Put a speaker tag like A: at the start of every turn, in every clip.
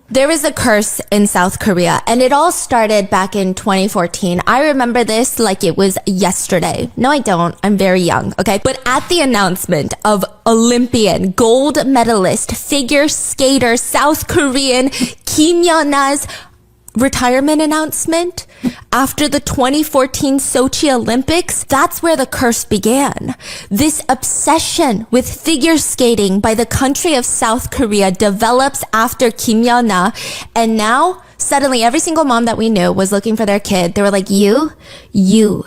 A: There is a curse in South Korea, and it all started back in 2014. I remember this like it was yesterday. No, I don't. I'm very young, okay? But at the announcement of Olympian gold medalist figure skater South Korean Kim Yeon-na's retirement announcement after the 2014 Sochi Olympics, that's where the curse began. This obsession with figure skating by the country of South Korea develops after Kim Yeon-na, and now suddenly every single mom that we knew was looking for their kid. They were like, you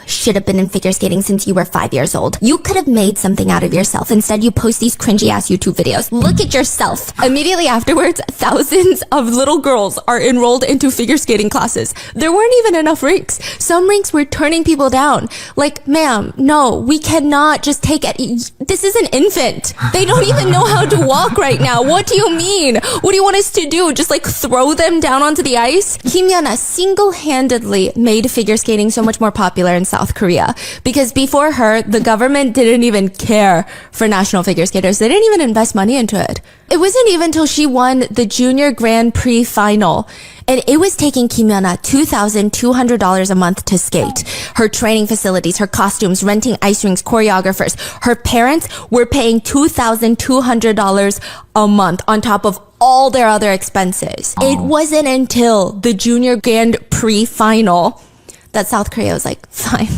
A: should have been in figure skating since you were 5 years old. You could have made something out of yourself. Instead, you post these cringy ass YouTube videos. Look at yourself. Immediately afterwards, thousands of little girls are enrolled into figure skating classes. There weren't even enough rinks. Some rinks were turning people down. Like, ma'am, no, we cannot just take it. This is an infant. They don't even know how to walk right now. What do you mean? What do you want us to do? Just like throw them down onto the ice? Kim Yeon-na single-handedly made figure skating so much more popular in South Korea because before her, the government didn't even care for national figure skaters. They didn't even invest money into it. It wasn't even until she won the Junior Grand Prix final, and it was taking Kim Yeon-na $2,200 a month to skate. Her training facilities, her costumes, renting ice rinks, choreographers. Her parents were paying $2,200 a month on top of all their other expenses. It wasn't until the Junior Grand Prix final that South Korea was like, fine,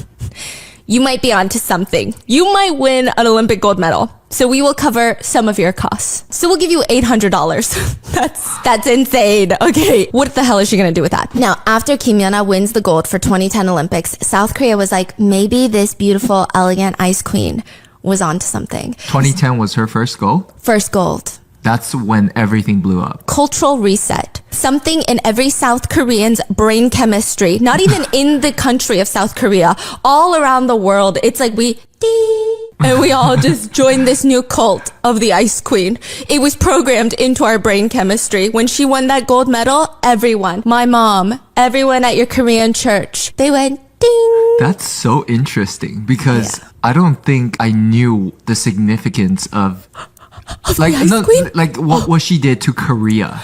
A: you might be onto something. You might win an Olympic gold medal. So we will cover some of your costs. So we'll give you $800. That's insane. Okay. What the hell is she going to do with that? Now, after Kim Yeon-na wins the gold for 2010 Olympics, South Korea was like, maybe this beautiful, elegant ice queen was onto something.
B: 2010 was her first gold?
A: First gold.
B: That's when everything blew up.
A: Cultural reset. Something in every South Korean's brain chemistry, not even in the country of South Korea, all around the world. It's like we ding, and we all just joined this new cult of the Ice Queen. It was programmed into our brain chemistry. When she won that gold medal, everyone, my mom, everyone at your Korean church, they went ding.
B: That's so interesting because I don't think I knew the significance of what she did to Korea,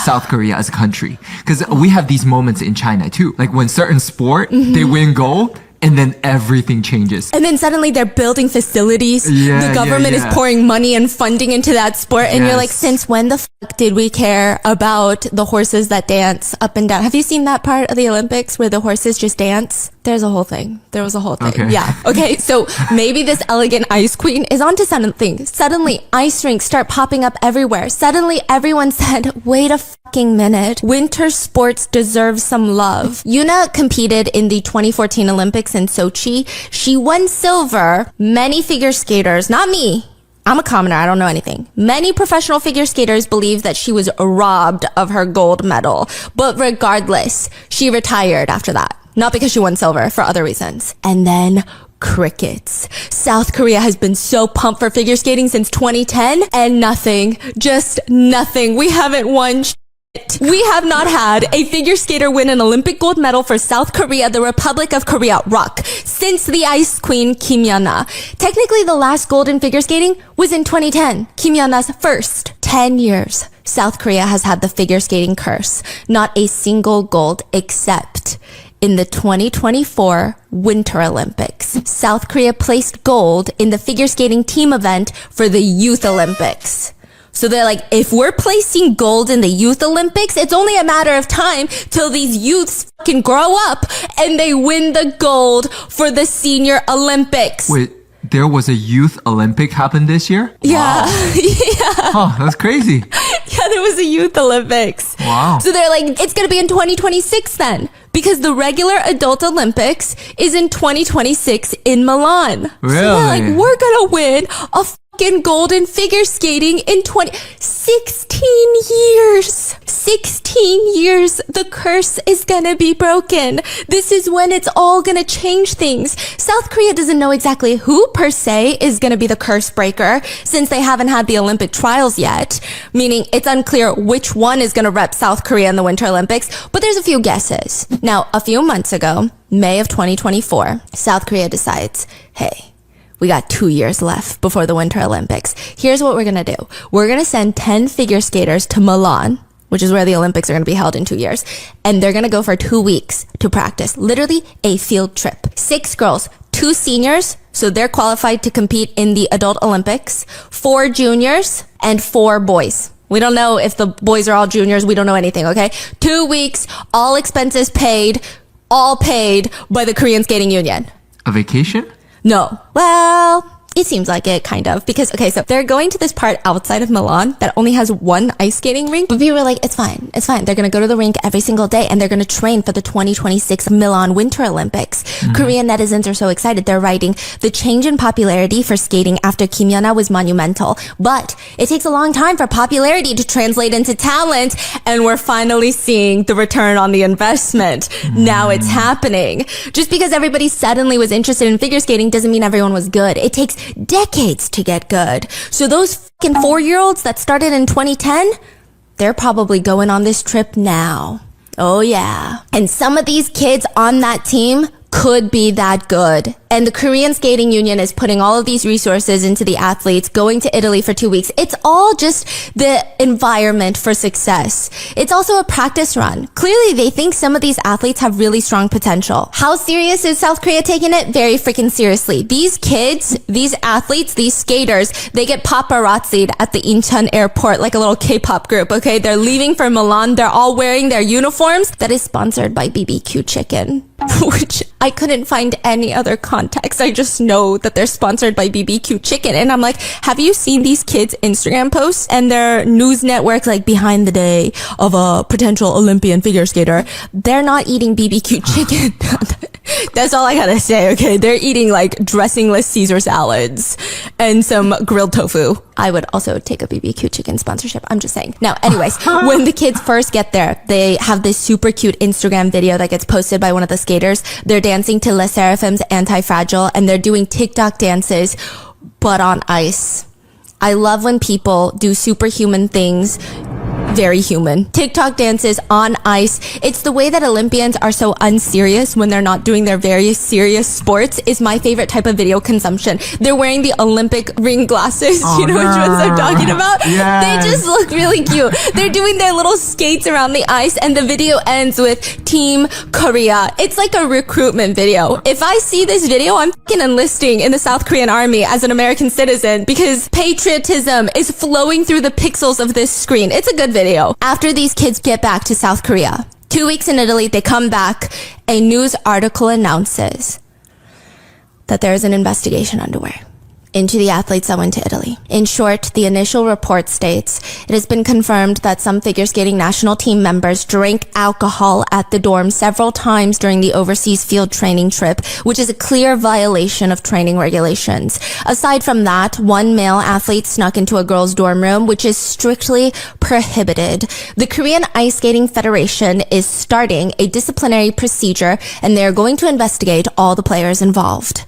B: South Korea as a country. Because we have these moments in China too. Like when certain sport, they win gold, and then everything changes.
A: And then suddenly they're building facilities. The government is pouring money and funding into that sport. And you're like, since when the fuck did we care about the horses that dance up and down? Have you seen that part of the Olympics where the horses just dance? There's a whole thing. There was a whole thing.
B: Okay.
A: Yeah. Okay. So maybe this elegant ice queen is onto something. Suddenly ice rinks start popping up everywhere. Suddenly everyone said, wait a fucking minute. Winter sports deserve some love. Yuna competed in the 2014 Olympics in Sochi. She won silver. Many figure skaters, not me, I'm a commoner, I don't know anything. Many professional figure skaters believe that she was robbed of her gold medal. But regardless, she retired after that. Not because she won silver, for other reasons. And then crickets. South Korea has been so pumped for figure skating since 2010 and nothing. Just nothing. We haven't won shit. We have not had a figure skater win an Olympic gold medal for South Korea, the Republic of Korea, ROK, since the Ice Queen Kim Yeon-na. Technically, the last gold in figure skating was in 2010, Kim Yeon-na's first. 10 years, South Korea has had the figure skating curse. Not a single gold except in the 2024 Winter Olympics. South Korea placed gold in the figure skating team event for the Youth Olympics. So they're like, if we're placing gold in the Youth Olympics, it's only a matter of time till these youths can grow up and they win the gold for the Senior Olympics.
B: Wait, there was a Youth Olympic happen this year?
A: Yeah.
B: Wow.
A: Yeah.
B: Oh, that's crazy.
A: Yeah, there was a Youth Olympics.
B: Wow.
A: So they're like, it's going to be in 2026 then. Because the regular adult Olympics is in 2026 in Milan.
B: Really?
A: So they're like, we're going to win a fucking gold in figure skating in 16 years. 16 years. The curse is going to be broken. This is when it's all going to change things. South Korea doesn't know exactly who per se is going to be the curse breaker since they haven't had the Olympic trials yet. Meaning it's unclear which one is going to rep South Korea in the Winter Olympics. But there's a few guesses. Now, a few months ago, May of 2024, South Korea decides, hey, We got 2 years left before the Winter Olympics. Here's what we're going to do. We're going to send 10 figure skaters to Milan, which is where the Olympics are going to be held in 2 years. And they're going to go for 2 weeks to practice. Literally a field trip. 6 girls, 2 seniors, so they're qualified to compete in the adult Olympics, 4 juniors, and 4 boys. We don't know if the boys are all juniors. We don't know anything, okay? 2 weeks, all expenses paid, all paid by the Korean Skating Union.
B: A vacation?
A: No. Well, it seems like it, kind of. Because, okay, so they're going to this part outside of Milan that only has 1 ice skating rink. But people were like, it's fine. It's fine. They're going to go to the rink every single day and they're going to train for the 2026 Milan Winter Olympics. Korean netizens are so excited. They're writing, the change in popularity for skating after Kim Yeona was monumental. But it takes a long time for popularity to translate into talent. And we're finally seeing the return on the investment. Now it's happening. Just because everybody suddenly was interested in figure skating doesn't mean everyone was good. It takes decades to get good. So those fucking 4-year-olds that started in 2010, they're probably going on this trip now. Oh yeah. And some of these kids on that team could be that good. And the Korean Skating Union is putting all of these resources into the athletes going to Italy for 2 weeks. It's all just the environment for success. It's also a practice run. Clearly, they think some of these athletes have really strong potential. How serious is South Korea taking it? Very freaking seriously. These kids, these athletes, these skaters, they get paparazzi'd at the Incheon airport like a little K-pop group, okay? They're leaving for Milan. They're all wearing their uniforms. That is sponsored by BBQ Chicken, which I couldn't find any other context. I just know that they're sponsored by BBQ Chicken. And I'm like, have you seen these kids' Instagram posts and their news networks like behind the day of a potential Olympian figure skater? They're not eating BBQ chicken. That's all I gotta say, okay? They're eating like dressingless Caesar salads and some grilled tofu. I would also take a BBQ chicken sponsorship. I'm just saying. Now, anyways, when the kids first get there, they have this super cute Instagram video that gets posted by one of the skaters. They're dancing to Les Serafim's Anti-Fragile and they're doing TikTok dances, but on ice. I love when people do superhuman things. Very human. TikTok dances on ice. It's the way that Olympians are so unserious when they're not doing their very serious sports is my favorite type of video consumption. They're wearing the Olympic ring glasses. You know which ones I'm talking about?
B: Yes.
A: They just look really cute. They're doing their little skates around the ice and the video ends with Team Korea. It's like a recruitment video. If I see this video, I'm fucking enlisting in the South Korean army as an American citizen because patriotism is flowing through the pixels of this screen. It's a good video. After these kids get back to South Korea, 2 weeks in Italy, they come back. A news article announces that there is an investigation underway into the athletes that went to Italy. In short, the initial report states it has been confirmed that some figure skating national team members drank alcohol at the dorm several times during the overseas field training trip, which is a clear violation of training regulations. Aside from that, 1 male athlete snuck into a girl's dorm room, which is strictly prohibited. The Korean Ice Skating Federation is starting a disciplinary procedure, and they're going to investigate all the players involved.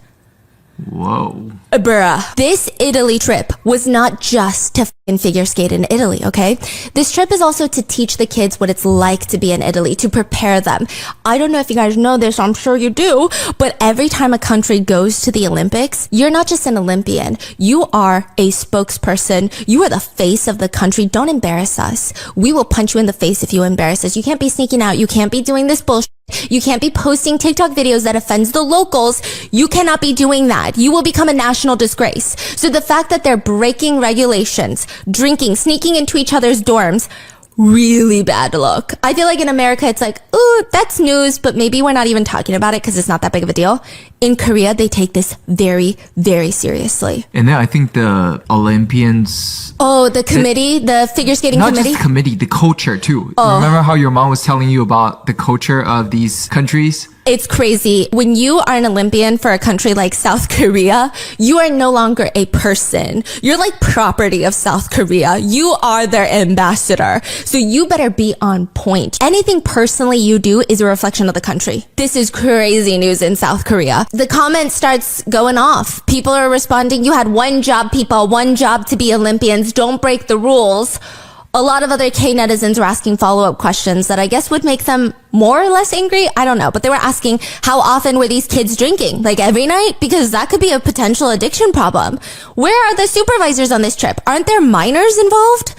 B: Whoa.
A: Bruh. This Italy trip was not just to figure skate in Italy, okay? This trip is also to teach the kids what it's like to be in Italy, to prepare them. I don't know if you guys know this, I'm sure you do, but every time a country goes to the Olympics, you're not just an Olympian. You are a spokesperson. You are the face of the country. Don't embarrass us. We will punch you in the face if you embarrass us. You can't be sneaking out. You can't be doing this bullshit. You can't be posting TikTok videos that offends the locals. You cannot be doing that. You will become a national disgrace. So the fact that they're breaking regulations, drinking, sneaking into each other's dorms, really bad look. I feel like in America, it's like, ooh, that's news, but maybe we're not even talking about it because it's not that big of a deal. In Korea, they take this very, very seriously.
B: And then I think the Olympians...
A: Oh, the committee, the figure skating committee?
B: Not just the committee, the culture too. Oh. Remember how your mom was telling you about the culture of these countries?
A: It's crazy. When you are an Olympian for a country like South Korea, you are no longer a person. You're like property of South Korea. You are their ambassador. So you better be on point. Anything personally you do is a reflection of the country. This is crazy news in South Korea. The comment starts going off. People are responding, you had one job, people, one job to be Olympians. Don't break the rules. A lot of other K netizens were asking follow-up questions that I guess would make them more or less angry. I don't know. But they were asking how often were these kids drinking? Like every night? Because that could be a potential addiction problem. Where are the supervisors on this trip? Aren't there minors involved?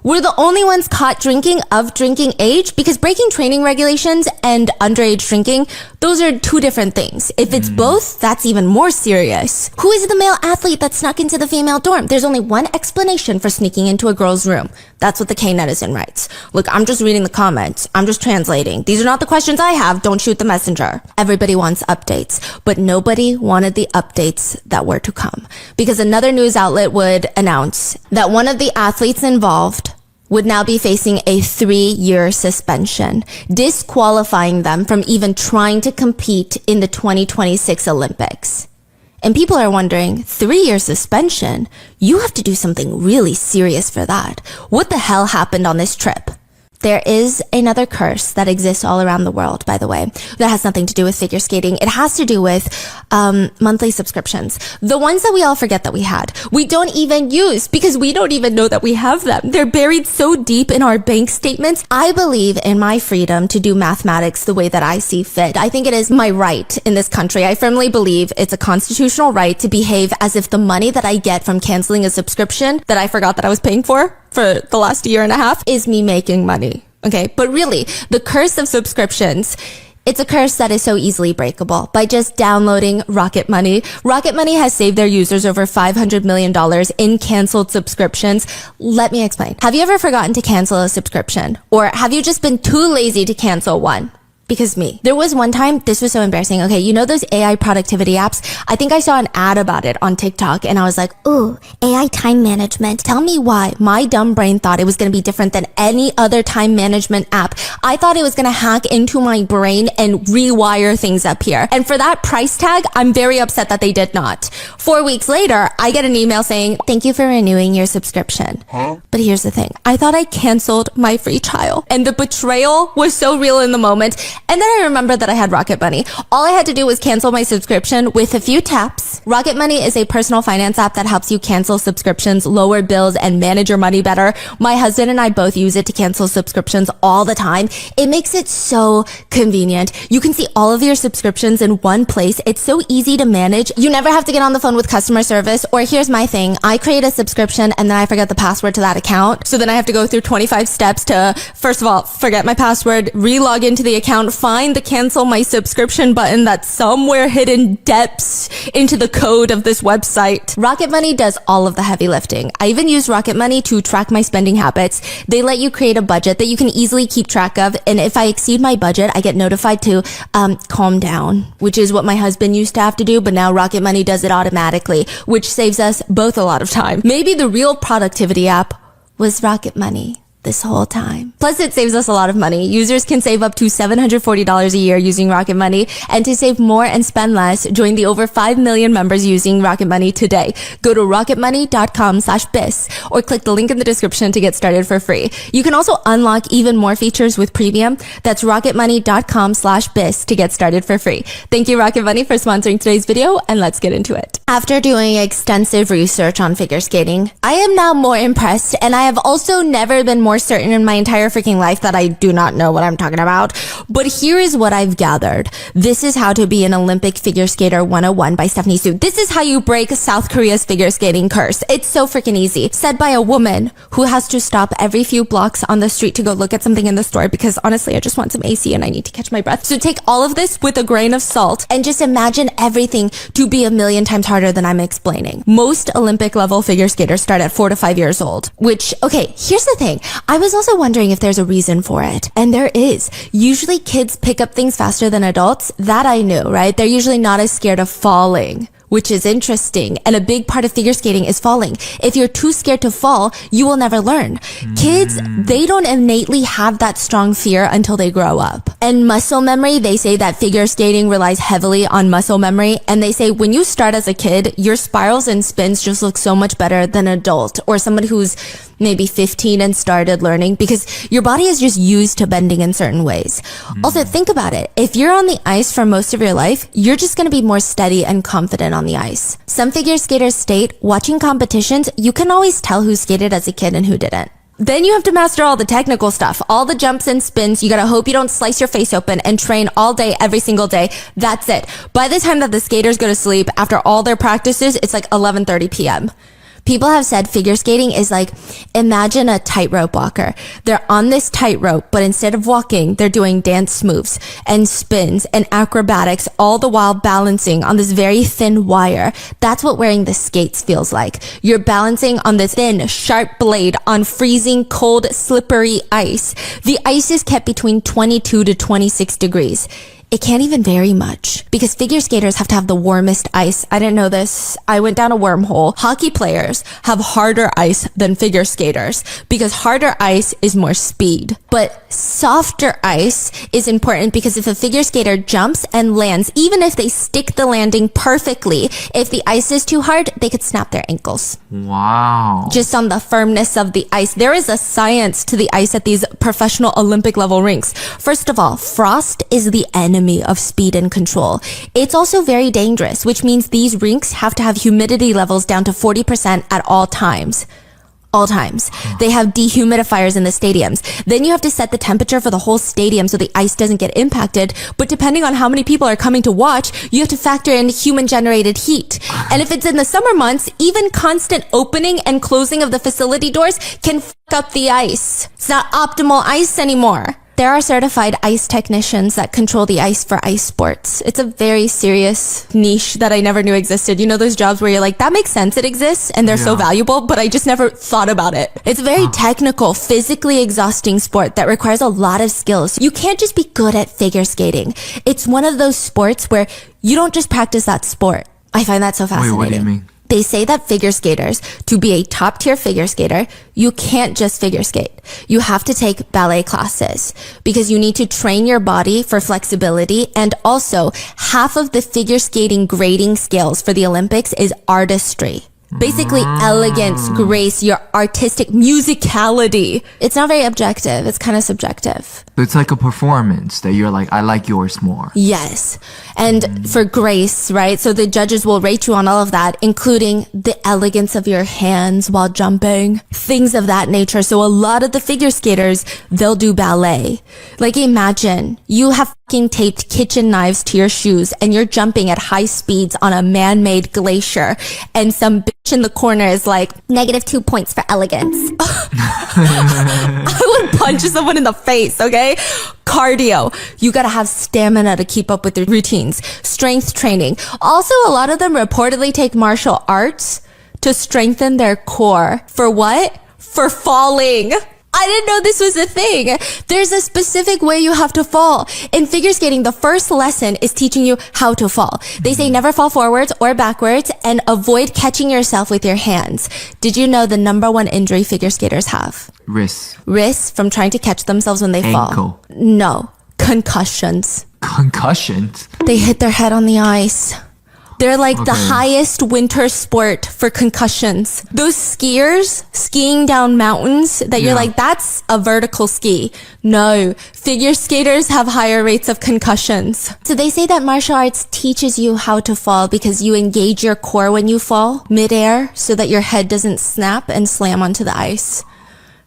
A: We're the only ones caught drinking of drinking age, because breaking training regulations and underage drinking, those are two different things. If it's both, that's even more serious. Who is the male athlete that snuck into the female dorm? There's only one explanation for sneaking into a girl's room. That's what the K netizen writes. Look, I'm just reading the comments. I'm just translating. These are not the questions I have. Don't shoot the messenger. Everybody wants updates, but nobody wanted the updates that were to come, because another news outlet would announce that one of the athletes involved would now be facing a 3-year suspension, disqualifying them from even trying to compete in the 2026 Olympics. And people are wondering, 3-year suspension? You have to do something really serious for that. What the hell happened on this trip? There is another curse that exists all around the world, by the way, that has nothing to do with figure skating. It has to do with monthly subscriptions. The ones that we all forget that we had. We don't even use because we don't even know that we have them. They're buried so deep in our bank statements. I believe in my freedom to do mathematics the way that I see fit. I think it is my right in this country. I firmly believe it's a constitutional right to behave as if the money that I get from canceling a subscription that I forgot that I was paying for the last year and a half is me making money. Okay. But really, the curse of subscriptions, it's a curse that is so easily breakable by just downloading Rocket Money. Rocket Money has saved their users over $500 million in canceled subscriptions. Let me explain. Have you ever forgotten to cancel a subscription? Or have you just been too lazy to cancel one? Because me. There was one time, this was so embarrassing. Okay, you know those AI productivity apps? I think I saw an ad about it on TikTok and I was like, ooh, AI time management. Tell me why my dumb brain thought it was going to be different than any other time management app. I thought it was going to hack into my brain and rewire things up here. And for that price tag, I'm very upset that they did not. 4 weeks later, I get an email saying, thank you for renewing your subscription. But here's the thing. I thought I canceled my free trial and the betrayal was so real in the moment. And then I remembered that I had Rocket Money. All I had to do was cancel my subscription with a few taps. Rocket Money is a personal finance app that helps you cancel subscriptions, lower bills, and manage your money better. My husband and I both use it to cancel subscriptions all the time. It makes it so convenient. You can see all of your subscriptions in one place. It's so easy to manage. You never have to get on the phone with customer service. Or here's my thing. I create a subscription and then I forget the password to that account. So then I have to go through 25 steps to, first of all, forget my password, re-log into the account, find the cancel my subscription button that's somewhere hidden depths into the code of this website. Rocket Money does all of the heavy lifting. I even use Rocket Money to track my spending habits. They let you create a budget that you can easily keep track of. And if I exceed my budget, I get notified to calm down, which is what my husband used to have to do. But now Rocket Money does it automatically, which saves us both a lot of time. Maybe the real productivity app was Rocket Money this whole time. Plus, it saves us a lot of money. Users can save up to $740 a year using Rocket Money. And to save more and spend less, join the over 5 million members using Rocket Money today. Go to rocketmoney.com/bis or click the link in the description to get started for free. You can also unlock even more features with premium. That's rocketmoney.com/bis to get started for free. Thank you, Rocket Money, for sponsoring today's video, and let's get into it. After doing extensive research on figure skating, I am now more impressed, and I have also never been more certain in my entire freaking life that I do not know what I'm talking about. But here is what I've gathered. This is how to be an Olympic figure skater 101 by Stephanie Su. This is how you break South Korea's figure skating curse. It's so freaking easy. Said by a woman who has to stop every few blocks on the street to go look at something in the store because honestly, I just want some AC and I need to catch my breath. So take all of this with a grain of salt and just imagine everything to be a million times harder than I'm explaining. Most Olympic level figure skaters start at 4 to 5 years old, which, okay, here's the thing. I was also wondering if there's a reason for it. And there is. Usually kids pick up things faster than adults. That I knew, right? They're usually not as scared of falling, which is interesting. And a big part of figure skating is falling. If you're too scared to fall, you will never learn. Kids, they don't innately have that strong fear until they grow up. And muscle memory, they say that figure skating relies heavily on muscle memory. And they say when you start as a kid, your spirals and spins just look so much better than an adult or somebody who's maybe 15 and started learning because your body is just used to bending in certain ways. Also, think about it. If you're on the ice for most of your life, you're just going to be more steady and confident on the ice. Some figure skaters state, watching competitions, you can always tell who skated as a kid and who didn't. Then you have to master all the technical stuff, all the jumps and spins. You gotta hope you don't slice your face open and train all day, every single day. That's it. By the time that the skaters go to sleep, after all their practices, it's like 11:30 p.m. People have said figure skating is like, imagine a tightrope walker. They're on this tightrope, but instead of walking, they're doing dance moves and spins and acrobatics, all the while balancing on this very thin wire. That's what wearing the skates feels like. You're balancing on this thin, sharp blade on freezing, cold, slippery ice. The ice is kept between 22 to 26 degrees. It can't even vary much because figure skaters have to have the warmest ice. I didn't know this. I went down a wormhole. Hockey players have harder ice than figure skaters because harder ice is more speed. But softer ice is important because if a figure skater jumps and lands, even if they stick the landing perfectly, if the ice is too hard, they could snap their ankles.
B: Wow.
A: Just on the firmness of the ice. There is a science to the ice at these professional Olympic level rinks. First of all, frost is the enemy of speed and control. It's also very dangerous, which means these rinks have to have humidity levels down to 40% at all times. All times. They have dehumidifiers in the stadiums. Then you have to set the temperature for the whole stadium so the ice doesn't get impacted. But depending on how many people are coming to watch, you have to factor in human generated heat. And if it's in the summer months, even constant opening and closing of the facility doors can f up the ice. It's not optimal ice anymore. There are certified ice technicians that control the ice for ice sports. It's a very serious niche that I never knew existed. You know those jobs where you're like, that makes sense, it exists, and they're so valuable, but I just never thought about it. It's a very technical, physically exhausting sport that requires a lot of skills. You can't just be good at figure skating. It's one of those sports where you don't just practice that sport. I find that so fascinating.
B: Wait, what do you mean?
A: They say that figure skaters, to be a top tier figure skater, you can't just figure skate. You have to take ballet classes because you need to train your body for flexibility. And also half of the figure skating grading scales for the Olympics is artistry. Basically elegance, grace, your artistic musicality. It's not very objective. It's kind of subjective.
B: It's like a performance that you're like, I like yours more.
A: Yes. And for grace, right? So the judges will rate you on all of that, including the elegance of your hands while jumping, things of that nature. So a lot of the figure skaters, they'll do ballet. Like imagine you have fucking taped kitchen knives to your shoes and you're jumping at high speeds on a man-made glacier and some bitch in the corner is like, -2 points for elegance. I would punch someone in the face, okay? Cardio. You gotta have stamina to keep up with the routines. Strength training. Also, a lot of them reportedly take martial arts to strengthen their core. For what? For falling. I didn't know this was a thing. There's a specific way you have to fall. In figure skating, the first lesson is teaching you how to fall. They say never fall forwards or backwards and avoid catching yourself with your hands. Did you know the #1 injury figure skaters have?
B: Wrists.
A: Wrists from trying to catch themselves when they fall.
B: Ankle.
A: No. Concussions.
B: Concussions?
A: They hit their head on the ice. They're like the highest winter sport for concussions. Those skiers skiing down mountains that you're like, that's a vertical ski. No, figure skaters have higher rates of concussions. So they say that martial arts teaches you how to fall because you engage your core when you fall midair so that your head doesn't snap and slam onto the ice.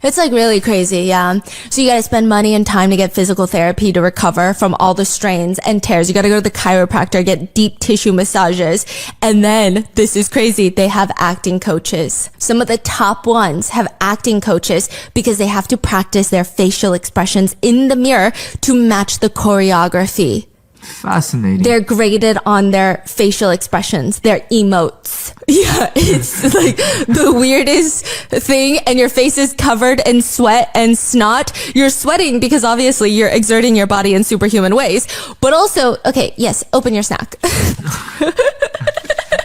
A: It's like really crazy, yeah. So you gotta spend money and time to get physical therapy to recover from all the strains and tears. You gotta go to the chiropractor, get deep tissue massages. And then, this is crazy, they have acting coaches. Some of the top ones have acting coaches because they have to practice their facial expressions in the mirror to match the choreography.
B: Fascinating.
A: They're graded on their facial expressions, their emotes. Yeah, it's like the weirdest thing, and your face is covered in sweat and snot. You're sweating because obviously you're exerting your body in superhuman ways. But also, okay, yes, open your snack.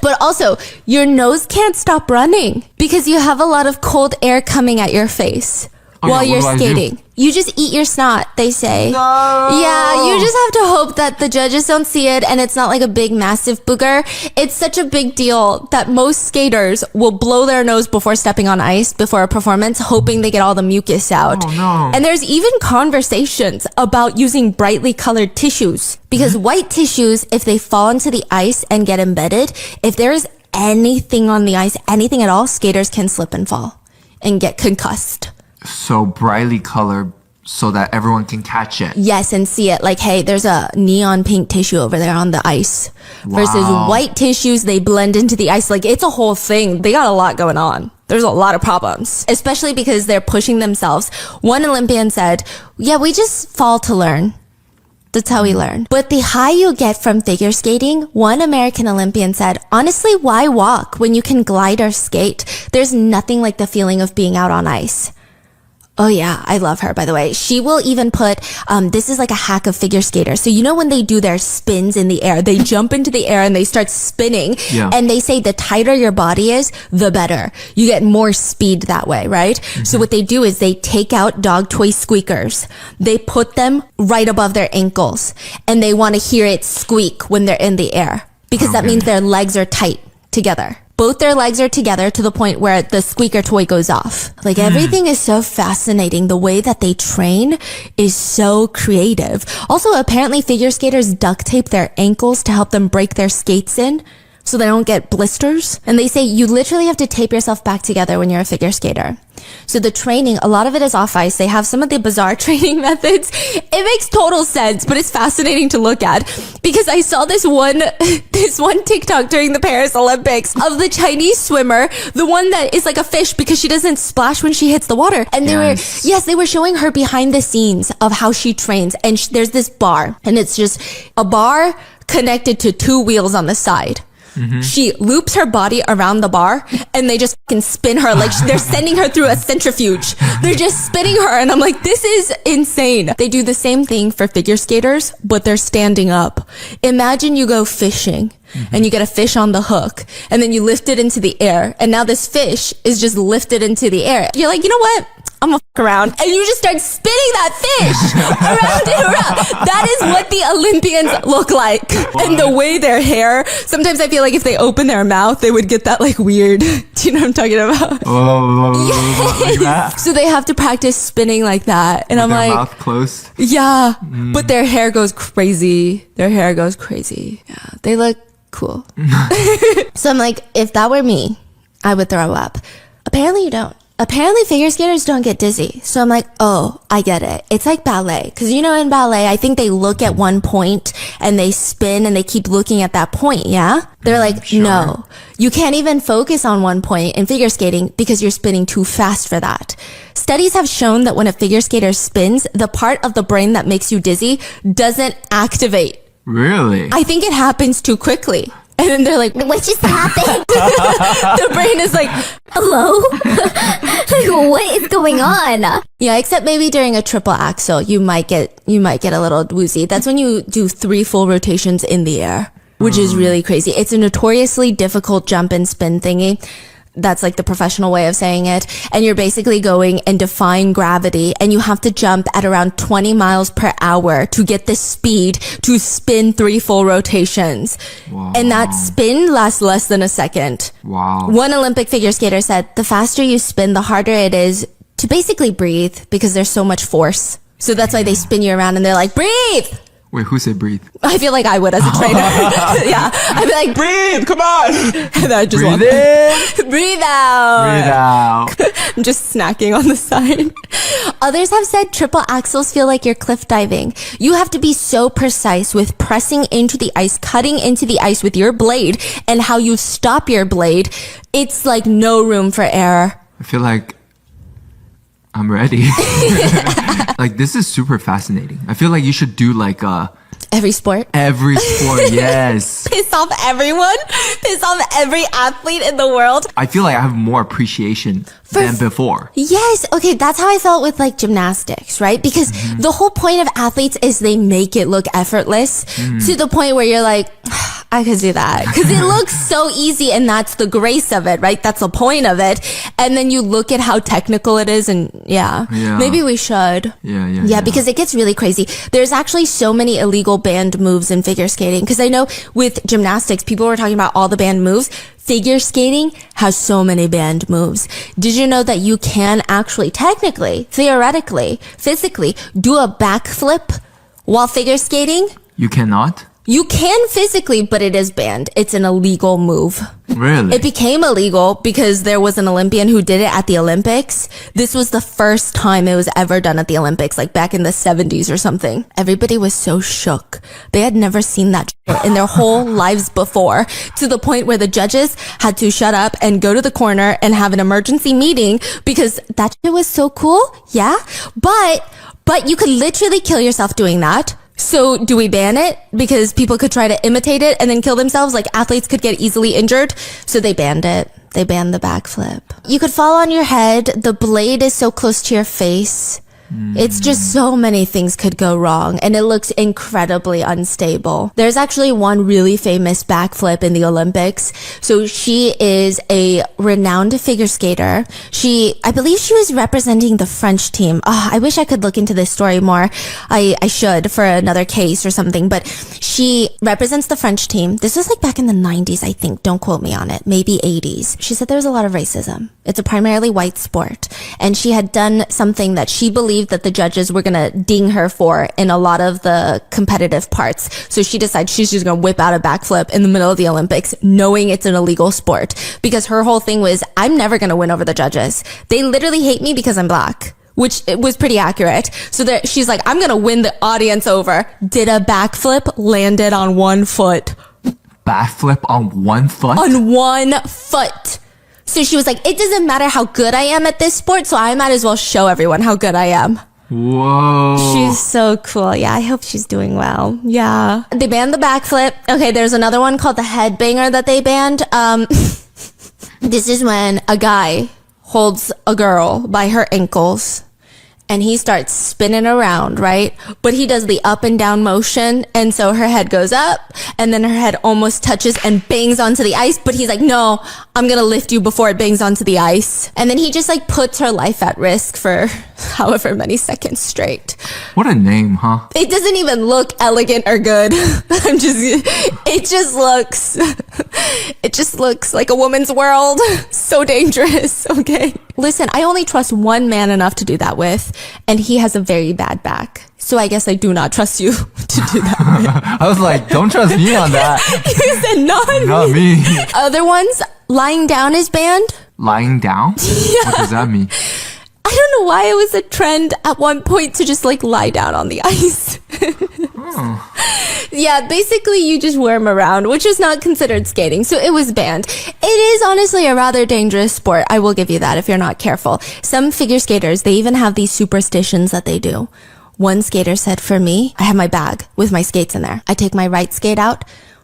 A: But also, your nose can't stop running because you have a lot of cold air coming at your face. While you're skating. You just eat your snot, they say.
B: No.
A: Yeah, you just have to hope that the judges don't see it and it's not like a big massive booger. It's such a big deal that most skaters will blow their nose before stepping on ice before a performance, hoping they get all the mucus out.
B: Oh, no.
A: And there's even conversations about using brightly colored tissues because white tissues, if they fall into the ice and get embedded, if there is anything on the ice, anything at all, skaters can slip and fall and get concussed.
B: so brightly colored so that everyone can catch it.
A: Yes, and see it. Like, hey, there's a neon pink tissue over there on the ice. Versus white tissues, they blend into the ice. Like, it's a whole thing. They got a lot going on. There's a lot of problems, especially because they're pushing themselves. One Olympian said, yeah, we just fall to learn. That's how we learn. But the high you get from figure skating, one American Olympian said, honestly, why walk when you can glide or skate? There's nothing like the feeling of being out on ice. Oh yeah, I love her, by the way. She will even put, this is like a hack of figure skaters. So you know when they do their spins in the air, they jump into the air and they start spinning. Yeah. And they say the tighter your body is, the better. You get more speed that way, right? Mm-hmm. So what they do is they take out dog toy squeakers. They put them right above their ankles. And they want to hear it squeak when they're in the air. Because that means their legs are tight together. Both their legs are together to the point where the squeaker toy goes off. Like everything is so fascinating. The way that they train is so creative. Also, apparently figure skaters duct tape their ankles to help them break their skates in so they don't get blisters. And they say you literally have to tape yourself back together when you're a figure skater. So the training, a lot of it is off ice. They have some of the bizarre training methods. It makes total sense, but it's fascinating to look at because I saw this one TikTok during the Paris Olympics of the Chinese swimmer, the one that is like a fish because she doesn't splash when she hits the water. And they were showing her behind the scenes of how she trains. And there's this bar and it's just a bar connected to two wheels on the side. Mm-hmm. She loops her body around the bar and they just fucking spin her like they're sending her through a centrifuge. They're just spinning her and I'm like, this is insane. They do the same thing for figure skaters, but they're standing up. Imagine you go fishing and you get a fish on the hook and then you lift it into the air and now this fish is just lifted into the air. You're like, you know what? I'm gonna fuck around. And you just start spinning that fish around and around. That is what the Olympians look like. What? And the way their hair, sometimes I feel like if they open their mouth, they would get that like weird, do you know what I'm talking about? Yes. Like that? So they have to practice spinning like that. And I'm like,
B: mouth closed?
A: Yeah. But their hair goes crazy. Yeah. They look cool. So I'm like, if that were me, I would throw up. Apparently you don't. Apparently figure skaters don't get dizzy. So I'm like, oh, I get it. It's like ballet. Cause you know, in ballet, I think they look at one point and they spin and they keep looking at that point. Yeah. They're like, sure. No, you can't even focus on one point in figure skating because you're spinning too fast for that. Studies have shown that when a figure skater spins, the part of the brain that makes you dizzy doesn't activate.
B: Really?
A: I think it happens too quickly. And then they're like, what just happened? The brain is like, hello? Like, what is going on? Yeah, except maybe during a triple axel, you might get a little woozy. That's when you do 3 full rotations in the air, which is really crazy. It's a notoriously difficult jump and spin thingy. That's like the professional way of saying it. And you're basically going and defying gravity and you have to jump at around 20 miles per hour to get the speed to spin 3 full rotations. Wow. And that spin lasts less than a second.
B: Wow.
A: One Olympic figure skater said, the faster you spin, the harder it is to basically breathe because there's so much force. So that's why they spin you around and they're like, breathe!
B: Wait, who said breathe?
A: I feel like I would as a trainer. Yeah. I'd be like,
B: breathe, come on.
A: And I just
B: breathe in.
A: Breathe out.
B: Breathe out.
A: I'm just snacking on the side. Others have said triple axels feel like you're cliff diving. You have to be so precise with pressing into the ice, cutting into the ice with your blade, and how you stop your blade. It's like no room for error.
B: I feel like I'm ready. Like, this is super fascinating. I feel like you should do like
A: every sport,
B: yes.
A: Piss off everyone. Piss off every athlete in the world.
B: I feel like I have more appreciation than before.
A: Yes. Okay. That's how I felt with like gymnastics, right? Because the whole point of athletes is they make it look effortless to the point where you're like, I could do that because it looks so easy and that's the grace of it, right? That's the point of it. And then you look at how technical it is and maybe we should. Yeah, because it gets really crazy. There's actually so many illegal banned moves in figure skating because I know with gymnastics, people were talking about all the banned moves. Figure skating has so many banned moves. Did you know that you can actually technically, theoretically, physically do a backflip while figure skating?
B: You cannot?
A: You can physically, but it is banned. It's an illegal move.
B: Really?
A: It became illegal because there was an Olympian who did it at the Olympics. This was the first time it was ever done at the Olympics, like back in the 70s or something. Everybody was so shook. They had never seen that shit in their whole lives before, to the point where the judges had to shut up and go to the corner and have an emergency meeting because that shit was so cool. Yeah. But you could literally kill yourself doing that. So do we ban it? Because people could try to imitate it and then kill themselves. Like athletes could get easily injured. So they banned it. They banned the backflip. You could fall on your head. The blade is so close to your face. It's just so many things could go wrong, and it looks incredibly unstable. There's actually one really famous backflip in the Olympics. So she is a renowned figure skater. I believe she was representing the French team. Oh, I wish I could look into this story more. I should for another case or something, but she represents the French team. This was like back in the 90s, I think. Don't quote me on it. Maybe 80s. She said there was a lot of racism. It's a primarily white sport, and she had done something that she believed that the judges were gonna ding her for in a lot of the competitive parts. So she decides she's just gonna whip out a backflip in the middle of the Olympics, knowing it's an illegal sport, because her whole thing was, I'm never gonna win over the judges. They literally hate me because I'm black, which it was pretty accurate. So that she's like, I'm gonna win the audience over. Did a backflip, landed on one foot.
B: Backflip on one foot?
A: On one foot. So she was like, it doesn't matter how good I am at this sport, so I might as well show everyone how good I am.
B: Whoa.
A: She's so cool. Yeah, I hope she's doing well. Yeah. They banned the backflip. Okay, there's another one called the headbanger that they banned. This is when a guy holds a girl by her ankles and he starts spinning around, right? But he does the up and down motion, and so her head goes up, and then her head almost touches and bangs onto the ice, but he's like, no, I'm gonna lift you before it bangs onto the ice. And then he just like puts her life at risk for however many seconds straight.
B: What a name, huh?
A: It doesn't even look elegant or good. It just looks like a woman's world. So dangerous, okay? Listen, I only trust one man enough to do that with, and he has a very bad back. So I guess I do not trust you to do that with.
B: I was like, don't trust me on that.
A: You said not
B: me.
A: Other ones, lying down is banned.
B: Lying down?
A: Yeah.
B: What does that mean?
A: I don't know why it was a trend at one point to just like lie down on the ice.
B: Oh.
A: Yeah, basically you just worm around, which is not considered skating, so it was banned. It is honestly a rather dangerous sport. I will give you that if you're not careful. Some figure skaters, they even have these superstitions that they do. One skater said, for me, I have my bag with my skates in there. I take my right skate out,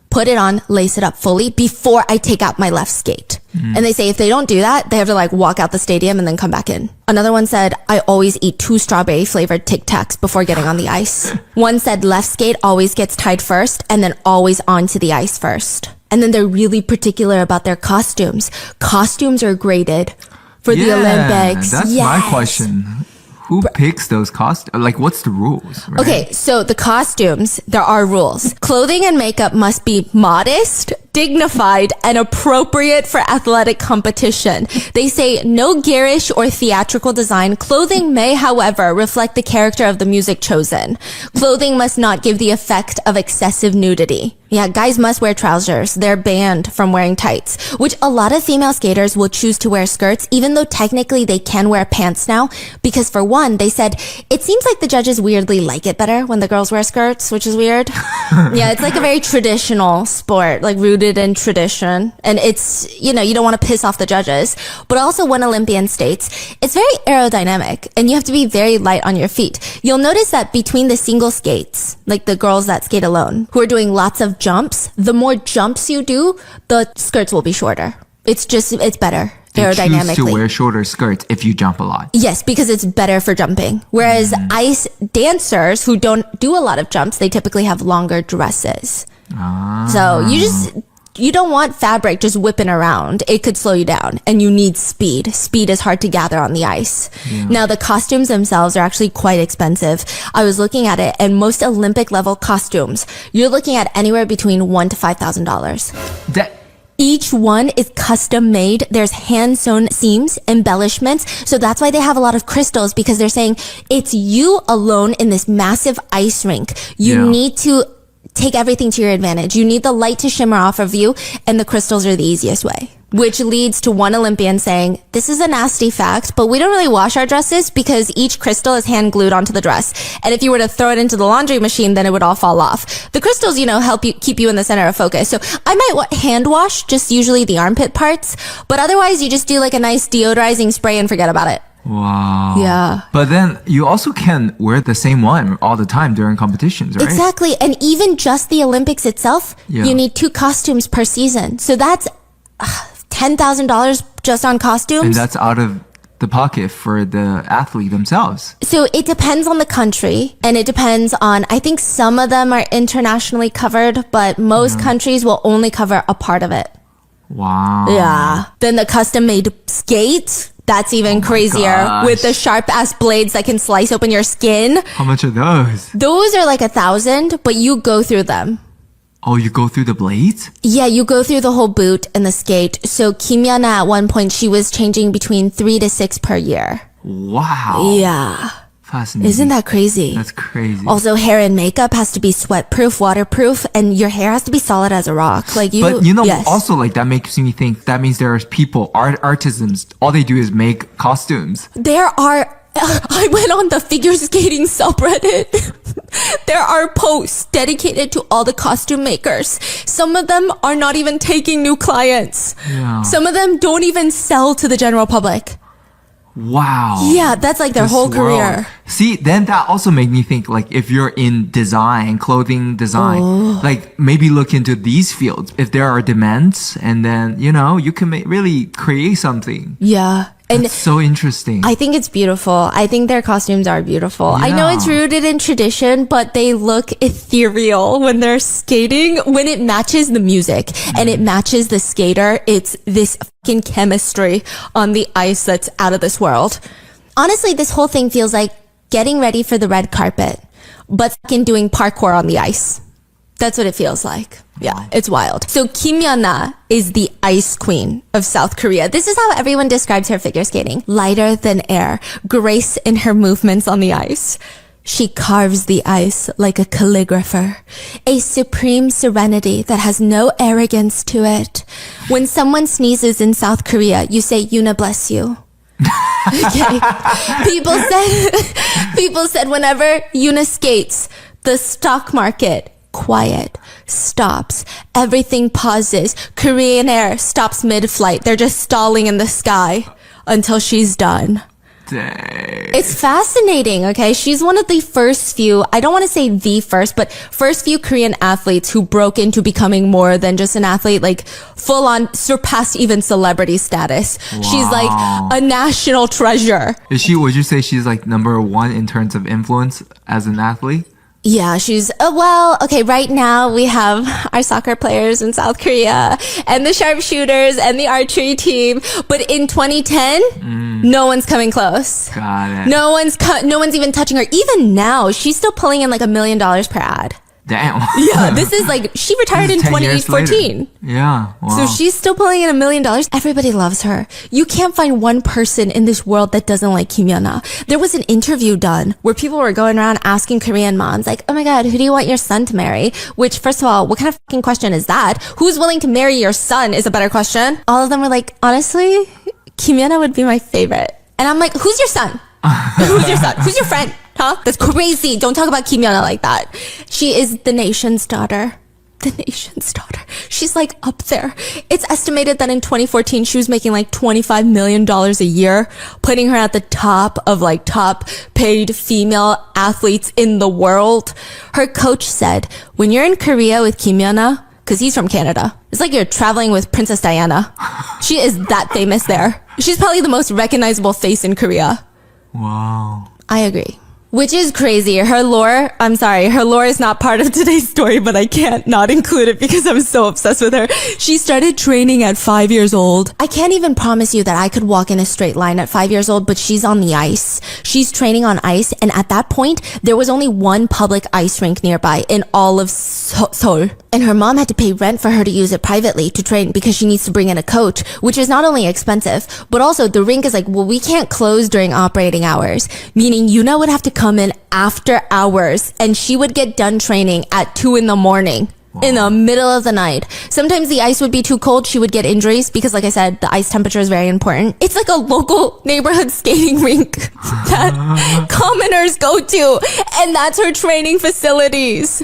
A: put it on, lace it up fully before I take out my left skate. And they say if they don't do that, they have to like walk out the stadium and then come back in. Another one said, I always eat 2 strawberry flavored Tic Tacs before getting on the ice. One said left skate always gets tied first and then always onto the ice first. And then they're really particular about their costumes. Costumes are graded for the Olympics.
B: That's my question. Who picks those costumes? Like, what's the rules? Right?
A: Okay, so the costumes, there are rules. Clothing and makeup must be modest, dignified, and appropriate for athletic competition. They say no garish or theatrical design. Clothing may, however, reflect the character of the music chosen. Clothing must not give the effect of excessive nudity. Yeah, guys must wear trousers. They're banned from wearing tights, which a lot of female skaters will choose to wear skirts, even though technically they can wear pants now, because for one, they said, it seems like the judges weirdly like it better when the girls wear skirts, which is weird. Yeah, it's like a very traditional sport, like rooted in tradition. And it's, you know, you don't want to piss off the judges. But also one Olympian states, it's very aerodynamic and you have to be very light on your feet. You'll notice that between the single skates, like the girls that skate alone, who are doing lots of jumps, the more jumps you do, the skirts will be shorter. It's better aerodynamically.
B: You choose to wear shorter skirts if you jump a lot.
A: Yes, because it's better for jumping. Whereas ice dancers who don't do a lot of jumps, they typically have longer dresses. So you don't want fabric just whipping around. It could slow you down and you need speed. Speed is hard to gather on the ice. Yeah. Now the costumes themselves are actually quite expensive. I was looking at it and most Olympic level costumes, you're looking at anywhere between $1,000 to $5,000. Each one is custom made. There's hand sewn seams, embellishments. So that's why they have a lot of crystals, because they're saying it's you alone in this massive ice rink. You need to take everything to your advantage. You need the light to shimmer off of you, and the crystals are the easiest way. Which leads to one Olympian saying, this is a nasty fact, but we don't really wash our dresses because each crystal is hand glued onto the dress. And if you were to throw it into the laundry machine, then it would all fall off. The crystals, help you keep you in the center of focus. So I might hand wash, just usually the armpit parts, but otherwise you just do like a nice deodorizing spray and forget about it.
B: Wow.
A: Yeah.
B: But then you also can wear the same one all the time during competitions, right?
A: Exactly. And even just the Olympics itself, you need 2 costumes per season. So that's $10,000 just on costumes.
B: And that's out of the pocket for the athlete themselves.
A: So it depends on the country, and it depends on, I think some of them are internationally covered, but most countries will only cover a part of it.
B: Wow.
A: Yeah. Then the custom made skate. That's even crazier with the sharp ass blades that can slice open your skin.
B: How much are those?
A: Those are like $1,000, but you go through them.
B: Oh, you go through the blades?
A: Yeah, you go through the whole boot and the skate. So Kim Yana at one point, she was changing between 3 to 6 per year.
B: Wow.
A: Yeah.
B: Fascinating.
A: Isn't that crazy?
B: That's crazy.
A: Also, hair and makeup has to be sweat-proof, waterproof, and your hair has to be solid as a rock.
B: But also like that makes me think that means there are people, artisans, all they do is make costumes.
A: I went on the figure skating subreddit. There are posts dedicated to all the costume makers. Some of them are not even taking new clients.
B: Yeah.
A: Some of them don't even sell to the general public.
B: Wow.
A: Yeah, that's like their whole career.
B: See, then that also made me think, like, if you're in design, clothing design, like maybe look into these fields. If there are demands, and then, you can really create something.
A: Yeah.
B: And that's so interesting.
A: I think it's beautiful. I think their costumes are beautiful. Yeah. I know it's rooted in tradition, but they look ethereal when they're skating. When it matches the music and it matches the skater, it's this fucking chemistry on the ice that's out of this world. Honestly, this whole thing feels like getting ready for the red carpet, but fucking doing parkour on the ice. That's what it feels like. Yeah, it's wild. So Kim Yana is the ice queen of South Korea. This is how everyone describes her figure skating. Lighter than air, grace in her movements on the ice. She carves the ice like a calligrapher. A supreme serenity that has no arrogance to it. When someone sneezes in South Korea, you say, Yuna bless you. Okay. People said whenever Yuna skates, the stock market quiet, stops, everything pauses. Korean Air stops mid-flight. They're just stalling in the sky until she's done.
B: Dang.
A: It's fascinating, okay? She's one of the first few, I don't want to say the first, but first few Korean athletes who broke into becoming more than just an athlete, like full on surpassed even celebrity status. Wow. She's like a national treasure.
B: Would you say she's like number 1 in terms of influence as an athlete?
A: Yeah, she's, right now we have our soccer players in South Korea and the sharpshooters and the archery team. But in 2010, no one's coming close.
B: Got it.
A: No one's even touching her. Even now, she's still pulling in like $1 million per ad.
B: Damn.
A: Yeah, this is like, she retired in 2014.
B: Yeah. Wow.
A: So she's still pulling in $1 million. Everybody loves her. You can't find one person in this world that doesn't like Kim Yana. There was an interview done where people were going around asking Korean moms, like, oh my God, who do you want your son to marry? Which, first of all, what kind of fucking question is that? Who's willing to marry your son is a better question. All of them were like, honestly, Kim Yana would be my favorite. And I'm like, who's your son? Who's your son? Who's your friend? Huh? That's crazy. Don't talk about Kim Yana like that. She is the nation's daughter. The nation's daughter. She's like up there. It's estimated that in 2014, she was making like $25 million a year, putting her at the top of like top paid female athletes in the world. Her coach said, when you're in Korea with Kim Yana, because he's from Canada, it's like you're traveling with Princess Diana. She is that famous there. She's probably the most recognizable face in Korea.
B: Wow.
A: I agree. Which is crazy. Her lore is not part of today's story, but I can't not include it because I'm so obsessed with her. She started training at 5 years old. I can't even promise you that I could walk in a straight line at 5 years old, but she's on the ice. She's training on ice, and at that point, there was only one public ice rink nearby in all of Seoul. And her mom had to pay rent for her to use it privately to train because she needs to bring in a coach, which is not only expensive, but also the rink is like, well, we can't close during operating hours, meaning Yuna would have to come come in after hours, and she would get done training at 2 in the morning. In the middle of the night. Sometimes the ice would be too cold. She would get injuries because, like I said, the ice temperature is very important. It's like a local neighborhood skating rink that commoners go to. And that's her training facilities.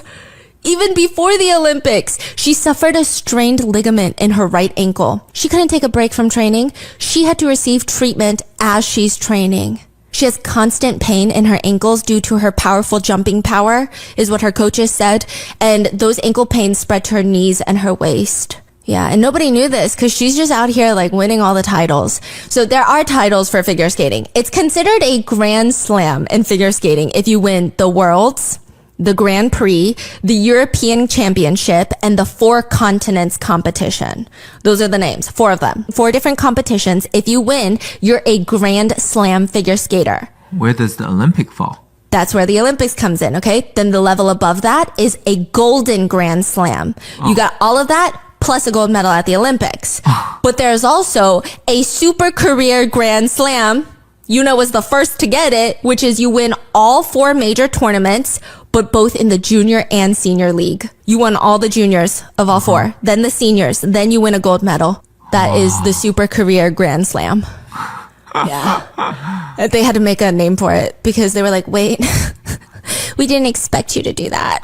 A: Even before the Olympics, she suffered a strained ligament in her right ankle. She couldn't take a break from training. She had to receive treatment as she's training. She has constant pain in her ankles due to her powerful jumping power, is what her coaches said. And those ankle pains spread to her knees and her waist. Yeah, and nobody knew this because she's just out here like winning all the titles. So there are titles for figure skating. It's considered a grand slam in figure skating if you win the Worlds, the Grand Prix, the European Championship, and the 4 Continents competition. Those are the names, 4 of them. 4 different competitions. If you win, you're a Grand Slam figure skater.
B: Where does the Olympic fall?
A: That's where the Olympics comes in, okay? Then the level above that is a Golden Grand Slam. You got all of that plus a gold medal at the Olympics. But there's also a Super Career Grand Slam. Yuna was the first to get it, which is you win all 4 major tournaments, but both in the junior and senior league. You won all the juniors of all 4, then the seniors, then you win a gold medal. That is the Super Career Grand Slam. Yeah. They had to make a name for it because they were like, wait, we didn't expect you to do that.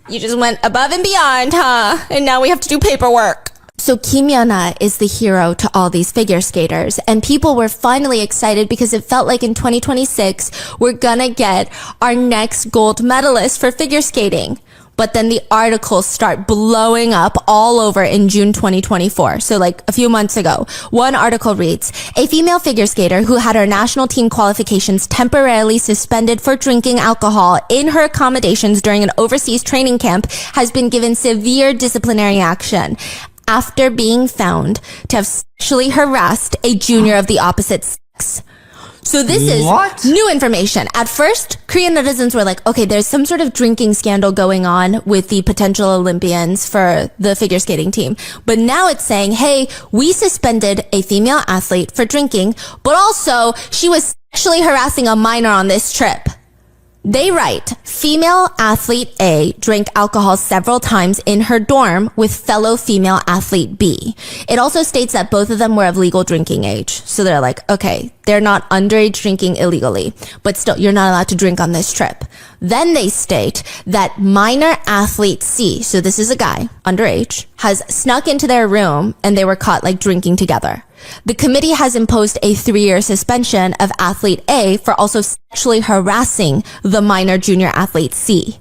A: You just went above and beyond, huh? And now we have to do paperwork. So Kim Yeona is the hero to all these figure skaters, and people were finally excited because it felt like in 2026, we're gonna get our next gold medalist for figure skating. But then the articles start blowing up all over in June 2024. So like a few months ago, one article reads, a female figure skater who had her national team qualifications temporarily suspended for drinking alcohol in her accommodations during an overseas training camp has been given severe disciplinary action after being found to have sexually harassed a junior of the opposite sex. So this is new information. At first, Korean netizens were like, okay, there's some sort of drinking scandal going on with the potential Olympians for the figure skating team. But now it's saying, hey, we suspended a female athlete for drinking, but also she was sexually harassing a minor on this trip. They write, female athlete A drank alcohol several times in her dorm with fellow female athlete B. It also states that both of them were of legal drinking age. So they're like, okay, they're not underage drinking illegally, but still, you're not allowed to drink on this trip. Then they state that minor athlete C, so this is a guy, underage, has snuck into their room and they were caught like drinking together. The committee has imposed a 3-year suspension of athlete A for also sexually harassing the minor junior athlete C.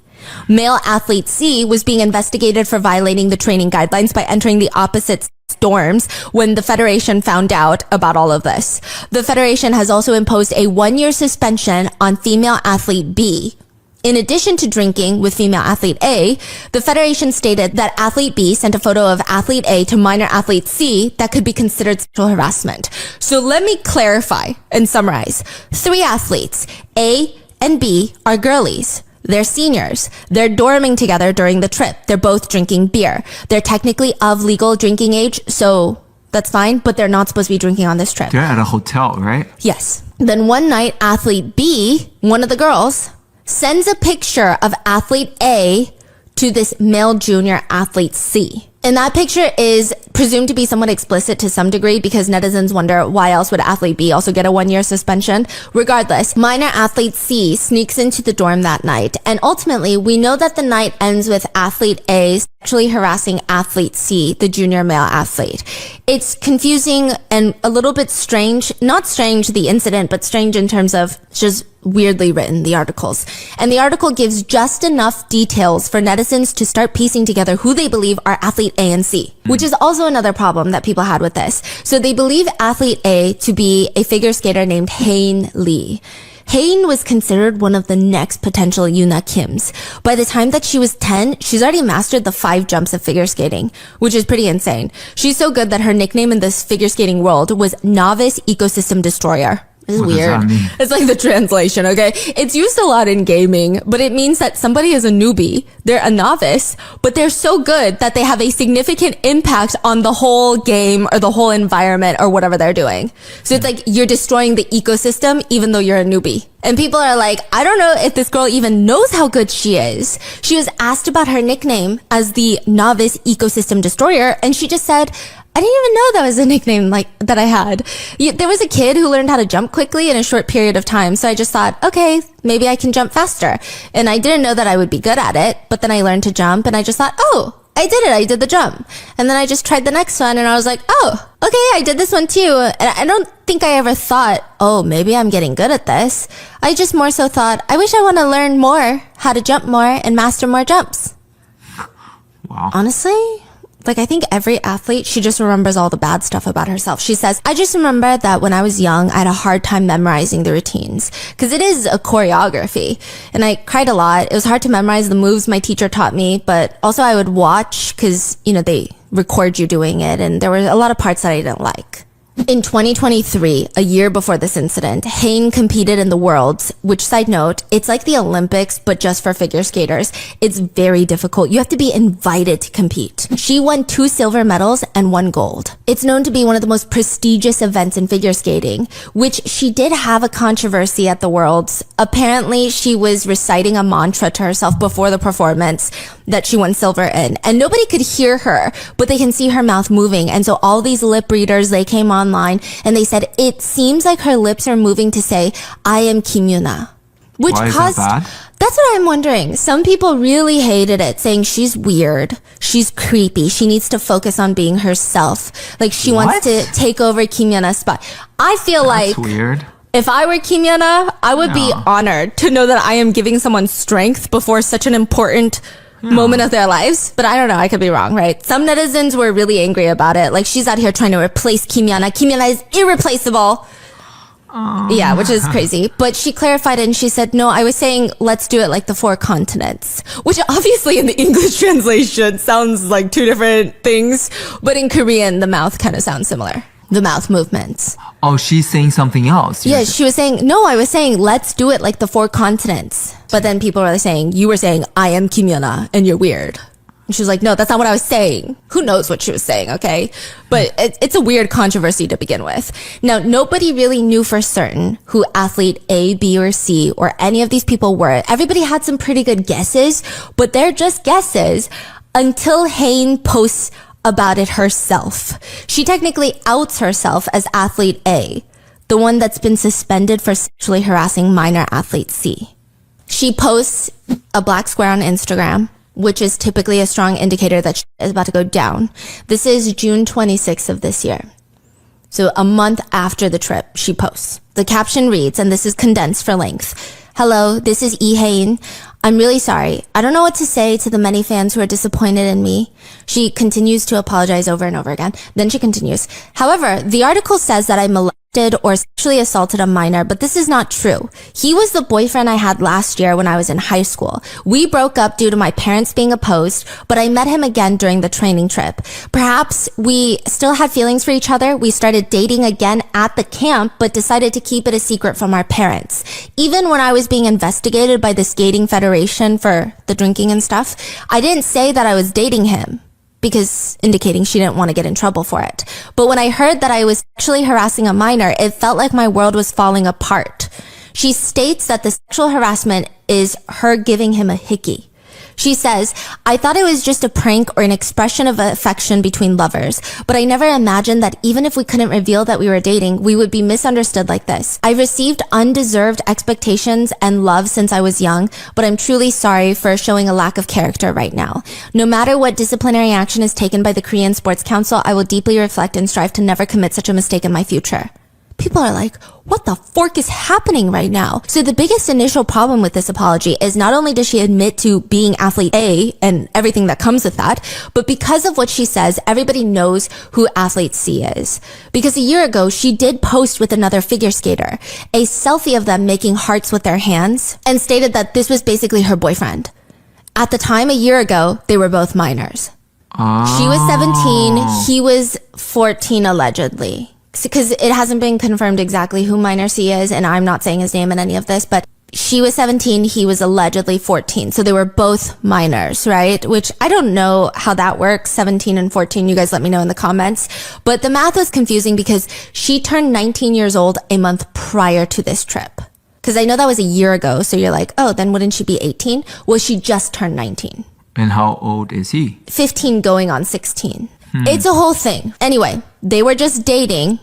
A: Male athlete C was being investigated for violating the training guidelines by entering the opposite dorms when the federation found out about all of this. The federation has also imposed a 1-year suspension on female athlete B. In addition to drinking with female athlete A, the federation stated that athlete B sent a photo of athlete A to minor athlete C that could be considered sexual harassment. So let me clarify and summarize. 3 athletes, A and B, are girlies. They're seniors. They're dorming together during the trip. They're both drinking beer. They're technically of legal drinking age, so that's fine, but they're not supposed to be drinking on this trip.
B: They're at a hotel, right?
A: Yes. Then one night, athlete B, one of the girls, sends a picture of athlete A to this male junior athlete C. And that picture is presumed to be somewhat explicit to some degree because netizens wonder why else would athlete B also get a 1-year suspension. Regardless, minor athlete C sneaks into the dorm that night. And ultimately, we know that the night ends with athlete A sexually harassing athlete C, the junior male athlete. It's confusing and a little bit strange. Not strange, the incident, but strange in terms of just weirdly written, the articles. And the article gives just enough details for netizens to start piecing together who they believe are athlete A and C, which is also another problem that people had with this. So they believe athlete A to be a figure skater named Hae Lee. Hae was considered one of the next potential Yuna Kims. By the time that she was 10, she's already mastered the 5 jumps of figure skating, which is pretty insane. She's so good that her nickname in this figure skating world was Novice Ecosystem Destroyer. It's
B: What does
A: weird.
B: that mean?
A: It's like the translation, okay? It's used a lot in gaming, but it means that somebody is a newbie. They're a novice, but they're so good that they have a significant impact on the whole game or the whole environment or whatever they're doing. So it's like you're destroying the ecosystem even though you're a newbie. And people are like, I don't know if this girl even knows how good she is. She was asked about her nickname as the novice ecosystem destroyer, and she just said, I didn't even know that was a nickname like that I had. There was a kid who learned how to jump quickly in a short period of time. So I just thought, okay, maybe I can jump faster. And I didn't know that I would be good at it, but then I learned to jump and I just thought, oh, I did it. I did the jump. And then I just tried the next one and I was like, oh, okay, I did this one too. And I don't think I ever thought, oh, maybe I'm getting good at this. I just more so thought, I wish I want to learn more how to jump more and master more jumps.
B: Wow.
A: Honestly, like, I think every athlete, she just remembers all the bad stuff about herself. She says, I just remember that when I was young, I had a hard time memorizing the routines because it is a choreography. And I cried a lot. It was hard to memorize the moves my teacher taught me, but also I would watch because, you know, they record you doing it. And there were a lot of parts that I didn't like. In 2023, a year before this incident, Hayne competed in the Worlds, which, side note, it's like the Olympics, but just for figure skaters. It's very difficult. You have to be invited to compete. She won 2 silver medals and 1 gold. It's known to be one of the most prestigious events in figure skating, which she did have a controversy at the Worlds. Apparently, she was reciting a mantra to herself before the performance that she won silver in, and nobody could hear her, but they can see her mouth moving. And so all these lip readers, they came online and they said, it seems like her lips are moving to say, I am Kimuna. Which
B: Why is
A: caused,
B: that?
A: that's what I'm wondering. Some people really hated it, saying she's weird, she's creepy, she needs to focus on being herself. Like she wants to take over Kimyuna's spot. I feel
B: That's
A: like
B: weird.
A: if I were Kimyuna, I would be honored to know that I am giving someone strength before such an important moment of their lives. But I don't know, I could be wrong, right? Some netizens were really angry about it. Like, she's out here trying to replace Kimyuna. Kimyuna is irreplaceable. Yeah, which is crazy. But she clarified it and she said, no, I was saying, let's do it like the 4 continents. Which obviously in the English translation sounds like 2 different things. But in Korean, the mouth kind of sounds similar. The mouth movements.
B: Oh, she's saying something else.
A: Yeah, she was saying, no, I was saying, let's do it like the 4 continents. But then people were saying, you were saying, I am Kimyuna and you're weird. And she was like, no, that's not what I was saying. Who knows what she was saying, okay? But it's a weird controversy to begin with. Now, nobody really knew for certain who athlete A, B, or C, or any of these people were. Everybody had some pretty good guesses, but they're just guesses until Hayne posts about it herself. She technically outs herself as athlete A, the one that's been suspended for sexually harassing minor athlete C. She posts a black square on Instagram, which is typically a strong indicator that she is about to go down. This is June 26th of this year. So a month after the trip, she posts. The caption reads, and this is condensed for length. Hello, this is E. Hayne. I'm really sorry. I don't know what to say to the many fans who are disappointed in me. She continues to apologize over and over again. Then she continues. However, the article says that I molested or sexually assaulted a minor, but this is not true. He was the boyfriend I had last year when I was in high school. We broke up due to my parents being opposed, but I met him again during the training trip. Perhaps we still had feelings for each other. We started dating again at the camp, but decided to keep it a secret from our parents. Even when I was being investigated by the skating federation for the drinking and stuff, I didn't say that I was dating him, because indicating she didn't want to get in trouble for it. But when I heard that I was sexually harassing a minor, it felt like my world was falling apart. She states that the sexual harassment is her giving him a hickey. She says, I thought it was just a prank or an expression of affection between lovers, but I never imagined that even if we couldn't reveal that we were dating, we would be misunderstood like this. I received undeserved expectations and love since I was young, but I'm truly sorry for showing a lack of character right now. No matter what disciplinary action is taken by the Korean Sports Council, I will deeply reflect and strive to never commit such a mistake in my future. People are like, what the fork is happening right now? So the biggest initial problem with this apology is not only does she admit to being athlete A and everything that comes with that, but because of what she says, everybody knows who athlete C is. Because a year ago, she did post with another figure skater, a selfie of them making hearts with their hands, and stated that this was basically her boyfriend. At the time, a year ago, they were both minors. She was 17, he was 14 allegedly. because it hasn't been confirmed exactly who minor C is, and I'm not saying his name in any of this, but she was 17, he was allegedly 14. So they were both minors, right? Which I don't know how that works, 17 and 14. You guys let me know in the comments. But the math was confusing because she turned 19 years old a month prior to this trip. Because I know that was a year ago. So you're like, oh, then wouldn't she be 18? Well, she just turned 19.
B: And how old is he?
A: 15 going on 16. It's a whole thing. Anyway, they were just dating.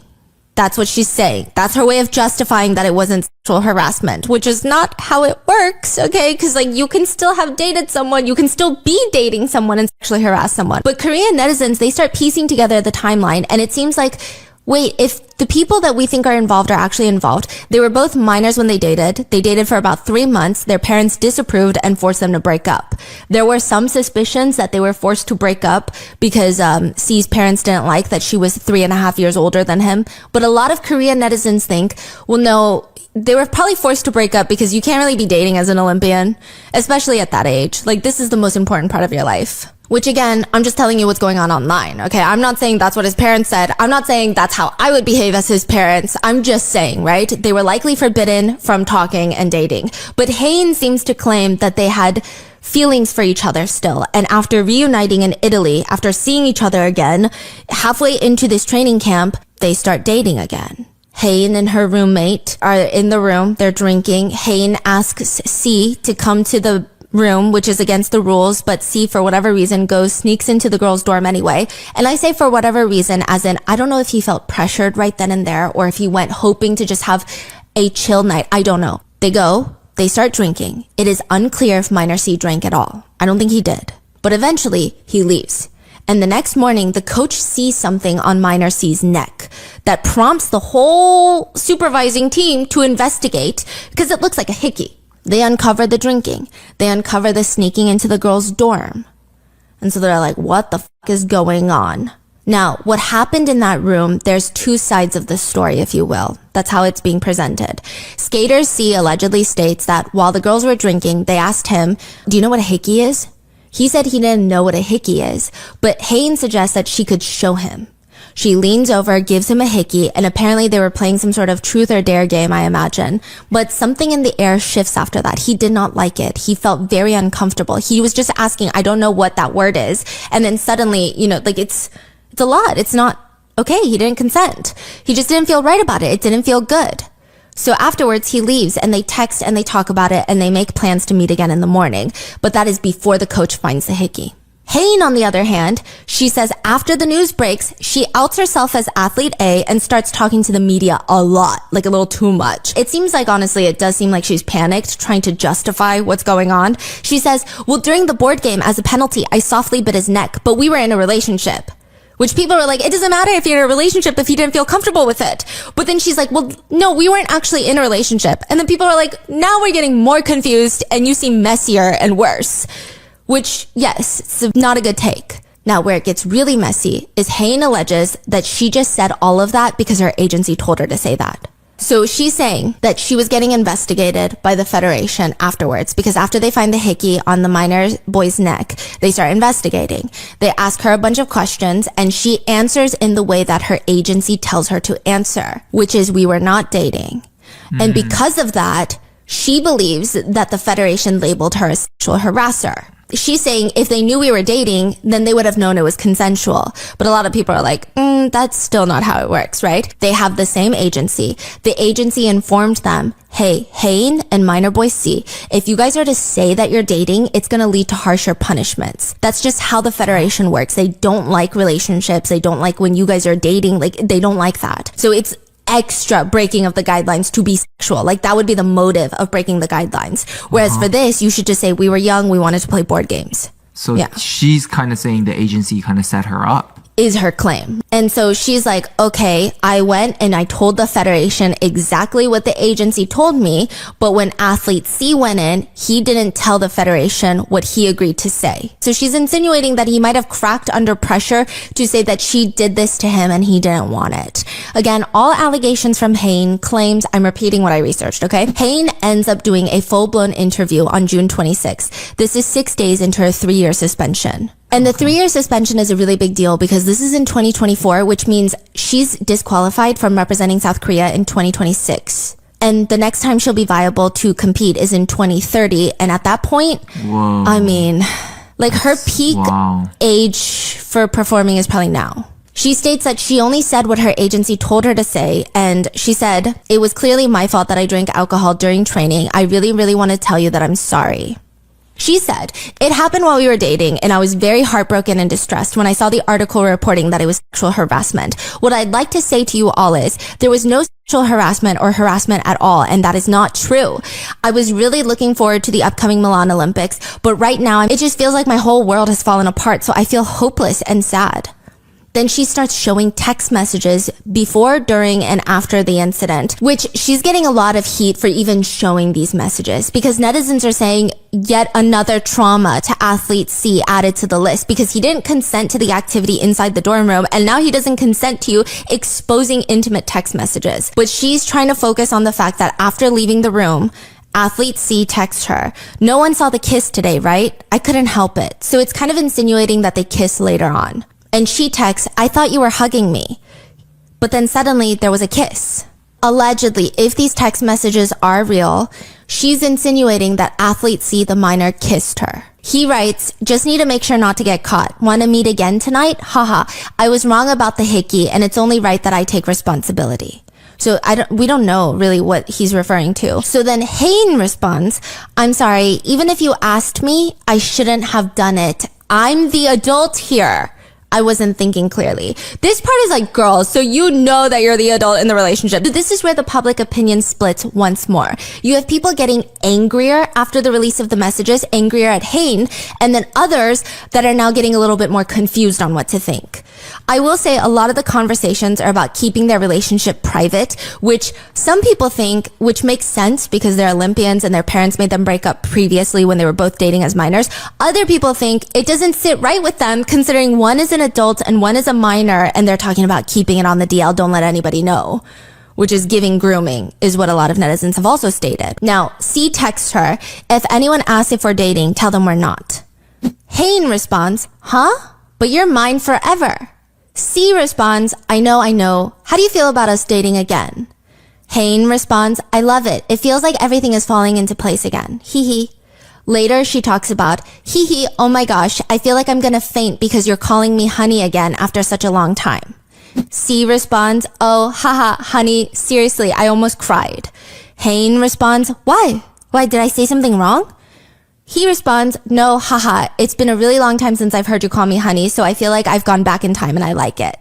A: That's what she's saying. That's her way of justifying that it wasn't sexual harassment, which is not how it works, okay? Because, like, you can still have dated someone, you can still be dating someone and sexually harass someone. But Korean netizens, they start piecing together the timeline, and it seems like, wait, if the people that we think are involved are actually involved, they were both minors when they dated. They dated for about 3 months. Their parents disapproved and forced them to break up. There were some suspicions that they were forced to break up because C's parents didn't like that she was 3.5 years older than him. But a lot of Korean netizens think, well, no, they were probably forced to break up because you can't really be dating as an Olympian, especially at that age. Like, this is the most important part of your life. Which, again, I'm just telling you what's going on online, okay? I'm not saying that's what his parents said. I'm not saying that's how I would behave as his parents. I'm just saying, right? They were likely forbidden from talking and dating. But Hain seems to claim that they had feelings for each other still. And after reuniting in Italy, after seeing each other again, halfway into this training camp, they start dating again. Hain and her roommate are in the room. They're drinking. Hain asks C to come to the room, which is against the rules, but C, for whatever reason, sneaks into the girls' dorm anyway. And I say for whatever reason, as in, I don't know if he felt pressured right then and there, or if he went hoping to just have a chill night. I don't know. They start drinking. It is unclear if minor C drank at all. I don't think he did. But eventually, he leaves. And the next morning, the coach sees something on minor C's neck that prompts the whole supervising team to investigate because it looks like a hickey. They uncover the drinking. They uncover the sneaking into the girls' dorm. And so they're like, what the fuck is going on? Now, what happened in that room, there's two sides of the story, if you will. That's how it's being presented. Skater C allegedly states that while the girls were drinking, they asked him, do you know what a hickey is? He said he didn't know what a hickey is, but Hain suggests that she could show him. She leans over, gives him a hickey, and apparently they were playing some sort of truth or dare game, I imagine. But something in the air shifts after that. He did not like it. He felt very uncomfortable. He was just asking, I don't know what that word is. And then suddenly, like it's a lot. It's not okay. He didn't consent. He just didn't feel right about it. It didn't feel good. So afterwards, he leaves and they text and they talk about it and they make plans to meet again in the morning. But that is before the coach finds the hickey. Hain, on the other hand, she says after the news breaks, she outs herself as athlete A and starts talking to the media a lot, like a little too much. It seems like, honestly, it does seem like she's panicked, trying to justify what's going on. She says, well, during the board game, as a penalty, I softly bit his neck, but we were in a relationship. Which people were like, it doesn't matter if you're in a relationship if you didn't feel comfortable with it. But then she's like, well, no, we weren't actually in a relationship. And then people are like, now we're getting more confused and you seem messier and worse. Which, yes, it's not a good take. Now, where it gets really messy is Hain alleges that she just said all of that because her agency told her to say that. So she's saying that she was getting investigated by the Federation afterwards because after they find the hickey on the minor boy's neck, they start investigating. They ask her a bunch of questions and she answers in the way that her agency tells her to answer, which is we were not dating. And because of that, she believes that the Federation labeled her a sexual harasser. She's saying if they knew we were dating, then they would have known it was consensual. But a lot of people are like, that's still not how it works, right? They have the same agency. The agency informed them, hey, Hain and minor boy C, if you guys are to say that you're dating, it's going to lead to harsher punishments. That's just how the Federation works. They don't like relationships. They don't like when you guys are dating. Like, they don't like that. So it's extra breaking of the guidelines to be sexual. Like, that would be the motive of breaking the guidelines. Whereas for this, you should just say we were young, we wanted to play board games.
B: So she's kind of saying the agency kind of set her up.
A: Is her claim. And so she's like, okay, I went and I told the Federation exactly what the agency told me, but when athlete C went in, he didn't tell the Federation what he agreed to say. So she's insinuating that he might have cracked under pressure to say that she did this to him and he didn't want it. Again, all allegations from Hain claims, I'm repeating what I researched, okay? Hain ends up doing a full-blown interview on June 26th. This is 6 days into her 3-year suspension. And the 3-year suspension is a really big deal because this is in 2024, which means she's disqualified from representing South Korea in 2026. And the next time she'll be viable to compete is in 2030. And at that point,
B: Whoa.
A: I mean, like her peak age for performing is probably now. She states that she only said what her agency told her to say, and she said, "It was clearly my fault that I drank alcohol during training. I really, really want to tell you that I'm sorry." She said, "It happened while we were dating, and I was very heartbroken and distressed when I saw the article reporting that it was sexual harassment. What I'd like to say to you all is, there was no sexual harassment or harassment at all, and that is not true. I was really looking forward to the upcoming Milan Olympics, but right now, it just feels like my whole world has fallen apart, so I feel hopeless and sad." Then she starts showing text messages before, during, and after the incident, which she's getting a lot of heat for even showing these messages because netizens are saying yet another trauma to athlete C added to the list because he didn't consent to the activity inside the dorm room and now he doesn't consent to you exposing intimate text messages. But she's trying to focus on the fact that after leaving the room, athlete C texts her, "No one saw the kiss today, right? I couldn't help it." So it's kind of insinuating that they kiss later on. And she texts, "I thought you were hugging me." But then suddenly there was a kiss. Allegedly, if these text messages are real, she's insinuating that athlete C, the minor, kissed her. He writes, "Just need to make sure not to get caught. Want to meet again tonight? Haha. I was wrong about the hickey and it's only right that I take responsibility." So we don't know really what he's referring to. So then Hain responds, "I'm sorry. Even if you asked me, I shouldn't have done it. I'm the adult here. I wasn't thinking clearly." This part is like, girls, so you know that you're the adult in the relationship. This is where the public opinion splits once more. You have people getting angrier after the release of the messages, angrier at Hain, and then others that are now getting a little bit more confused on what to think. I will say a lot of the conversations are about keeping their relationship private, which some people think, which makes sense because they're Olympians and their parents made them break up previously when they were both dating as minors. Other people think it doesn't sit right with them considering one is an adult and one is a minor and they're talking about keeping it on the DL, don't let anybody know, which is giving grooming, is what a lot of netizens have also stated. Now, C texts her, "If anyone asks if we're dating, tell them we're not." Hain responds, "Huh? But you're mine forever." C responds, I know. How do you feel about us dating again?" Hain responds, "I love it. It feels like everything is falling into place again. Hee hee." Later, she talks about, "Hee hee, oh my gosh, I feel like I'm gonna faint because you're calling me honey again after such a long time." C responds, "Oh, haha, honey, seriously, I almost cried." Hain responds, Why, did I say something wrong?" He responds, "No, haha, it's been a really long time since I've heard you call me honey, so I feel like I've gone back in time and I like it."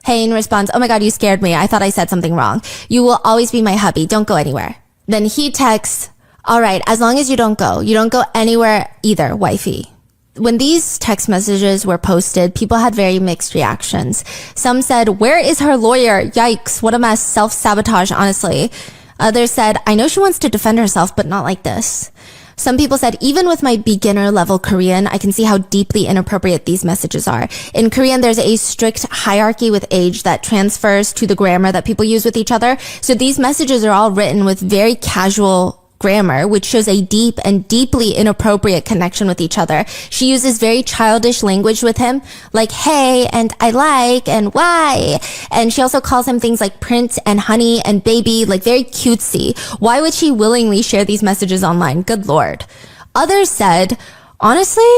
A: Hain responds, "Oh my god, you scared me. I thought I said something wrong. You will always be my hubby. Don't go anywhere." Then he texts, "All right, as long as you don't go anywhere either, wifey." When these text messages were posted, people had very mixed reactions. Some said, "Where is her lawyer? Yikes, what a mess, self-sabotage, honestly." Others said, "I know she wants to defend herself, but not like this." Some people said, "Even with my beginner level Korean, I can see how deeply inappropriate these messages are. In Korean, there's a strict hierarchy with age that transfers to the grammar that people use with each other. So these messages are all written with very casual grammar, which shows a deep and deeply inappropriate connection with each other. She uses very childish language with him, like hey and I like and why. And she also calls him things like prince and honey and baby, like very cutesy. Why would she willingly share these messages online? Good Lord." Others said, honestly,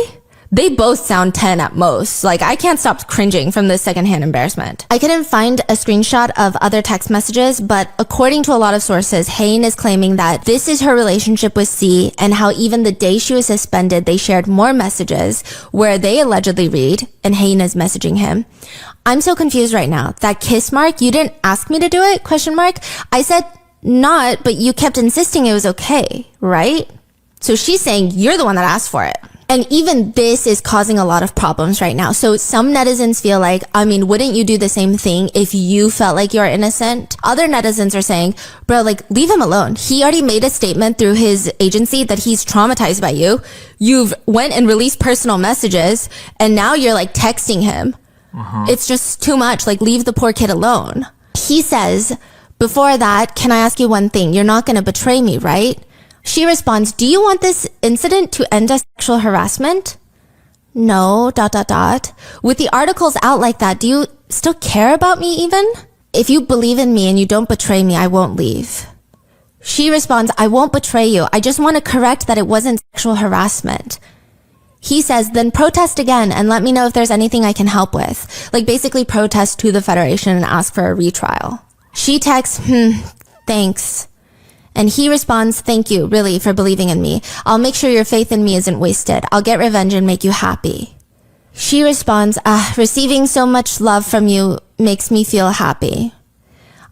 A: they both sound 10 at most. Like, I can't stop cringing from this secondhand embarrassment. I couldn't find a screenshot of other text messages, but according to a lot of sources, Hain is claiming that this is her relationship with C and how even the day she was suspended, they shared more messages where they allegedly read, and Hain is messaging him, "I'm so confused right now. That kiss mark, you didn't ask me to do it? Question mark. I said not, but you kept insisting it was okay, right?" So she's saying you're the one that asked for it. And even this is causing a lot of problems right now. So some netizens feel like, wouldn't you do the same thing if you felt like you're innocent? Other netizens are saying, bro, leave him alone. He already made a statement through his agency that he's traumatized by you. You've went and released personal messages and now you're texting him. It's just too much. Leave the poor kid alone. He says, before that, can I ask you one thing? You're not going to betray me, right? She responds, "Do you want this incident to end as sexual harassment?" No, ... With the articles out like that, do you still care about me even? If you believe in me and you don't betray me, I won't leave. She responds, I won't betray you. I just want to correct that it wasn't sexual harassment. He says, then protest again and let me know if there's anything I can help with. Like basically protest to the Federation and ask for a retrial. She texts, thanks. And he responds, thank you, really, for believing in me. I'll make sure your faith in me isn't wasted. I'll get revenge and make you happy. She responds, receiving so much love from you makes me feel happy.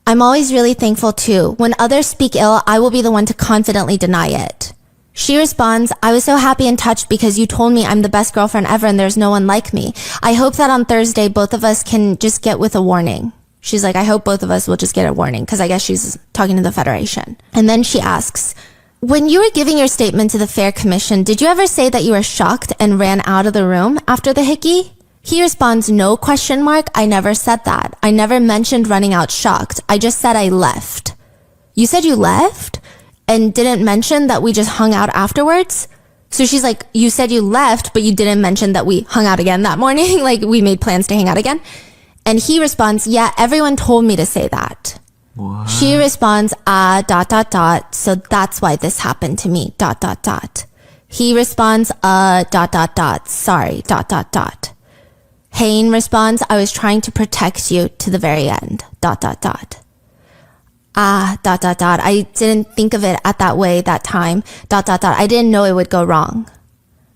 A: I'm always really thankful too. When others speak ill, I will be the one to confidently deny it. She responds, I was so happy and touched because you told me I'm the best girlfriend ever and there's no one like me. I hope that on Thursday, both of us can just get with a warning. She's like, I hope both of us will just get a warning, because I guess she's talking to the Federation. And then she asks, when you were giving your statement to the Fair Commission, did you ever say that you were shocked and ran out of the room after the hickey? He responds, no ? I never said that. I never mentioned running out shocked. I just said I left. You said you left? And didn't mention that we just hung out afterwards? So she's like, you said you left, but you didn't mention that we hung out again that morning? Like we made plans to hang out again? And he responds, yeah, everyone told me to say that.
B: What?
A: She responds, so that's why this happened to me, ... He responds, ... sorry, ... Hain responds, I was trying to protect you to the very end, ... I didn't think of it at that way that time, ... I didn't know it would go wrong.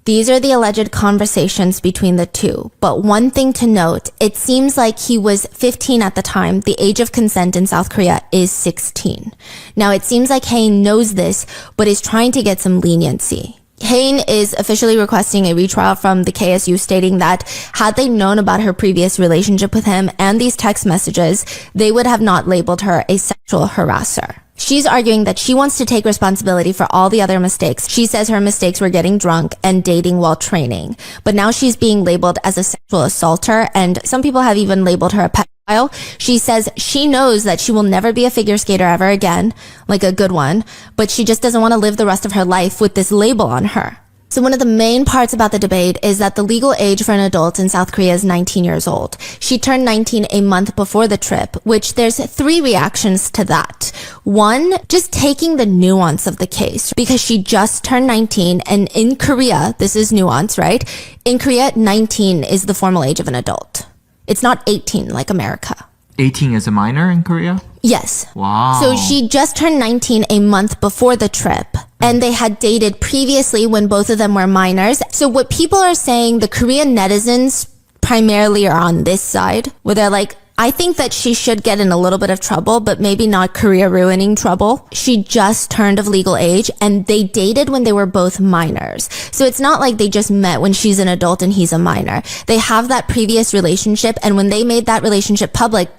A: These are the alleged conversations between the two. But one thing to note, it seems like he was 15 at the time. The age of consent in South Korea is 16. Now, it seems like Hain knows this, but is trying to get some leniency. Hain is officially requesting a retrial from the KSU, stating that had they known about her previous relationship with him and these text messages, they would have not labeled her a sexual harasser. She's arguing that she wants to take responsibility for all the other mistakes. She says her mistakes were getting drunk and dating while training. But now she's being labeled as a sexual assaulter, and some people have even labeled her a pedophile. She says she knows that she will never be a figure skater ever again, like a good one, but she just doesn't want to live the rest of her life with this label on her. So one of the main parts about the debate is that the legal age for an adult in South Korea is 19 years old. She turned 19 a month before the trip, which there's 3 reactions to that. One, just taking the nuance of the case, because she just turned 19, and in Korea, this is nuance, right? In Korea, 19 is the formal age of an adult. It's not 18 like America.
B: 18 is a minor in Korea?
A: Yes.
B: Wow.
A: So she just turned 19 a month before the trip, and they had dated previously when both of them were minors. So what people are saying, the Korean netizens primarily are on this side, where they're like, I think that she should get in a little bit of trouble, but maybe not career-ruining trouble. She just turned of legal age, and they dated when they were both minors. So it's not like they just met when she's an adult and he's a minor. They have that previous relationship, and when they made that relationship public,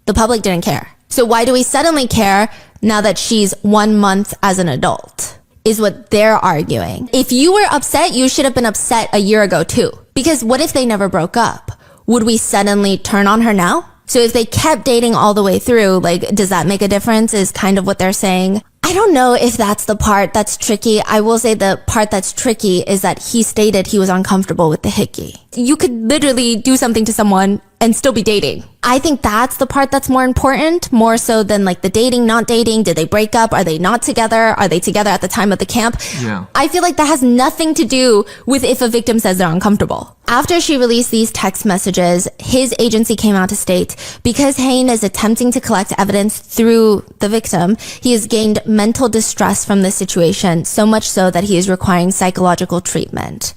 A: the public didn't care. So why do we suddenly care now that she's 1 month as an adult? Is what they're arguing. If you were upset, you should have been upset a year ago too. Because what if they never broke up? Would we suddenly turn on her now? So if they kept dating all the way through, like, does that make a difference? Is kind of what they're saying. I don't know if that's the part that's tricky. I will say the part that's tricky is that he stated he was uncomfortable with the hickey. You could literally do something to someone and still be dating. I think that's the part that's more important, more so than like the dating, not dating. Did they break up? Are they not together? Are they together at the time of the camp?
B: Yeah.
A: I feel like that has nothing to do with if a victim says they're uncomfortable. After she released these text messages, his agency came out to state, because Hain is attempting to collect evidence through the victim, he has gained mental distress from this situation, so much so that he is requiring psychological treatment.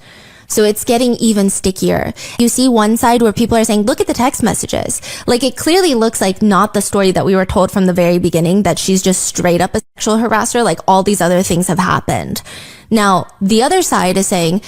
A: So it's getting even stickier. You see one side where people are saying, look at the text messages. Like, it clearly looks like not the story that we were told from the very beginning, that she's just straight up a sexual harasser, like all these other things have happened. Now, the other side is saying,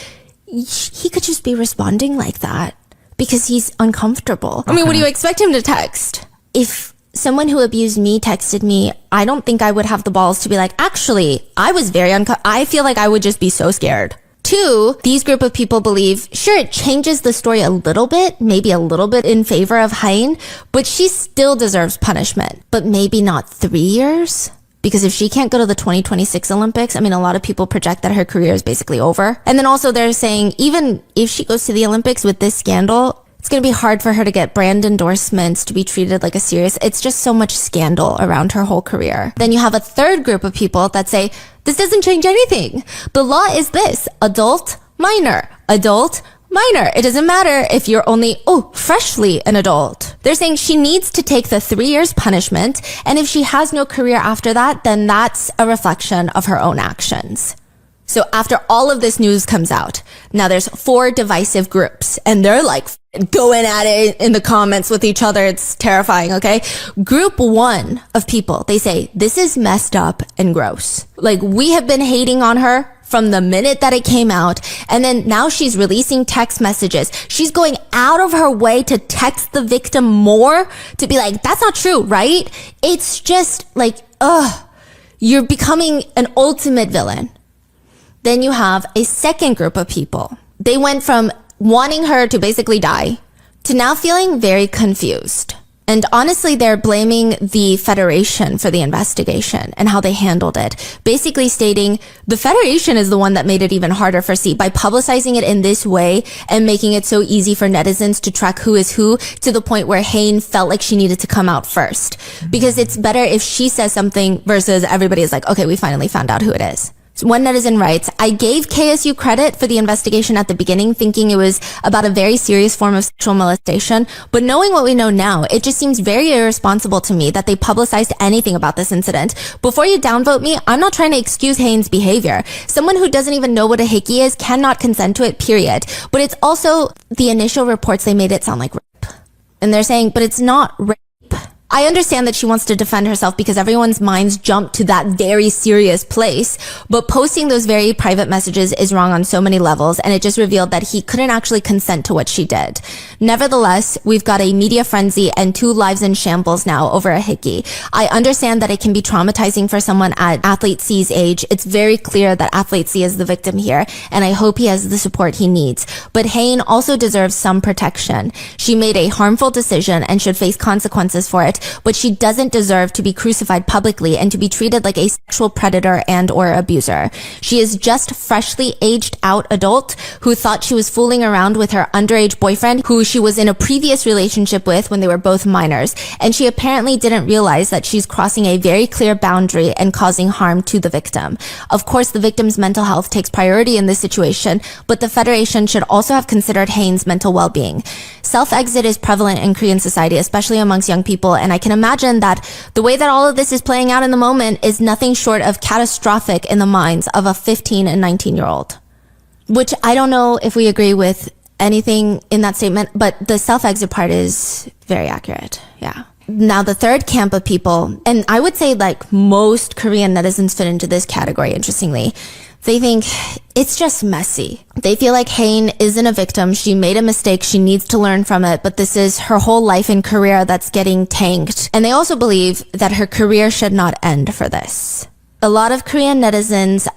A: he could just be responding like that because he's uncomfortable. I mean, what do you expect him to text? If someone who abused me texted me, I don't think I would have the balls to be like, actually, I was very I feel like I would just be so scared. 2, these group of people believe, sure, it changes the story a little bit, maybe a little bit in favor of Hain, but she still deserves punishment. But maybe not 3 years? Because if she can't go to the 2026 Olympics, I mean, a lot of people project that her career is basically over. And then also they're saying even if she goes to the Olympics with this scandal, it's going to be hard for her to get brand endorsements, to be treated like a serious. It's just so much scandal around her whole career. Then you have a third group of people that say, this doesn't change anything. The law is this: adult, minor, adult, minor. It doesn't matter if you're only, freshly an adult. They're saying she needs to take the 3 years punishment. And if she has no career after that, then that's a reflection of her own actions. So after all of this news comes out, now there's 4 divisive groups and they're like going at it in the comments with each other. It's terrifying. Okay. Group 1 of people, they say this is messed up and gross. Like, we have been hating on her from the minute that it came out. And then now she's releasing text messages. She's going out of her way to text the victim more, to be like, that's not true, right? It's just like, you're becoming an ultimate villain. Then you have a second group of people. They went from wanting her to basically die to now feeling very confused. And honestly, they're blaming the Federation for the investigation and how they handled it. Basically stating the Federation is the one that made it even harder for C by publicizing it in this way and making it so easy for netizens to track who is who, to the point where Hain felt like she needed to come out first. Because it's better if she says something versus everybody is like, okay, we finally found out who it is. One netizen writes, I gave KSU credit for the investigation at the beginning, thinking it was about a very serious form of sexual molestation. But knowing what we know now, it just seems very irresponsible to me that they publicized anything about this incident. Before you downvote me, I'm not trying to excuse Hain's behavior. Someone who doesn't even know what a hickey is cannot consent to it, period. But it's also the initial reports, they made it sound like rape. And they're saying, but it's not rape. I understand that she wants to defend herself because everyone's minds jump to that very serious place, but posting those very private messages is wrong on so many levels, and it just revealed that he couldn't actually consent to what she did. Nevertheless, we've got a media frenzy and 2 lives in shambles now over a hickey. I understand that it can be traumatizing for someone at Athlete C's age. It's very clear that Athlete C is the victim here, and I hope he has the support he needs. But Hain also deserves some protection. She made a harmful decision and should face consequences for it, but she doesn't deserve to be crucified publicly and to be treated like a sexual predator and or abuser. She is just freshly aged out adult who thought she was fooling around with her underage boyfriend, who she was in a previous relationship with when they were both minors. And she apparently didn't realize that she's crossing a very clear boundary and causing harm to the victim. Of course, the victim's mental health takes priority in this situation, but the Federation should also have considered Hain's mental well-being. Self-exit is prevalent in Korean society, especially amongst young people, and I can imagine that the way that all of this is playing out in the moment is nothing short of catastrophic in the minds of a 15 and 19-year-old. Which I don't know if we agree with anything in that statement, but the self-exit part is very accurate. Yeah. Now, the third camp of people, and I would say like most Korean netizens fit into this category, interestingly, they think it's just messy. They feel like Hain isn't a victim. She made a mistake. She needs to learn from it. But this is her whole life and career that's getting tanked. And they also believe that her career should not end for this. A lot of Korean netizens,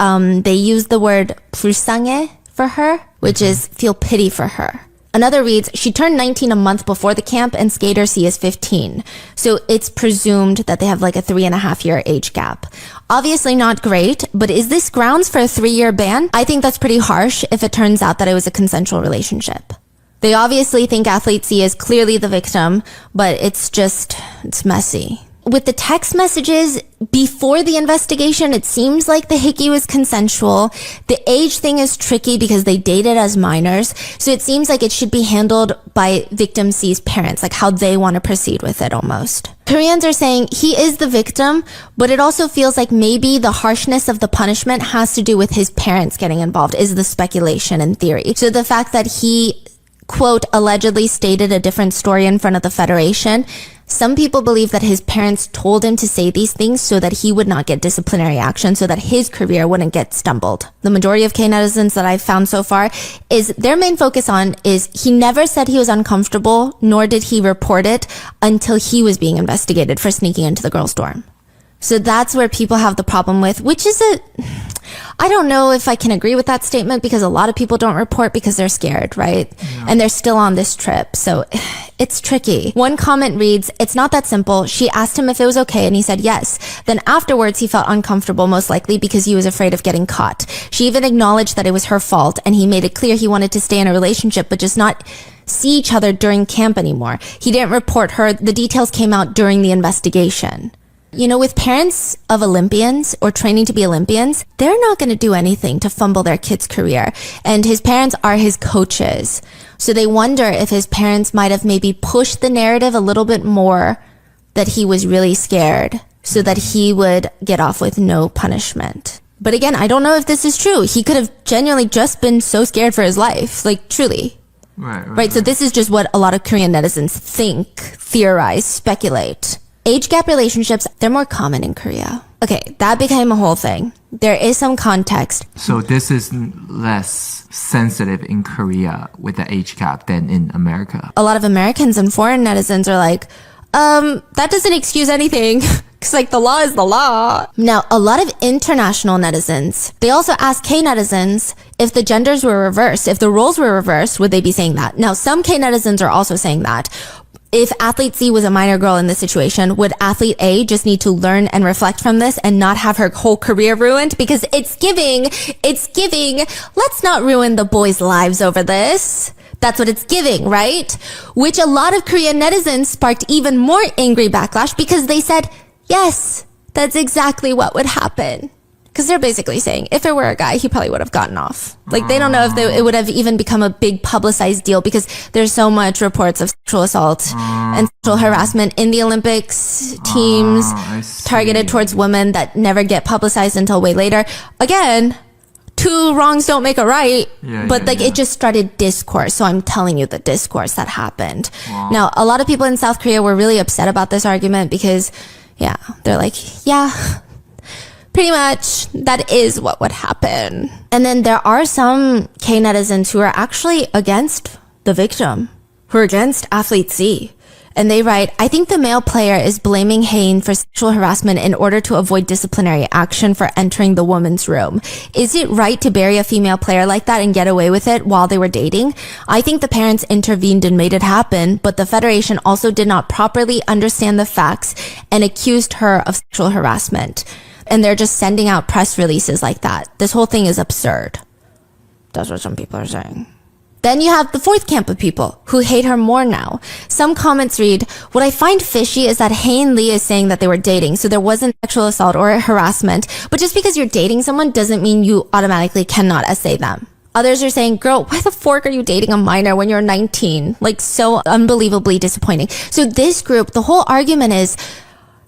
A: they use the word 불쌍해 for her, which is feel pity for her. Another reads, she turned 19 a month before the camp and skater C is 15. So it's presumed that they have like a 3.5-year age gap. Obviously not great, but is this grounds for a 3-year ban? I think that's pretty harsh if it turns out that it was a consensual relationship. They obviously think Athlete C is clearly the victim, but it's messy. With the text messages before the investigation, it seems like the hickey was consensual. The age thing is tricky because they dated as minors. So it seems like it should be handled by victim C's parents, like how they want to proceed with it almost. Koreans are saying he is the victim, but it also feels like maybe the harshness of the punishment has to do with his parents getting involved, is the speculation and theory. So the fact that he, quote, allegedly stated a different story in front of the Federation, some people believe that his parents told him to say these things so that he would not get disciplinary action, so that his career wouldn't get stumbled. The majority of K netizens that I've found so far is their main focus on is he never said he was uncomfortable, nor did he report it until he was being investigated for sneaking into the girls' dorm. So that's where people have the problem with, which is I don't know if I can agree with that statement because a lot of people don't report because they're scared, right? Yeah. And they're still on this trip. So It's tricky. One comment reads, "It's not that simple. She asked him if it was okay and he said yes. Then afterwards he felt uncomfortable, most likely because he was afraid of getting caught. She even acknowledged that it was her fault and he made it clear he wanted to stay in a relationship but just not see each other during camp anymore. He didn't report her. The details came out during the investigation." You know, with parents of Olympians or training to be Olympians, they're not going to do anything to fumble their kid's career. And his parents are his coaches. So they wonder if his parents might have maybe pushed the narrative a little bit more that he was really scared so that he would get off with no punishment. But again, I don't know if this is true. He could have genuinely just been so scared for his life. Like, truly. Right. So this is just what a lot of Korean netizens think, theorize, speculate. Age gap relationships, they're more common in Korea. Okay, that became a whole thing. There is some context.
B: So this is less sensitive in Korea with the age gap than in America.
A: A lot of Americans and foreign netizens are like, that doesn't excuse anything. Because, like, the law is the law. Now, a lot of international netizens, they also ask K-netizens if the genders were reversed, if the roles were reversed, would they be saying that? Now, some K-netizens are also saying that. If athlete C was a minor girl in this situation, would athlete A just need to learn and reflect from this and not have her whole career ruined? Because it's giving, let's not ruin the boys' lives over this. That's what it's giving, right? Which a lot of Korean netizens sparked even more angry backlash because they said, yes, that's exactly what would happen. Because they're basically saying, if it were a guy, he probably would have gotten off. Like, they don't know if it would have even become a big publicized deal because there's so much reports of sexual assault and sexual harassment in the Olympics teams targeted towards women that never get publicized until way later. Again, two wrongs don't make a right. It just started discourse. So I'm telling you the discourse that happened.
B: Wow.
A: Now, a lot of people in South Korea were really upset about this argument because, they're like, pretty much, that is what would happen. And then there are some K-netizens who are actually against the victim, who are against athlete C. And they write, "I think the male player is blaming Hain for sexual harassment in order to avoid disciplinary action for entering the woman's room. Is it right to bury a female player like that and get away with it while they were dating? I think the parents intervened and made it happen, but the federation also did not properly understand the facts and accused her of sexual harassment." And they're just sending out press releases like that. This whole thing is absurd. That's what some people are saying. Then you have the fourth camp of people who hate her more now. Some comments read, "What I find fishy is that Hain Lee is saying that they were dating, so there wasn't sexual assault or harassment. But just because you're dating someone doesn't mean you automatically cannot essay them." Others are saying, "Girl, why the fork are you dating a minor when you're 19? Like, so unbelievably disappointing." So this group, the whole argument is,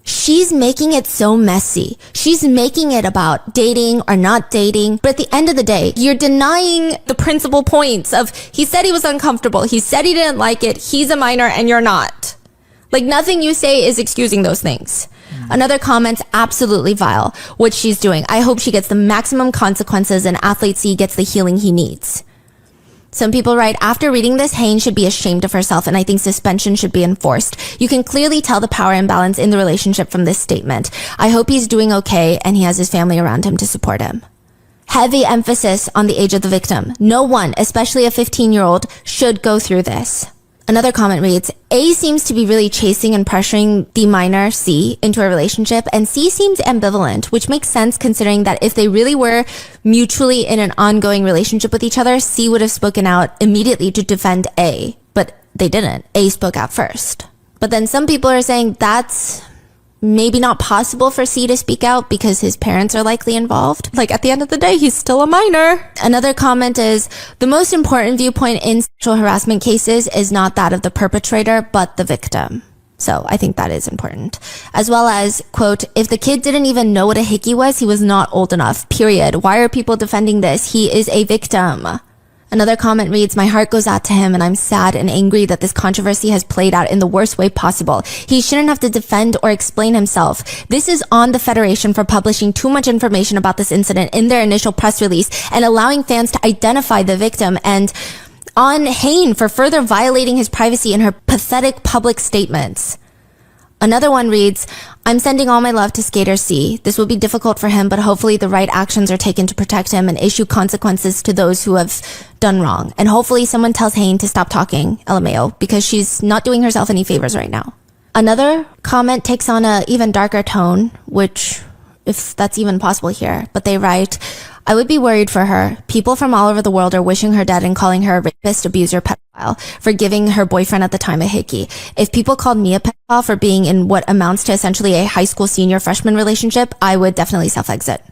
A: she's making it so messy. She's making it about dating or not dating. But at the end of the day, you're denying the principal points of, he said he was uncomfortable. He said he didn't like it. He's a minor and you're not. Like, nothing you say is excusing those things. Another comment, absolutely vile, what she's doing. I hope she gets the maximum consequences and athlete C gets the healing he needs. Some people write, "After reading this, Hain should be ashamed of herself, and I think suspension should be enforced. You can clearly tell the power imbalance in the relationship from this statement. I hope he's doing okay and he has his family around him to support him." Heavy emphasis on the age of the victim. No one, especially a 15-year-old, should go through this. Another comment reads, "A seems to be really chasing and pressuring the minor C into a relationship, and C seems ambivalent, which makes sense considering that if they really were mutually in an ongoing relationship with each other, C would have spoken out immediately to defend A. But they didn't. A spoke out first." But then some people are saying that's maybe not possible for C to speak out because his parents are likely involved. Like, at the end of the day, he's still a minor. Another comment is, "The most important viewpoint in sexual harassment cases is not that of the perpetrator, but the victim." So I think that is important. As well as, quote, "If the kid didn't even know what a hickey was, he was not old enough, period. Why are people defending this? He is a victim." Another comment reads, "My heart goes out to him and I'm sad and angry that this controversy has played out in the worst way possible. He shouldn't have to defend or explain himself. This is on the Federation for publishing too much information about this incident in their initial press release and allowing fans to identify the victim, and on Hain for further violating his privacy in her pathetic public statements." Another one reads, I'm sending all my love to Skater C. This will be difficult for him, but hopefully the right actions are taken to protect him and issue consequences to those who have done wrong. And hopefully someone tells Hayne to stop talking, LMAO, because she's not doing herself any favors right now. Another comment takes on an even darker tone, which, if that's even possible here, but they write, I would be worried for her. People from all over the world are wishing her dead and calling her a rapist, abuser, pedophile for giving her boyfriend at the time a hickey. If people called me a pedophile for being in what amounts to essentially a high school senior freshman relationship, I would definitely self-exit.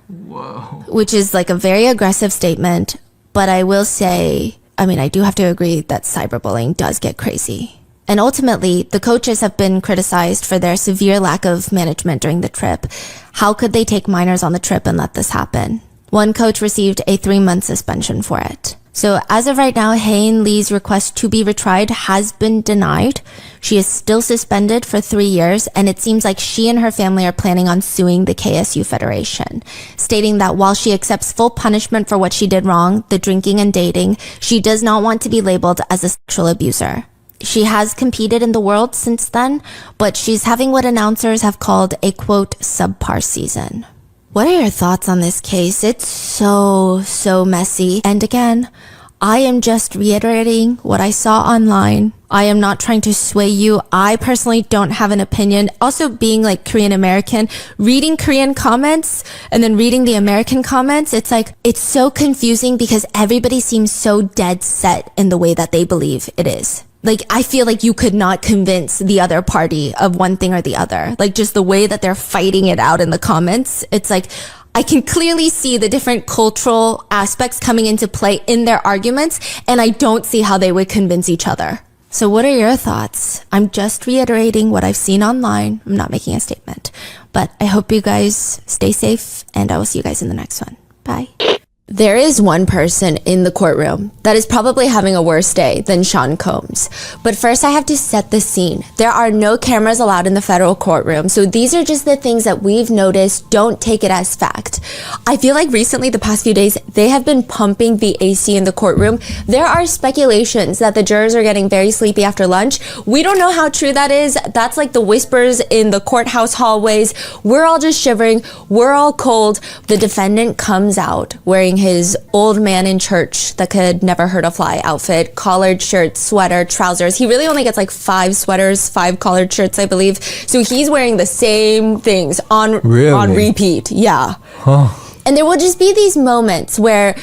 B: Whoa.
A: Which is like a very aggressive statement, but I will say, I do have to agree that cyberbullying does get crazy. And ultimately, the coaches have been criticized for their severe lack of management during the trip. How could they take minors on the trip and let this happen? One coach received a 3-month suspension for it. So as of right now, Hayne Lee's request to be retried has been denied. She is still suspended for 3 years, and it seems like she and her family are planning on suing the KSU Federation, stating that while she accepts full punishment for what she did wrong, the drinking and dating, she does not want to be labeled as a sexual abuser. She has competed in the world since then, but she's having what announcers have called a, quote, subpar season. What are your thoughts on this case? It's so messy. And again, I am just reiterating what I saw online. I am not trying to sway you. I personally don't have an opinion. Also, being like Korean American, reading Korean comments and then reading the American comments, it's like, it's so confusing because everybody seems so dead set in the way that they believe it is. Like, I feel like you could not convince the other party of one thing or the other. Like, just the way that they're fighting it out in the comments, it's like, I can clearly see the different cultural aspects coming into play in their arguments, and I don't see how they would convince each other. So what are your thoughts? I'm just reiterating what I've seen online. I'm not making a statement. But I hope you guys stay safe, and I will see you guys in the next one. Bye. There is one person in the courtroom that is probably having a worse day than Sean Combs. But first I have to set the scene. There are no cameras allowed in the federal courtroom, so these are just the things that we've noticed. Don't take it as fact. I feel like recently, the past few days, they have been pumping the AC in the courtroom. There are speculations that the jurors are getting very sleepy after lunch. We don't know how true that is. That's like the whispers in the courthouse hallways. We're all just shivering. We're all cold. The defendant comes out wearing his old man in church that could never hurt a fly outfit, collared shirt, sweater, trousers. He really only gets like 5 sweaters, 5 collared shirts, I believe. So he's wearing the same things on repeat. Yeah.
B: Huh.
A: And there will just be these moments where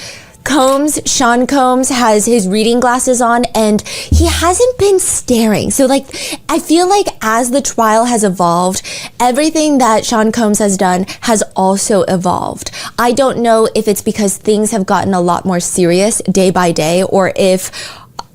A: Sean Combs has his reading glasses on and he hasn't been staring. So like, I feel like as the trial has evolved, everything that Sean Combs has done has also evolved. I don't know if it's because things have gotten a lot more serious day by day, or if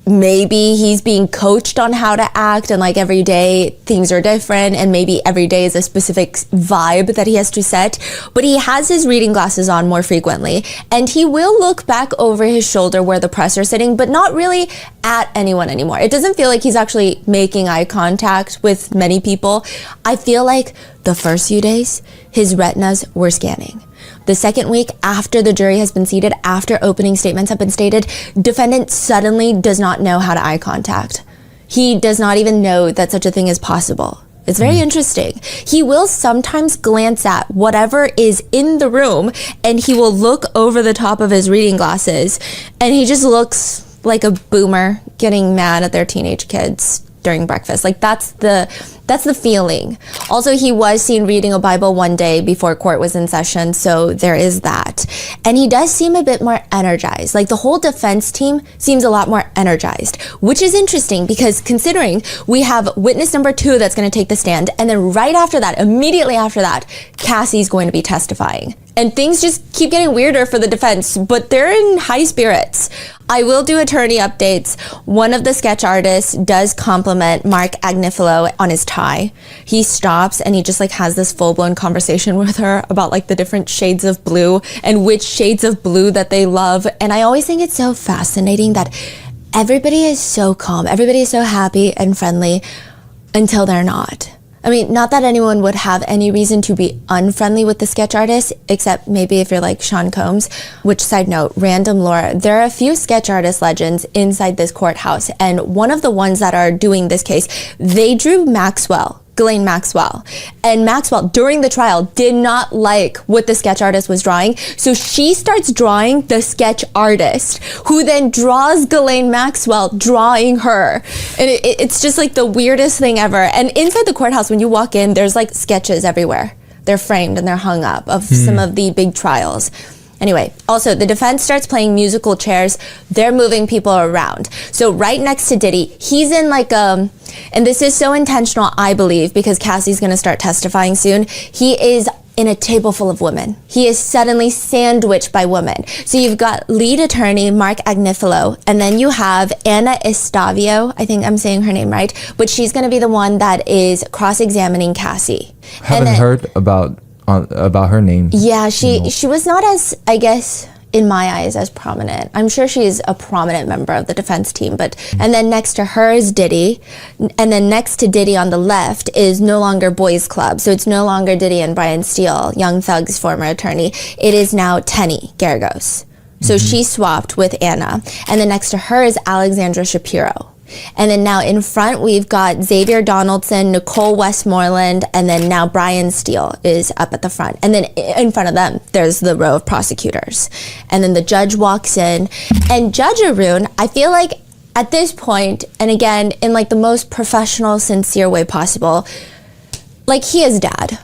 A: maybe he's being coached on how to act and like every day things are different and maybe every day is a specific vibe that he has to set. But he has his reading glasses on more frequently and he will look back over his shoulder where the press are sitting, but not really at anyone anymore. It doesn't feel like he's actually making eye contact with many people. I feel like the first few days, his retinas were scanning. The second week after the jury has been seated, after opening statements have been stated, defendant suddenly does not know how to eye contact. He does not even know that such a thing is possible. It's very interesting. He will sometimes glance at whatever is in the room and he will look over the top of his reading glasses and he just looks like a boomer getting mad at their teenage kids during breakfast. Like that's the feeling. Also, he was seen reading a Bible one day before court was in session, so there is that. And he does seem a bit more energized. Like the whole defense team seems a lot more energized, which is interesting because considering we have witness number 2 that's going to take the stand, and then right after that, immediately after that, Cassie's going to be testifying. And things just keep getting weirder for the defense, but they're in high spirits. I will do attorney updates. One of the sketch artists does compliment Mark Agnifilo on his tie. He stops and he just like has this full-blown conversation with her about like the different shades of blue and which shades of blue that they love. And I always think it's so fascinating that everybody is so calm. Everybody is so happy and friendly until they're not. I mean, not that anyone would have any reason to be unfriendly with the sketch artist, except maybe if you're like Sean Combs, which, side note, random lore, there are a few sketch artist legends inside this courthouse, and one of the ones that are doing this case, they drew Ghislaine Maxwell. And Maxwell, during the trial, did not like what the sketch artist was drawing. So she starts drawing the sketch artist, who then draws Ghislaine Maxwell drawing her. And it's just like the weirdest thing ever. And inside the courthouse, when you walk in, there's like sketches everywhere. They're framed and they're hung up of some of the big trials. Anyway, also the defense starts playing musical chairs. They're moving people around. So right next to Diddy, he's in like and this is so intentional, I believe, because Cassie's gonna start testifying soon. He is in a table full of women. He is suddenly sandwiched by women. So you've got lead attorney Mark Agnifilo, and then you have Anna Estavio, I think I'm saying her name right, but she's gonna be the one that is cross-examining Cassie.
C: Haven't heard about her name.
A: Yeah, she was not as, I guess, in my eyes, as prominent. I'm sure she's a prominent member of the defense team, and then next to her is Diddy, and then next to Diddy on the left is no longer Boys Club, so it's no longer Diddy and Brian Steele, Young Thug's former attorney. It is now Tenny Garagos. So she swapped with Anna, and then next to her is Alexandra Shapiro. And then now in front, we've got Xavier Donaldson, Nicole Westmoreland, and then now Brian Steele is up at the front. And then in front of them, there's the row of prosecutors. And then the judge walks in. And Judge Arun, I feel like at this point, and again, in like the most professional, sincere way possible, like he is dad.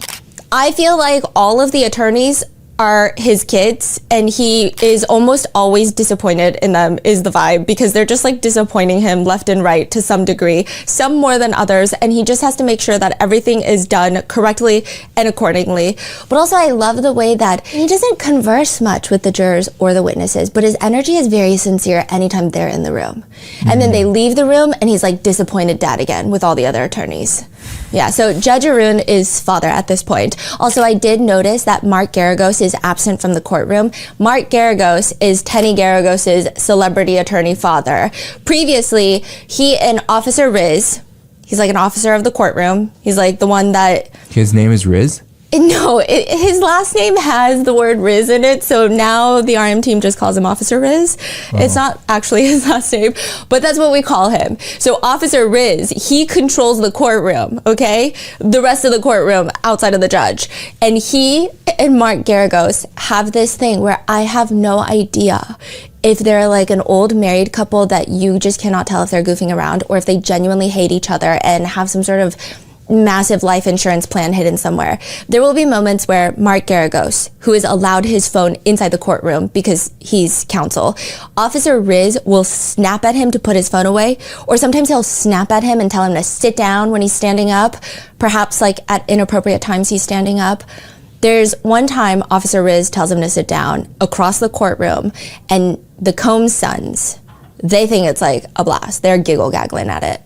A: I feel like all of the attorneys are his kids, and he is almost always disappointed in them, is the vibe, because they're just like disappointing him left and right to some degree, some more than others, and he just has to make sure that everything is done correctly and accordingly. But also I love the way that he doesn't converse much with the jurors or the witnesses, but his energy is very sincere anytime they're in the room. And then they leave the room and he's like disappointed dad again with all the other attorneys. Yeah, so Judge Arun is father at this point. Also, I did notice that Mark Garagos is absent from the courtroom. Mark Garagos is Tenny Garagos' celebrity attorney father. Previously, he and Officer Riz, he's like an officer of the courtroom. He's like the one that...
C: His name is Riz?
A: No, his last name has the word Riz in it, so now the RM team just calls him Officer Riz. Oh. It's not actually his last name, but that's what we call him. So Officer Riz, he controls the courtroom, okay? The rest of the courtroom outside of the judge. And he and Mark Garagos have this thing where I have no idea if they're like an old married couple that you just cannot tell if they're goofing around, or if they genuinely hate each other and have some sort of massive life insurance plan hidden somewhere. There will be moments where Mark Garagos, who is allowed his phone inside the courtroom because he's counsel, Officer Riz will snap at him to put his phone away, or sometimes he'll snap at him and tell him to sit down when he's standing up, perhaps like at inappropriate times he's standing up. There's one time Officer Riz tells him to sit down across the courtroom, and the Combs sons, they think it's like a blast. They're giggle-gaggling at it.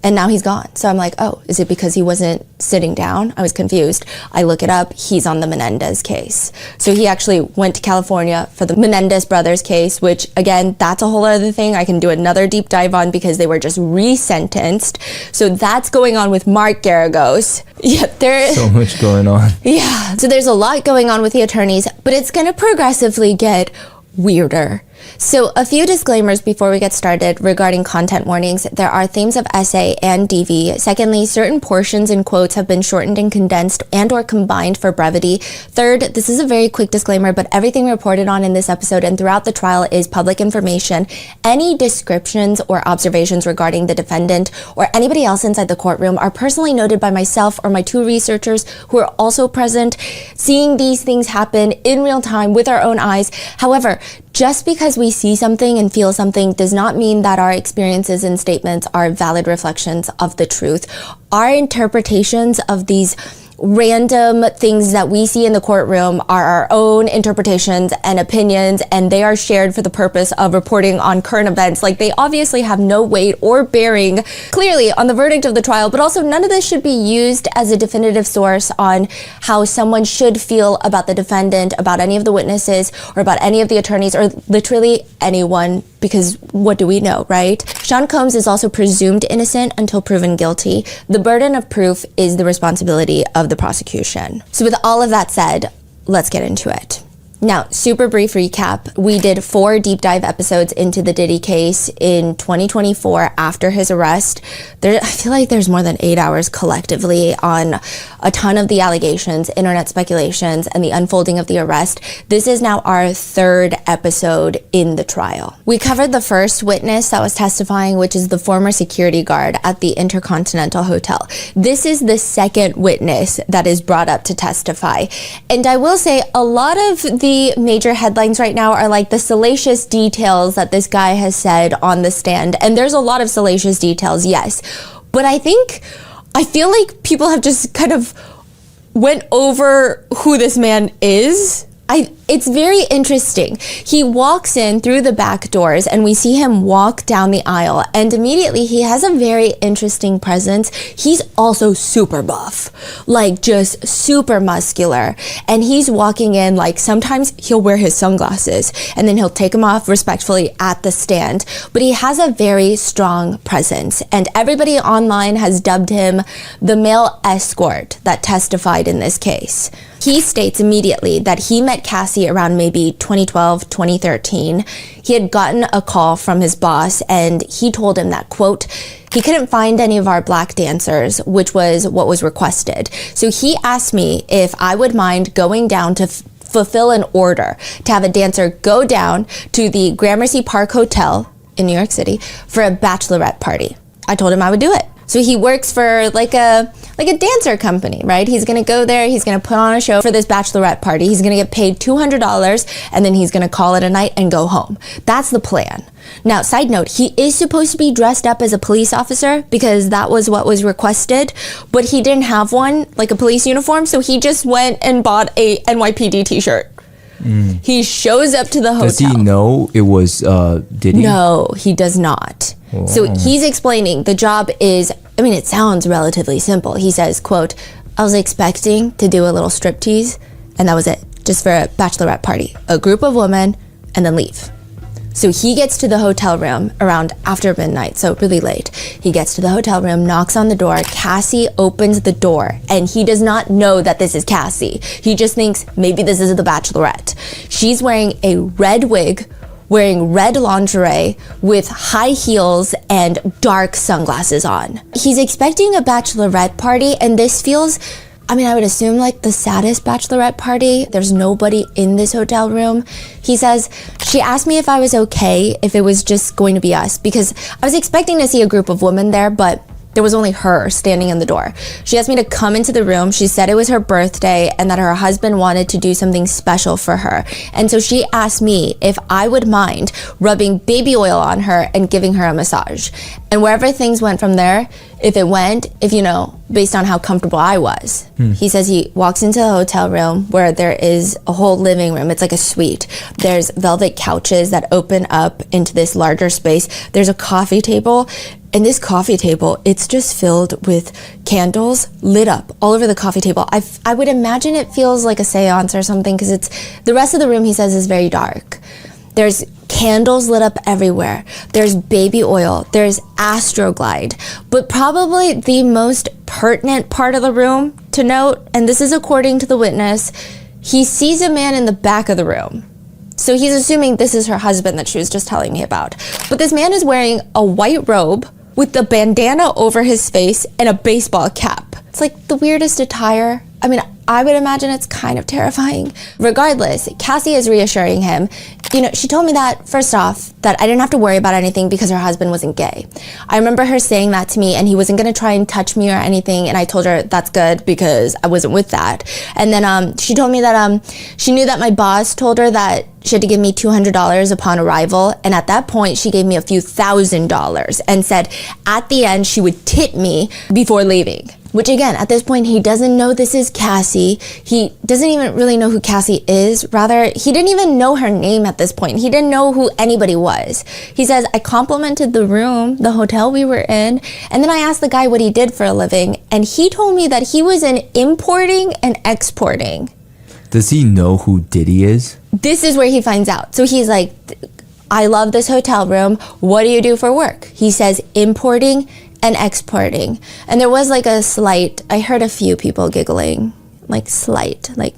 A: And now he's gone. So I'm like, oh, is it because he wasn't sitting down? I was confused. I look it up. He's on the Menendez case. So he actually went to California for the Menendez brothers case, which again, that's a whole other thing I can do another deep dive on because they were just resentenced. So that's going on with Mark Garagos. Yeah, there's
C: so much going on.
A: Yeah. So there's a lot going on with the attorneys, but it's going to progressively get weirder. So a few disclaimers before we get started regarding content warnings. There are themes of essay and DV. Secondly, certain portions and quotes have been shortened and condensed and or combined for brevity. Third, this is a very quick disclaimer, but everything reported on in this episode and throughout the trial is public information. Any descriptions or observations regarding the defendant or anybody else inside the courtroom are personally noted by myself or my two researchers who are also present, seeing these things happen in real time with our own eyes. However, just because we see something and feel something does not mean that our experiences and statements are valid reflections of the truth. Our interpretations of these random things that we see in the courtroom are our own interpretations and opinions, and they are shared for the purpose of reporting on current events. Like, they obviously have no weight or bearing clearly on the verdict of the trial, but also none of this should be used as a definitive source on how someone should feel about the defendant, about any of the witnesses, or about any of the attorneys, or literally anyone because what do we know, right? Sean Combs is also presumed innocent until proven guilty. The burden of proof is the responsibility of the prosecution. So with all of that said, let's get into it. Now, super brief recap. We did 4 deep dive episodes into the Diddy case in 2024 after his arrest. I feel like there's more than 8 hours collectively on a ton of the allegations, internet speculations, and the unfolding of the arrest. This is now our 3rd episode in the trial. We covered the first witness that was testifying, which is the former security guard at the Intercontinental Hotel. This is the 2nd witness that is brought up to testify. And I will say a lot of the major headlines right now are like the salacious details that this guy has said on the stand. And there's a lot of salacious details, yes. But I feel like people have just kind of went over who this man is. It's very interesting. He walks in through the back doors and we see him walk down the aisle, and immediately he has a very interesting presence. He's also super buff, like just super muscular. And he's walking in, like sometimes he'll wear his sunglasses and then he'll take them off respectfully at the stand. But he has a very strong presence, and everybody online has dubbed him the male escort that testified in this case. He states immediately that he met Cassie around maybe 2012, 2013. He had gotten a call from his boss and he told him that, quote, he couldn't find any of our black dancers, which was what was requested. So he asked me if I would mind going down to fulfill an order to have a dancer go down to the Gramercy Park Hotel in New York City for a bachelorette party. I told him I would do it. So he works for like a dancer company, right? He's gonna go there, he's gonna put on a show for this bachelorette party, he's gonna get paid $200, and then he's gonna call it a night and go home. That's the plan. Now, side note, he is supposed to be dressed up as a police officer because that was what was requested, but he didn't have one, like a police uniform, so he just went and bought a NYPD t-shirt. He shows up to the hotel.
C: Does he know it was Diddy?
A: No, he does not.
C: Oh.
A: So he's explaining the job is, I mean, it sounds relatively simple. He says, quote, I was expecting to do a little striptease, and that was it, just for a bachelorette party, a group of women, and then leave. So he gets to the hotel room around after midnight, so really late. He gets to the hotel room, knocks on the door. Cassie opens the door, and he does not know that this is Cassie. He just thinks maybe this is the bachelorette. She's wearing a red wig, wearing red lingerie with high heels and dark sunglasses on. He's expecting a bachelorette party, and this feels, I mean, I would assume like the saddest bachelorette party. There's nobody in this hotel room. He says, she asked me if I was okay if it was just going to be us, because I was expecting to see a group of women there, but there was only her standing in the door. She asked me to come into the room. She said it was her birthday and that her husband wanted to do something special for her. And so she asked me if I would mind rubbing baby oil on her and giving her a massage. And wherever things went from there, if you know, based on how comfortable I was. He says he walks into the hotel room where there is a whole living room. It's like a suite. There's velvet couches that open up into this larger space. There's a coffee table. And this coffee table, it's just filled with candles lit up all over the coffee table. I would imagine it feels like a seance or something, because the rest of the room, he says, is very dark. There's candles lit up everywhere. There's baby oil. There's Astroglide. But probably the most pertinent part of the room to note, and this is according to the witness, he sees a man in the back of the room. So he's assuming this is her husband that she was just telling me about. But this man is wearing a white robe with the bandana over his face and a baseball cap. It's like the weirdest attire. I mean, I would imagine it's kind of terrifying. Regardless, Cassie is reassuring him. You know, she told me that, first off, that I didn't have to worry about anything because her husband wasn't gay. I remember her saying that to me, and he wasn't gonna try and touch me or anything, and I told her that's good because I wasn't with that. And then she told me that she knew that my boss told her that she had to give me $200 upon arrival, and at that point she gave me a few $1,000s and said at the end she would tip me before leaving. Which again, at this point, he doesn't know this is Cassie. He doesn't even really know who Cassie is. Rather, he didn't even know her name at this point. He didn't know who anybody was. He says, I complimented the room, the hotel we were in, and then I asked the guy what he did for a living, and he told me that he was in importing and exporting.
C: Does he know who Diddy is?
A: This is where he finds out. So he's like, I love this hotel room. What do you do for work? He says importing and exporting. And there was like a slight, I heard a few people giggling, like slight, like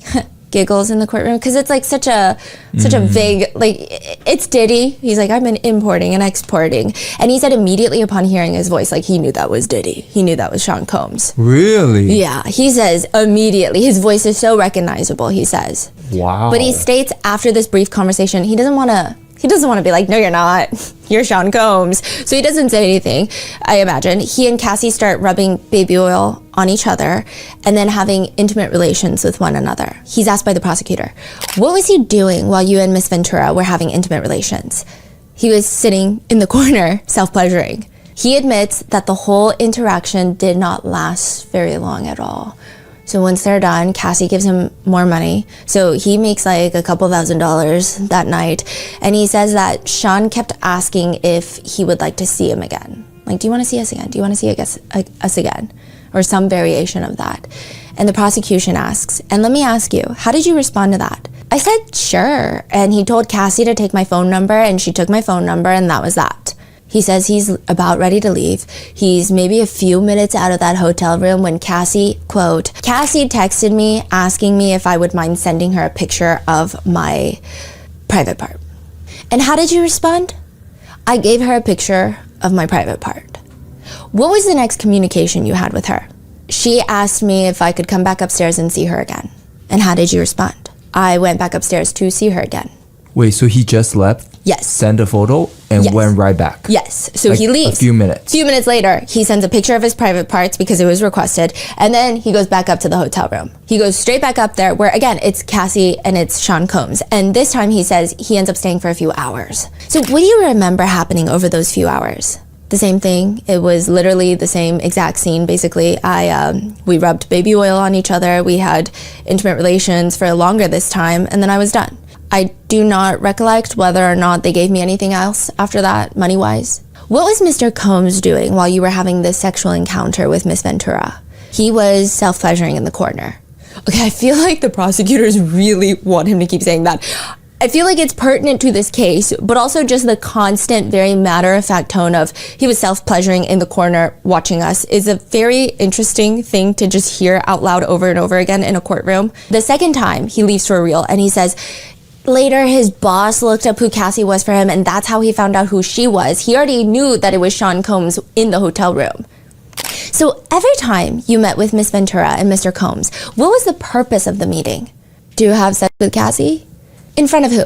A: giggles in the courtroom, because it's like such a vague, like, it's Diddy. He's like, I've been importing and exporting. And he said immediately upon hearing his voice, like, he knew that was Diddy. He knew that was Sean Combs.
C: Really?
A: Yeah, he says immediately. His voice is so recognizable, he says.
C: Wow.
A: But he states after this brief conversation, he doesn't want to be like, no, you're not. You're Sean Combs. So he doesn't say anything, I imagine. He and Cassie start rubbing baby oil on each other and then having intimate relations with one another. He's asked by the prosecutor, what was he doing while you and Miss Ventura were having intimate relations? He was sitting in the corner, self-pleasuring. He admits that the whole interaction did not last very long at all. So once they're done, Cassie gives him more money. So he makes like a couple $1,000s that night. And he says that Sean kept asking if he would like to see him again. Like, do you want to see us again? Do you want to see us again? Or some variation of that. And the prosecution asks, and let me ask you, how did you respond to that? I said, sure. And he told Cassie to take my phone number, and she took my phone number, and that was that. He says he's about ready to leave. He's maybe a few minutes out of that hotel room when Cassie, quote, Cassie texted me asking me if I would mind sending her a picture of my private part. And how did you respond? I gave her a picture of my private part. What was the next communication you had with her? She asked me if I could come back upstairs and see her again. And how did you respond? I went back upstairs to see her again.
C: Wait, so he just left?
A: Yes.
C: Sent a photo and
A: Yes.
C: went right back?
A: Yes. So
C: Like
A: he leaves.
C: a few minutes.
A: A few minutes later, he sends a picture of his private parts because it was requested. And then he goes back up to the hotel room. He goes straight back up there where, again, it's Cassie and it's Sean Combs. And this time he says he ends up staying for a few hours. So what do you remember happening over those few hours? The same thing. It was literally the same exact scene. Basically, we rubbed baby oil on each other. We had intimate relations for longer this time. And then I was done. I do not recollect whether or not they gave me anything else after that, money-wise. What was Mr. Combs doing while you were having this sexual encounter with Miss Ventura? He was self-pleasuring in the corner. Okay, I feel like the prosecutors really want him to keep saying that. I feel like it's pertinent to this case, but also just the constant, very matter-of-fact tone of he was self-pleasuring in the corner watching us is a very interesting thing to just hear out loud over and over again in a courtroom. The second time, he leaves for real, and he says, later, his boss looked up who Cassie was for him, and that's how he found out who she was. He already knew that it was Sean Combs in the hotel room. So every time you met with Miss Ventura and Mr. Combs, what was the purpose of the meeting? Do you have sex with Cassie? In front of who?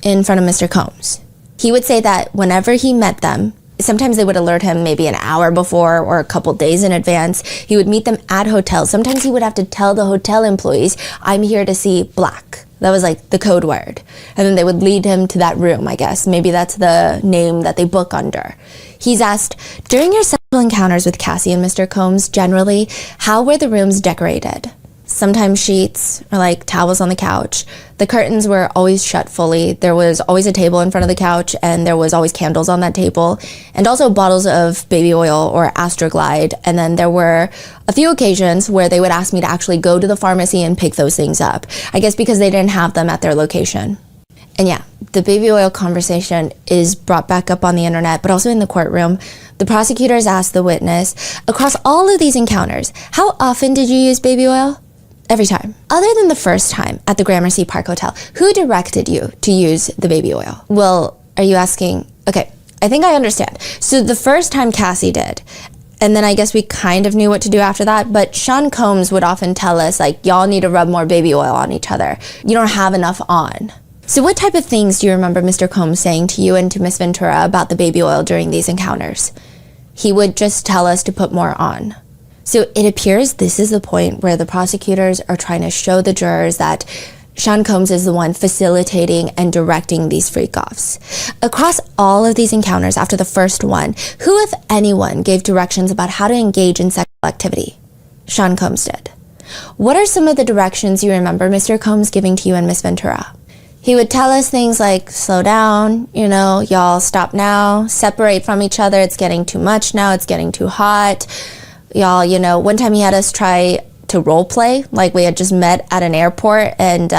A: In front of Mr. Combs. He would say that whenever he met them, sometimes they would alert him maybe an hour before or a couple days in advance. He would meet them at hotels. Sometimes he would have to tell the hotel employees, I'm here to see Black. That was like the code word. And then they would lead him to that room, I guess. Maybe that's the name that they book under. He's asked, during your sexual encounters with Cassie and Mr. Combs, generally, how were the rooms decorated? Sometimes sheets or like towels on the couch. The curtains were always shut fully. There was always a table in front of the couch, and there was always candles on that table, and also bottles of baby oil or Astroglide. And then there were a few occasions where they would ask me to actually go to the pharmacy and pick those things up. I guess because they didn't have them at their location. And yeah, the baby oil conversation is brought back up on the internet, but also in the courtroom. The prosecutors asked the witness, across all of these encounters, how often did you use baby oil? Every time. Other than the first time at the Gramercy Park Hotel, who directed you to use the baby oil? Well, are you asking? Okay, I think I understand. So the first time Cassie did, and then I guess we kind of knew what to do after that, but Sean Combs would often tell us, like, y'all need to rub more baby oil on each other. You don't have enough on. So what type of things do you remember Mr. Combs saying to you and to Miss Ventura about the baby oil during these encounters? He would just tell us to put more on. So it appears this is the point where the prosecutors are trying to show the jurors that Sean Combs is the one facilitating and directing these freak-offs. Across all of these encounters after the first one, who, if anyone, gave directions about how to engage in sexual activity? Sean Combs did. What are some of the directions you remember Mr. Combs giving to you and Miss Ventura? He would tell us things like, slow down, y'all stop now, separate from each other, it's getting too much now, it's getting too hot. Y'all, one time he had us try to role play, like we had just met at an airport, and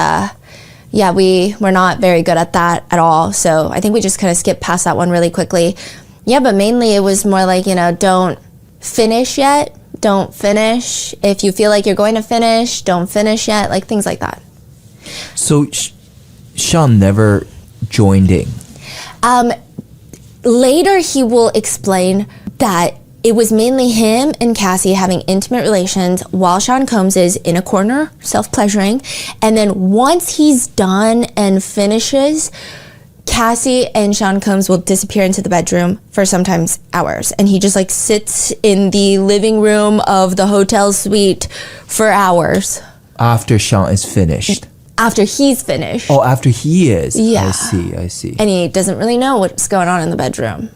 A: Yeah, we were not very good at that at all. So I think we just kind of skipped past that one really quickly. Yeah, but mainly it was more like, don't finish yet. Don't finish. If you feel like you're going to finish, don't finish yet. Like things like that.
C: So Sean never joined in.
A: Later, he will explain that it was mainly him and Cassie having intimate relations while Sean Combs is in a corner, self-pleasuring. And then once he's done and finishes, Cassie and Sean Combs will disappear into the bedroom for sometimes hours. And he just like sits in the living room of the hotel suite for hours.
C: After Sean is finished.
A: After he's finished.
C: Oh, after he is.
A: Yeah.
C: I see.
A: And he doesn't really know what's going on in the bedroom.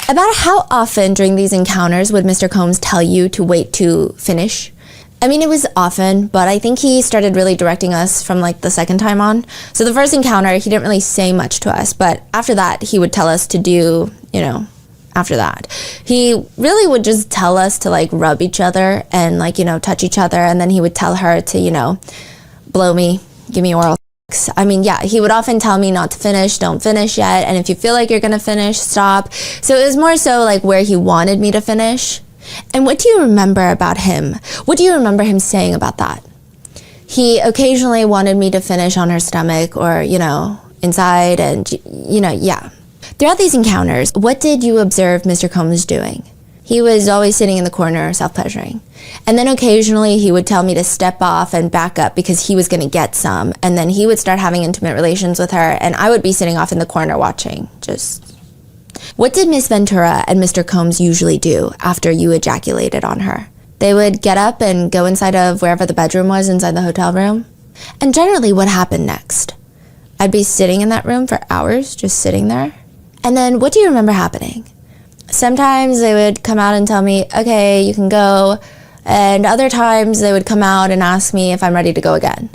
A: About how often during these encounters would Mr. Combs tell you to wait to finish? I mean, it was often, but I think he started really directing us from like the second time on. So the first encounter, he didn't really say much to us, but after that, he would tell us to do, after that. He really would just tell us to like rub each other and like, touch each other. And then he would tell her to, blow me, give me oral sex. I mean, yeah, he would often tell me not to finish, don't finish yet. And if you feel like you're going to finish, stop. So it was more so like where he wanted me to finish. And what do you remember about him? What do you remember him saying about that? He occasionally wanted me to finish on her stomach or, inside and, yeah. Throughout these encounters, what did you observe Mr. Combs doing? He was always sitting in the corner, self-pleasuring. And then occasionally he would tell me to step off and back up because he was going to get some. And then he would start having intimate relations with her, and I would be sitting off in the corner watching. What did Miss Ventura and Mr. Combs usually do after you ejaculated on her? They would get up and go inside of wherever the bedroom was inside the hotel room. And generally, what happened next? I'd be sitting in that room for hours, just sitting there. And then what do you remember happening? Sometimes they would come out and tell me, okay, you can go. And other times they would come out and ask me if I'm ready to go again.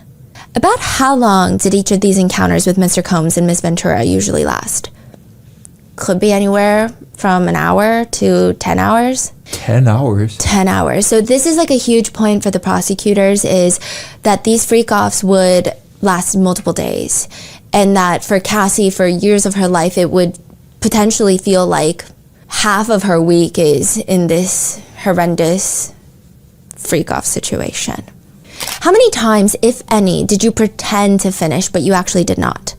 A: About how long did each of these encounters with Mr. Combs and Miss Ventura usually last? Could be anywhere from an hour to 10 hours.
C: 10 hours?
A: 10 hours. So this is like a huge point for the prosecutors, is that these freak-offs would last multiple days. And that for Cassie, for years of her life, it would potentially feel like half of her week is in this horrendous freak-off situation. How many times, if any, did you pretend to finish, but you actually did not?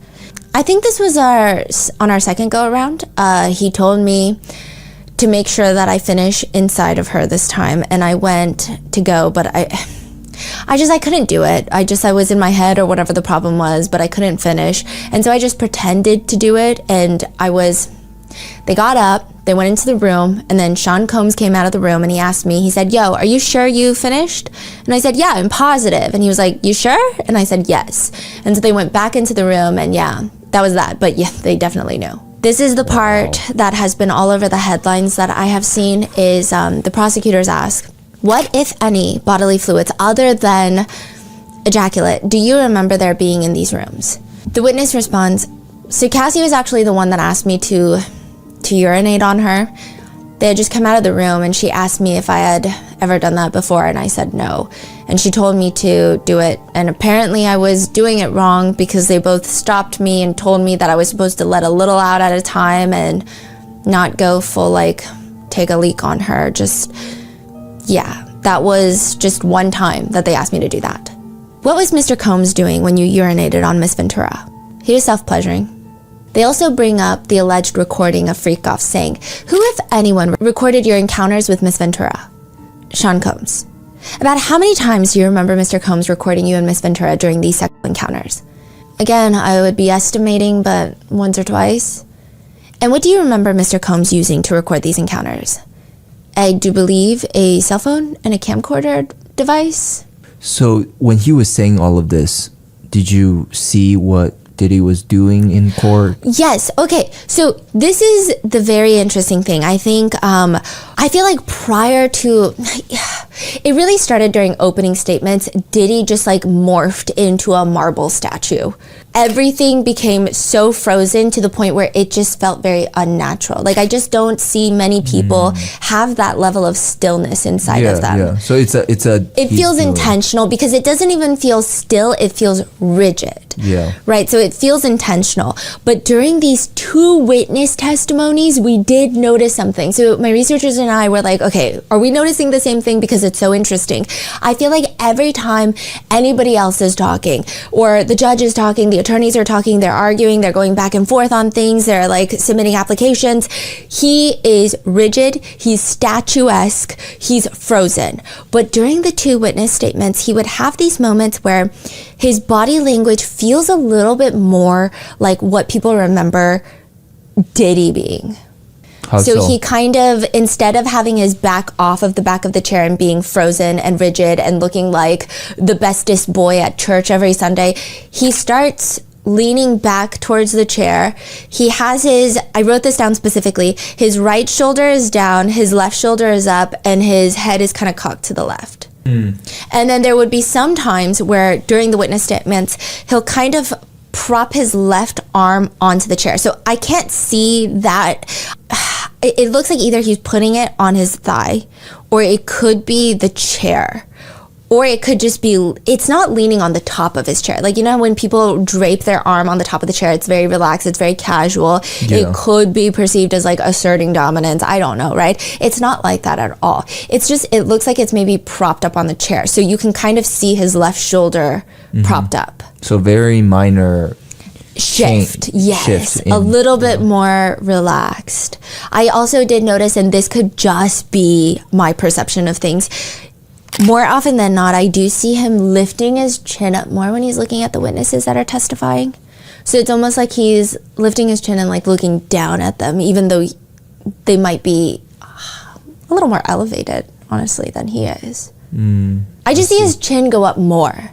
A: I think this was on our second go-around. He told me to make sure that I finish inside of her this time, and I went to go, but I couldn't do it. I was in my head or whatever the problem was, but I couldn't finish. And so I just pretended to do it, and they got up, they went into the room, and then Sean Combs came out of the room and he asked me, he said, yo, are you sure you finished? And I said, yeah, I'm positive. And he was like, you sure? And I said, yes. And so they went back into the room, and yeah, that was that. But yeah, they definitely knew. This is the part that has been all over the headlines that I have seen, is the prosecutors ask, what, if any, bodily fluids other than ejaculate do you remember there being in these rooms? The witness responds, so Cassie was actually the one that asked me to urinate on her. They had just come out of the room and she asked me if I had ever done that before, and I said no. And she told me to do it, and apparently I was doing it wrong because they both stopped me and told me that I was supposed to let a little out at a time and not go full take a leak on her. That was just one time that they asked me to do that. What was Mr. Combs doing when you urinated on Miss Ventura? He was self-pleasuring. They also bring up the alleged recording of freak-offs, saying, who, if anyone, recorded your encounters with Miss Ventura? Sean Combs. About how many times do you remember Mr. Combs recording you and Miss Ventura during these sexual encounters? Again, I would be estimating, but once or twice. And what do you remember Mr. Combs using to record these encounters? I do believe a cell phone and a camcorder device.
C: So when he was saying all of this, did you see what Diddy was doing in court?
A: Yes. Okay. So this is the very interesting thing. I think, I feel like prior to, it really started during opening statements, Diddy just morphed into a marble statue. everything became so frozen to the point where it just felt very unnatural. Like I just don't see many people have that level of stillness inside of them.
C: Yeah. So it
A: feels intentional because it doesn't even feel still, it feels rigid.
C: Yeah.
A: Right? So it feels intentional. But during these 2 witness testimonies, we did notice something. So my researchers and I were like, okay, are we noticing the same thing? Because it's so interesting. I feel like every time anybody else is talking or the judge is talking, the attorneys are talking, they're arguing, they're going back and forth on things, they're like submitting applications, he is rigid, he's statuesque, he's frozen. But during the 2 witness statements, he would have these moments where his body language feels a little bit more like what people remember Diddy being. So he kind of, instead of having his back off of the back of the chair and being frozen and rigid and looking like the bestest boy at church every Sunday, he starts leaning back towards the chair. He has his, I wrote this down specifically, his right shoulder is down, his left shoulder is up, and his head is kind of cocked to the left. And then there would be some times where during the witness statements, he'll kind of prop his left arm onto the chair. So I can't see that. It looks like either he's putting it on his thigh, or it could be the chair, or it could just be, it's not leaning on the top of his chair. Like, you know, when people drape their arm on the top of the chair, it's very relaxed, it's very casual.
C: Yeah.
A: It could be perceived as like asserting dominance. I don't know, right? It's not like that at all. It's just, it looks like it's maybe propped up on the chair. So you can kind of see his left shoulder propped up.
C: So very minor
A: shift, yes, a little bit more relaxed. I also did notice, and this could just be my perception of things, more often than not, I do see him lifting his chin up more when he's looking at the witnesses that are testifying. So it's almost like he's lifting his chin and like looking down at them, even though they might be a little more elevated, honestly, than he is. I just see his chin go up more.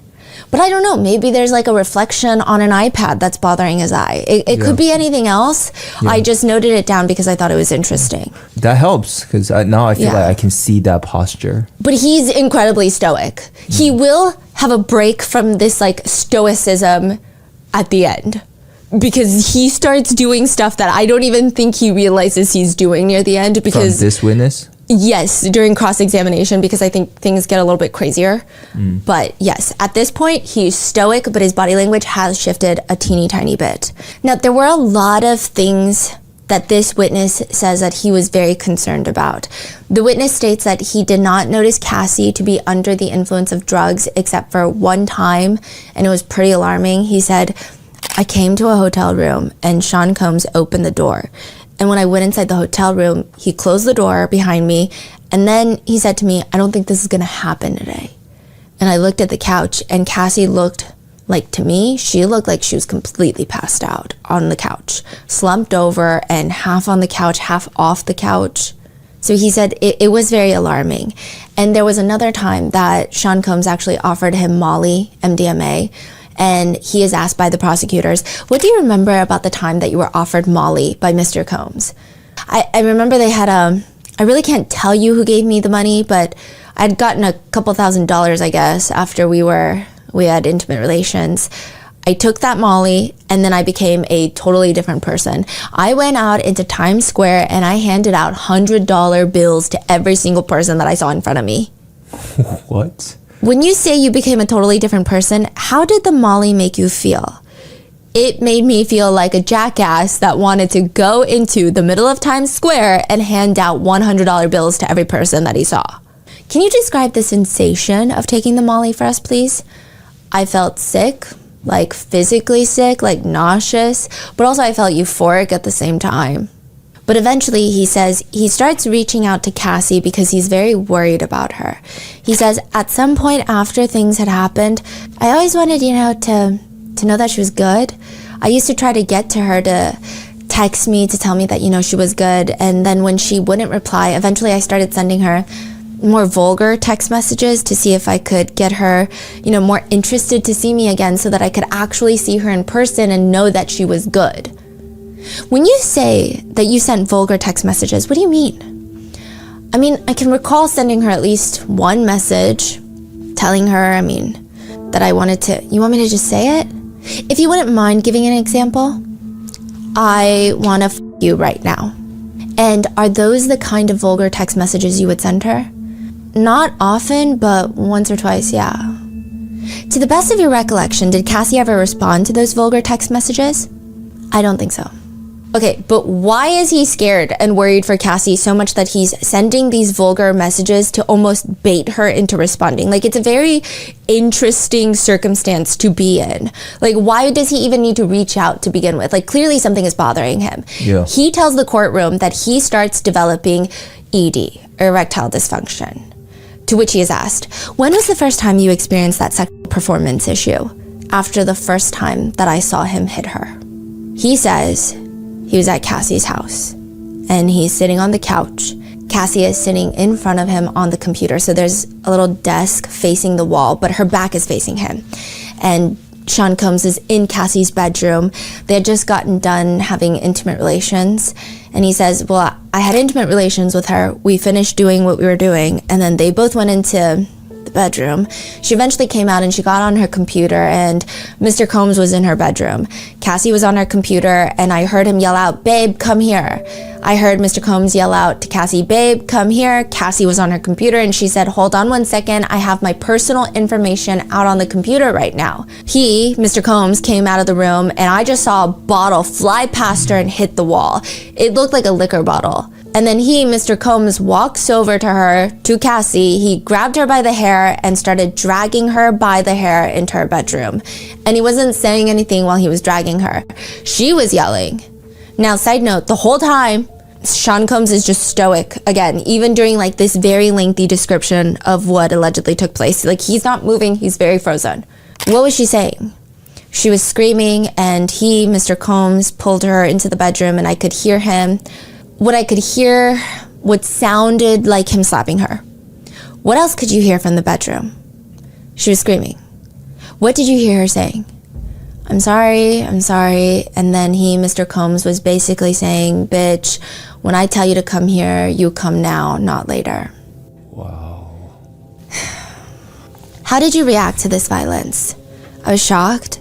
A: But I don't know, maybe there's like a reflection on an iPad that's bothering his eye. It could be anything else. I just noted it down because I thought it was interesting.
C: That helps, because now I feel like I can see that posture.
A: But he's incredibly stoic. He will have a break from this like stoicism at the end, because he starts doing stuff that I don't even think he realizes he's doing near the end. Because
C: from this witness?
A: Yes, during cross-examination, because I think things get a little bit crazier. But yes, at this point, he's stoic, but his body language has shifted a teeny tiny bit. Now, there were a lot of things that this witness says that he was very concerned about. The witness states that he did not notice Cassie to be under the influence of drugs except for one time, and it was pretty alarming. He said, I came to a hotel room and Sean Combs opened the door. And when I went inside the hotel room, he closed the door behind me. And then he said to me, I don't think this is going to happen today. And I looked at the couch, and Cassie looked like, to me, she looked like she was completely passed out on the couch, slumped over and half on the couch, half off the couch. So he said it was very alarming. And there was another time that Sean Combs actually offered him Molly, MDMA. And he is asked by the prosecutors, what do you remember about the time that you were offered Molly by Mr. Combs? I remember they had I really can't tell you who gave me the money, but I'd gotten a couple $1,000s, I guess, after we had intimate relations. I took that Molly, and then I became a totally different person. I went out into Times Square and I handed out $100 bills to every single person that I saw in front of me.
C: What?
A: When you say you became a totally different person, how did the Molly make you feel? It made me feel like a jackass that wanted to go into the middle of Times Square and hand out $100 bills to every person that he saw. Can you describe the sensation of taking the Molly for us, please? I felt sick, like physically sick, like nauseous, but also I felt euphoric at the same time. But eventually, he says, he starts reaching out to Cassie because he's very worried about her. He says, at some point after things had happened, I always wanted, to know that she was good. I used to try to get to her to text me to tell me that, she was good. And then when she wouldn't reply, eventually I started sending her more vulgar text messages to see if I could get her, more interested to see me again so that I could actually see her in person and know that she was good. When you say that you sent vulgar text messages, what do you mean? I mean, I can recall sending her at least one message telling her, that I wanted to, you want me to just say it? If you wouldn't mind giving an example, I want to f you right now. And are those the kind of vulgar text messages you would send her? Not often, but once or twice, yeah. To the best of your recollection, did Cassie ever respond to those vulgar text messages? I don't think so. Okay, but why is he scared and worried for Cassie so much that he's sending these vulgar messages to almost bait her into responding? Like, it's a very interesting circumstance to be in. Like, why does he even need to reach out to begin with? Like, clearly something is bothering him.
C: Yeah.
A: He tells the courtroom that he starts developing ED, erectile dysfunction. To which he is asked, when was the first time you experienced that sexual performance issue? After the first time that I saw him hit her. He says he was at Cassie's house and he's sitting on the couch. Cassie is sitting in front of him on the computer. So there's a little desk facing the wall, but her back is facing him. And Sean Combs is in Cassie's bedroom. They had just gotten done having intimate relations. And he says, well, I had intimate relations with her. We finished doing what we were doing. And then they both went into the bedroom. She eventually came out and she got on her computer and Mr. Combs was in her bedroom. Cassie was on her computer and I heard him yell out, babe, come here. I heard Mr. Combs yell out to Cassie, babe, come here. Cassie was on her computer and she said, hold on one second. I have my personal information out on the computer right now. He, Mr. Combs, came out of the room and I just saw a bottle fly past her and hit the wall. It looked like a liquor bottle. And then he, Mr. Combs, walks over to her, to Cassie. He grabbed her by the hair and started dragging her by the hair into her bedroom. And he wasn't saying anything while he was dragging her. She was yelling. Now, side note, the whole time, Sean Combs is just stoic. Again, even during like this very lengthy description of what allegedly took place. Like, he's not moving, he's very frozen. What was she saying? She was screaming and he, Mr. Combs, pulled her into the bedroom and I could hear him. What I could hear, what sounded like him slapping her. What else could you hear from the bedroom? She was screaming. What did you hear her saying? I'm sorry. And then he, Mr. Combs, was basically saying, bitch, when I tell you to come here, you come now, not later.
C: Wow.
A: How did you react to this violence? I was shocked.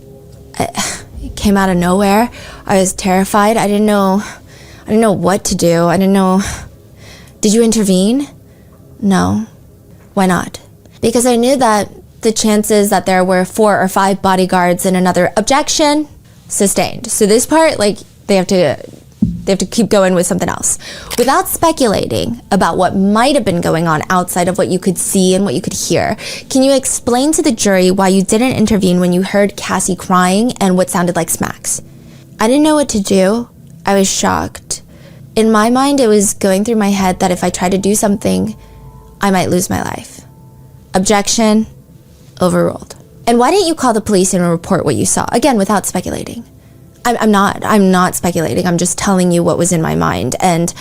A: It came out of nowhere. I was terrified. I didn't know what to do. I didn't know. Did you intervene? No. Why not? Because I knew that the chances that there were 4 or 5 bodyguards and another objection, sustained. So this part, like, they have to keep going with something else. Without speculating about what might have been going on outside of what you could see and what you could hear, can you explain to the jury why you didn't intervene when you heard Cassie crying and what sounded like smacks? I didn't know what to do. I was shocked. In my mind, it was going through my head that if I tried to do something, I might lose my life. Objection, overruled. And why didn't you call the police and report what you saw? Again, without speculating. I'm not speculating. I'm just telling you what was in my mind and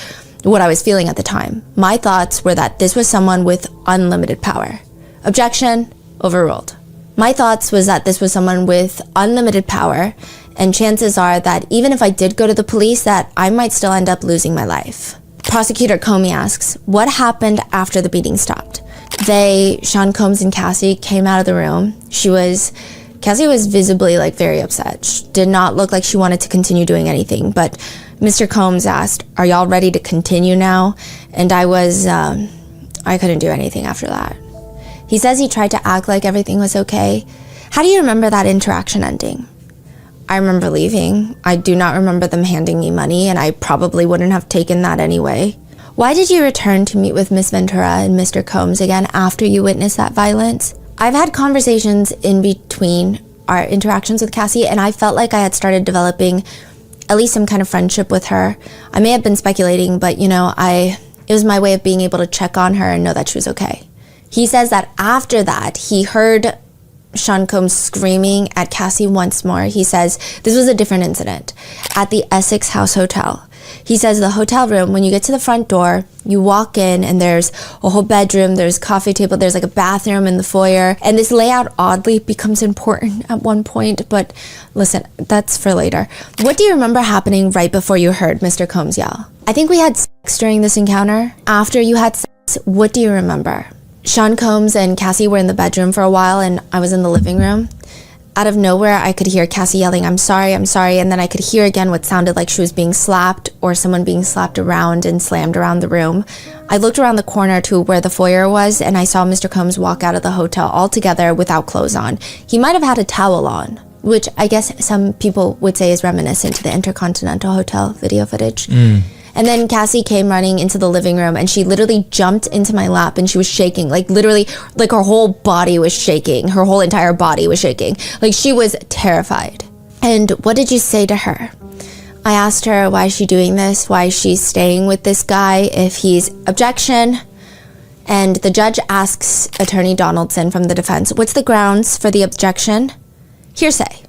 A: what I was feeling at the time. My thoughts were that this was someone with unlimited power. Objection, overruled. My thoughts was that this was someone with unlimited power, and chances are that even if I did go to the police, that I might still end up losing my life. Prosecutor Comey asks, what happened after the beating stopped? Sean Combs and Cassie, came out of the room. Cassie was visibly like very upset. She did not look like she wanted to continue doing anything, but Mr. Combs asked, are y'all ready to continue now? And I couldn't do anything after that. He says he tried to act like everything was okay. How do you remember that interaction ending? I remember leaving. I do not remember them handing me money, and I probably wouldn't have taken that anyway. Why did you return to meet with Miss Ventura and Mr. Combs again after you witnessed that violence? I've had conversations in between our interactions with Cassie, and I felt like I had started developing at least some kind of friendship with her. I may have been speculating, but it was my way of being able to check on her and know that she was okay. He says that after that, he heard Sean Combs screaming at Cassie once more. He says this was a different incident at the Essex House Hotel. He says the hotel room, when you get to the front door, you walk in and there's a whole bedroom, there's a coffee table, there's like a bathroom in the foyer. And this layout oddly becomes important at one point, but listen, that's for later. What do you remember happening right before you heard Mr. Combs yell? I think we had sex during this encounter. After you had sex, what do you remember? Sean Combs and Cassie were in the bedroom for a while and I was in the living room. out of nowhere, I could hear Cassie yelling, I'm sorry, I'm sorry. And then I could hear again what sounded like she was being slapped or someone being slapped around and slammed around the room. I looked around the corner to where the foyer was, and I saw Mr. Combs walk out of the hotel altogether without clothes on. He might have had a towel on, which I guess some people would say is reminiscent to the Intercontinental Hotel video footage. And then Cassie came running into the living room, and she literally jumped into my lap, and she was shaking, like literally, like her whole body was shaking. Her whole entire body was shaking. Like she was terrified. And what did you say to her? I asked her, why is she doing this? Why is she staying with this guy if he's objection? And the judge asks Attorney Donaldson from the defense, what's the grounds for the objection? Hearsay.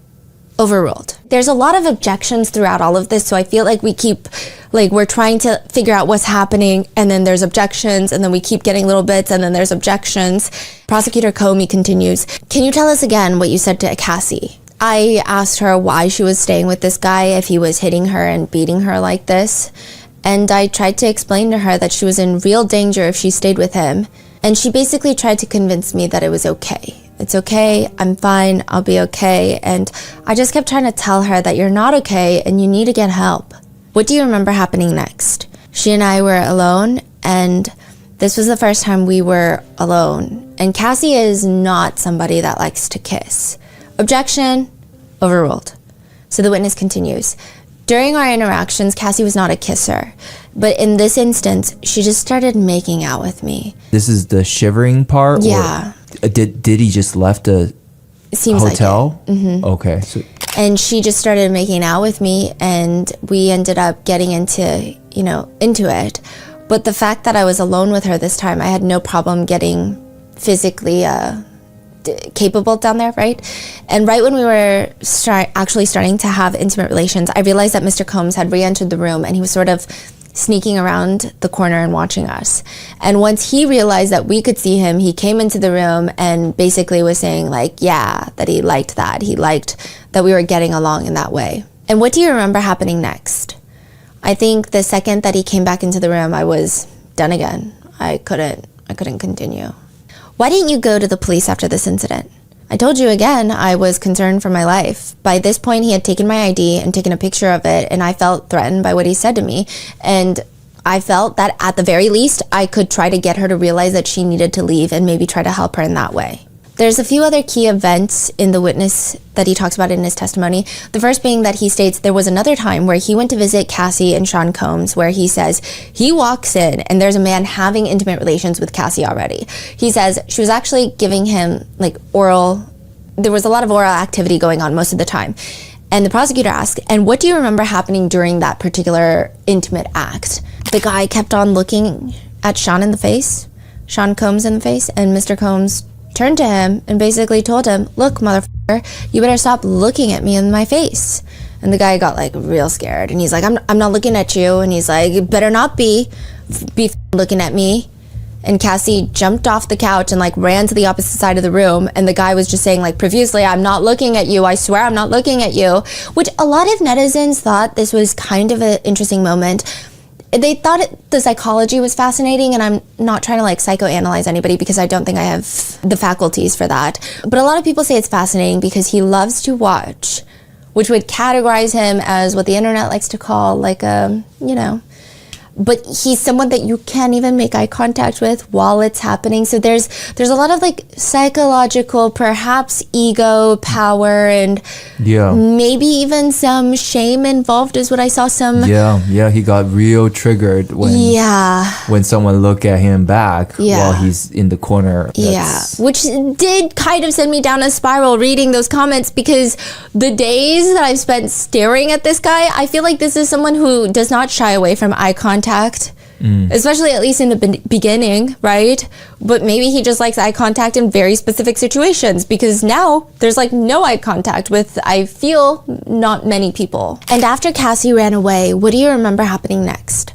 A: Overruled. There's a lot of objections throughout all of this, so I feel like we're trying to figure out what's happening, and then there's objections, and then we keep getting little bits, and then there's objections. Prosecutor Comey continues, can you tell us again what you said to Cassie? I asked her why she was staying with this guy if he was hitting her and beating her like this, and I tried to explain to her that she was in real danger if she stayed with him, and she basically tried to convince me that it was okay. It's okay, I'm fine, I'll be okay. And I just kept trying to tell her that you're not okay and you need to get help. What do you remember happening next? She and I were alone, and this was the first time we were alone. And Cassie is not somebody that likes to kiss. Objection, overruled. So the witness continues. During our interactions, Cassie was not a kisser. But in this instance, she just started making out with me.
C: This is the shivering part?
A: Yeah.
C: Or did he just left a hotel?
A: Like it.
C: Okay. So,
A: and she just started making out with me, and we ended up getting into it. But the fact that I was alone with her this time, I had no problem getting physically capable down there, right? And right when we were actually starting to have intimate relations, I realized that Mr. Combs had re-entered the room, and he was sort of sneaking around the corner and watching us. And once he realized that we could see him, he came into the room and basically was saying that he liked that. He liked that we were getting along in that way. And what do you remember happening next? I think the second that he came back into the room, I was done again. I couldn't continue. Why didn't you go to the police after this incident? I told you again, I was concerned for my life. By this point, he had taken my ID and taken a picture of it, and I felt threatened by what he said to me. And I felt that at the very least, I could try to get her to realize that she needed to leave and maybe try to help her in that way. There's a few other key events in the witness that he talks about in his testimony. The first being that he states there was another time where he went to visit Cassie and Sean Combs, where he says he walks in and there's a man having intimate relations with Cassie already. He says she was actually giving him there was a lot of oral activity going on most of the time. And the prosecutor asked, and what do you remember happening during that particular intimate act? The guy kept on looking at Sean Combs in the face, and Mr. Combs turned to him and basically told him, look, motherfucker, you better stop looking at me in my face. And the guy got real scared, and he's like, I'm not looking at you. And he's like, you better not be looking at me. And Cassie jumped off the couch and ran to the opposite side of the room. And the guy was just saying profusely, I'm not looking at you. I swear I'm not looking at you. Which a lot of netizens thought this was kind of an interesting moment. They thought the psychology was fascinating, and I'm not trying to psychoanalyze anybody because I don't think I have the faculties for that. But a lot of people say it's fascinating because he loves to watch, which would categorize him as what the internet likes to call but he's someone that you can't even make eye contact with while it's happening. So there's a lot of psychological, perhaps ego, power, and maybe even some shame involved is what I saw. He got real triggered when someone looked at him back while he's in the corner. Which did kind of send me down a spiral reading those comments, because the days that I've spent staring at this guy, I feel like this is someone who does not shy away from eye contact. Especially at least in the beginning, right? But maybe he just likes eye contact in very specific situations, because now there's no eye contact with, I feel, not many people. And after Cassie ran away, what do you remember happening next?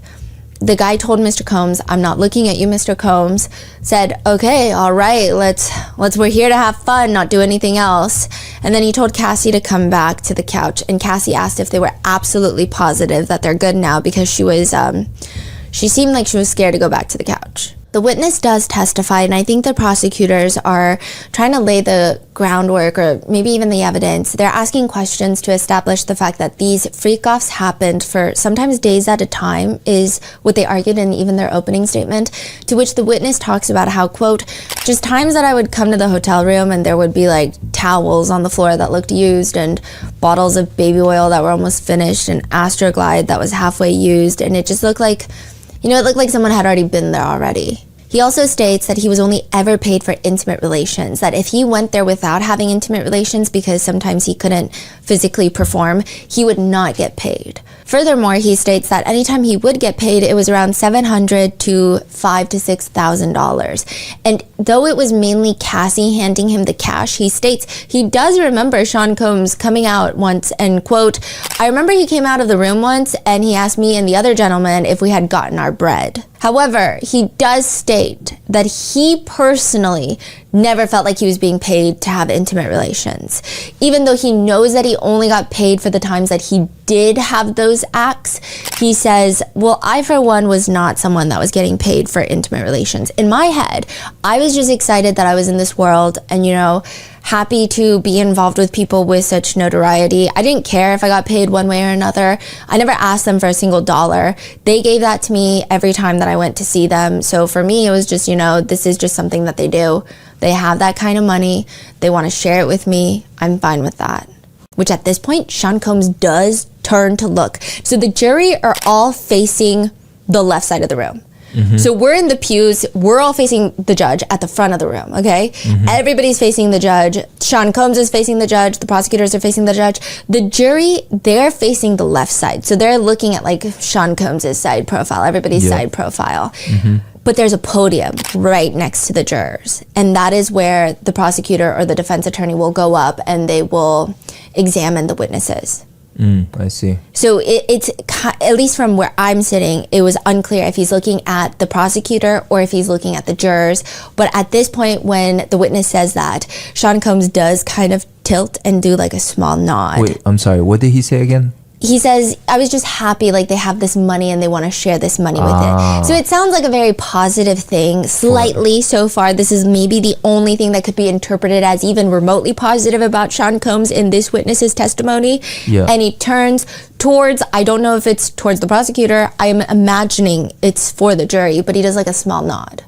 A: The guy told Mr. Combs, I'm not looking at you, Mr. Combs. Said, okay, all right, let's we're here to have fun, not do anything else. And then he told Cassie to come back to the couch, and Cassie asked if they were absolutely positive that they're good now, because she seemed like she was scared to go back to the couch. The witness does testify, and I think the prosecutors are trying to lay the groundwork or maybe even the evidence. They're asking questions to establish the fact that these freak-offs happened for sometimes days at a time, is what they argued in even their opening statement, to which the witness talks about how, quote, just times that I would come to the hotel room and there would be like towels on the floor that looked used and bottles of baby oil that were almost finished and Astroglide that was halfway used, and it just looked like, it looked like someone had already been there already. He also states that he was only ever paid for intimate relations, that if he went there without having intimate relations because sometimes he couldn't physically perform, he would not get paid. Furthermore, he states that anytime he would get paid, it was around $700 to $5,000 to $6,000. And though it was mainly Cassie handing him the cash, he states he does remember Sean Combs coming out once and, quote, I remember he came out of the room once and he asked me and the other gentleman if we had gotten our bread. However, he does state that he personally never felt like he was being paid to have intimate relations. Even though he knows that he only got paid for the times that he did have those acts, he says, well, I for one was not someone that was getting paid for intimate relations. In my head, I was just excited that I was in this world and, happy to be involved with people with such notoriety. I didn't care if I got paid one way or another. I never asked them for a single dollar. They gave that to me every time that I went to see them. So for me, it was just, this is just something that they do. They have that kind of money. They want to share it with me. I'm fine with that. Which at this point, Sean Combs does turn to look. So the jury are all facing the left side of the room. Mm-hmm. So we're in the pews, we're all facing the judge at the front of the room, okay? Mm-hmm. Everybody's facing the judge. Sean Combs is facing the judge. The prosecutors are facing the judge. The jury, they're facing the left side. So they're looking at like Sean Combs' side profile, everybody's side profile. Mm-hmm. But there's a podium right next to the jurors. And that is where the prosecutor or the defense attorney will go up and they will examine the witnesses.
C: I see.
A: So it's, at least from where I'm sitting, it was unclear if he's looking at the prosecutor or if he's looking at the jurors. But at this point, when the witness says that, Sean Combs does kind of tilt and do like a small nod.
C: Wait, I'm sorry. What did he say again?
A: He says, I was just happy like they have this money and they want to share this money with it. So it sounds like a very positive thing. Slightly so far, this is maybe the only thing that could be interpreted as even remotely positive about Sean Combs in this witness's testimony. Yeah. And he turns towards, I don't know if it's towards the prosecutor, I'm imagining it's for the jury, but he does like a small nod.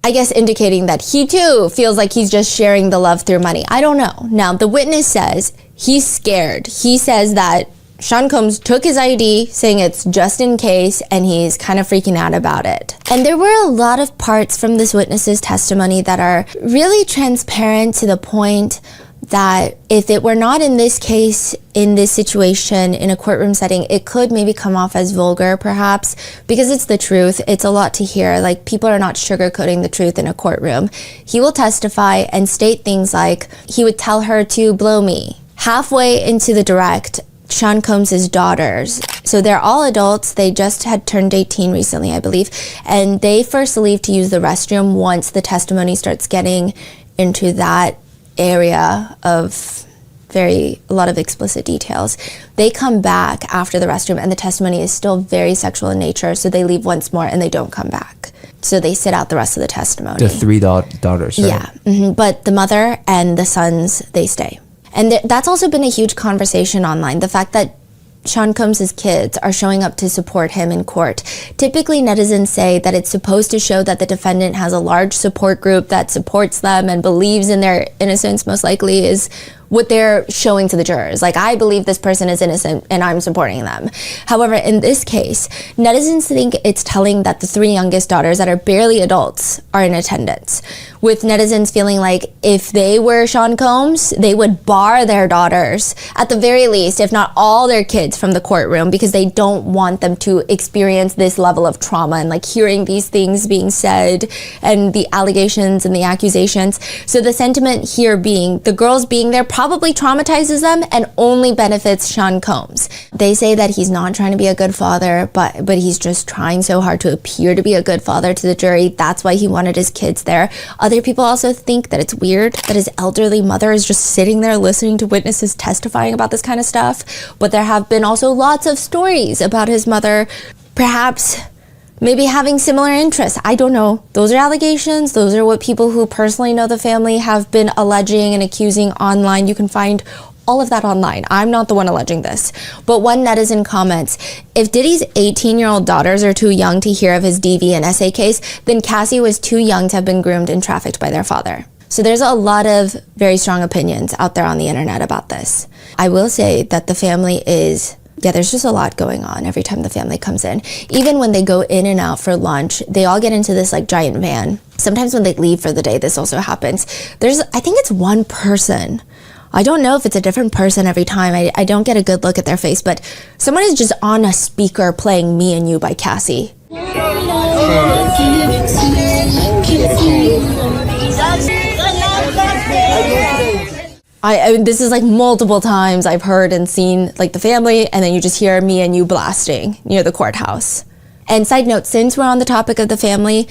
A: I guess indicating that he too feels like he's just sharing the love through money. I don't know. Now, the witness says he's scared. He says that Sean Combs took his ID, saying it's just in case, and he's kind of freaking out about it. And there were a lot of parts from this witness's testimony that are really transparent to the point that if it were not in this case, in this situation, in a courtroom setting, it could maybe come off as vulgar, perhaps, because it's the truth. It's a lot to hear. Like, people are not sugarcoating the truth in a courtroom. He will testify and state things like, he would tell her to blow me. Halfway into the direct, Sean Combs' daughters, so they're all adults, they just had turned 18 recently, I believe, and they first leave to use the restroom once the testimony starts getting into that area of a lot of explicit details. They come back after the restroom and the testimony is still very sexual in nature, so they leave once more and they don't come back. So they sit out the rest of the testimony.
C: The three daughters, right?
A: Yeah, mm-hmm. But the mother and the sons, they stay. And that's also been a huge conversation online, the fact that Sean Combs' kids are showing up to support him in court. Typically, netizens say that it's supposed to show that the defendant has a large support group that supports them and believes in their innocence, most likely, is what they're showing to the jurors. Like, I believe this person is innocent and I'm supporting them. However, in this case, netizens think it's telling that the three youngest daughters that are barely adults are in attendance, with netizens feeling like if they were Sean Combs, they would bar their daughters, at the very least, if not all their kids, from the courtroom, because they don't want them to experience this level of trauma and like hearing these things being said and the allegations and the accusations. So the sentiment here being the girls being there probably traumatizes them and only benefits Sean Combs. They say that he's not trying to be a good father, but he's just trying so hard to appear to be a good father to the jury. That's why he wanted his kids there. Other people also think that it's weird that his elderly mother is just sitting there listening to witnesses testifying about this kind of stuff. But there have been also lots of stories about his mother perhaps maybe having similar interests. I don't know. Those are allegations. Those are what people who personally know the family have been alleging and accusing online. You can find all of that online. I'm not the one alleging this. But one netizen comments, if Diddy's 18-year-old daughters are too young to hear of his DV and SA case, then Cassie was too young to have been groomed and trafficked by their father. So there's a lot of very strong opinions out there on the internet about this. I will say that the family is, there's just a lot going on every time the family comes in. Even when they go in and out for lunch, they all get into this like giant van. Sometimes when they leave for the day, this also happens. I think it's one person. I don't know if it's a different person every time. I don't get a good look at their face, but someone is just on a speaker playing Me and You by Cassie. This is like multiple times I've heard and seen like the family, and then you just hear Me and You blasting near the courthouse. And side note, since we're on the topic of the family,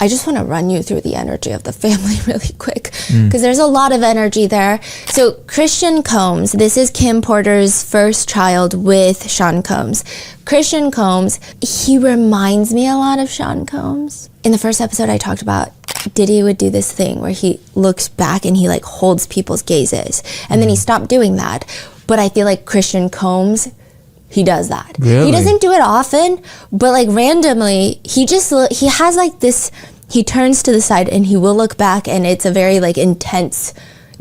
A: I just want to run you through the energy of the family really quick, because there's a lot of energy there. So Christian Combs, this is Kim Porter's first child with Sean Combs. Christian Combs, he reminds me a lot of Sean Combs. In the first episode I talked about, Diddy would do this thing where he looks back and he like holds people's gazes, and then he stopped doing that. But I feel like Christian Combs, he does that.
C: Really?
A: He doesn't do it often, but like randomly, he has like this, he turns to the side and he will look back, and it's a very like intense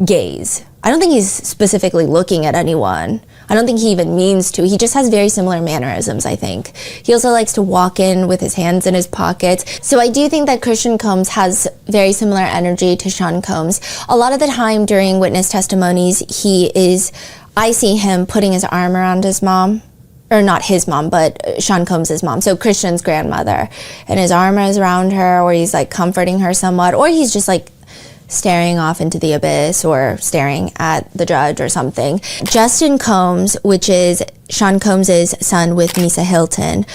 A: gaze. I don't think he's specifically looking at anyone. I don't think he even means to. He just has very similar mannerisms, I think. He also likes to walk in with his hands in his pockets. So I do think that Christian Combs has very similar energy to Sean Combs. A lot of the time during witness testimonies, I see him putting his arm around his mom. Or not his mom, but Sean Combs' mom. So Christian's grandmother. And his arm is around her, or he's like comforting her somewhat, or he's just like staring off into the abyss or staring at the judge or something. Justin Combs, which is Sean Combs' son with Misa Hilton,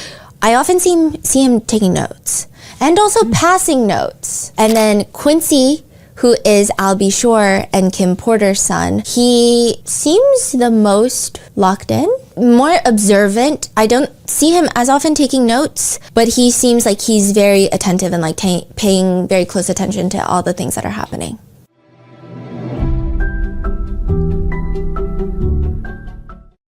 A: I often see him taking notes and also passing notes. And then Quincy, who is Albie Shore and Kim Porter's son, he seems the most locked in, more observant. I don't see him as often taking notes, but he seems like he's very attentive and like paying very close attention to all the things that are happening.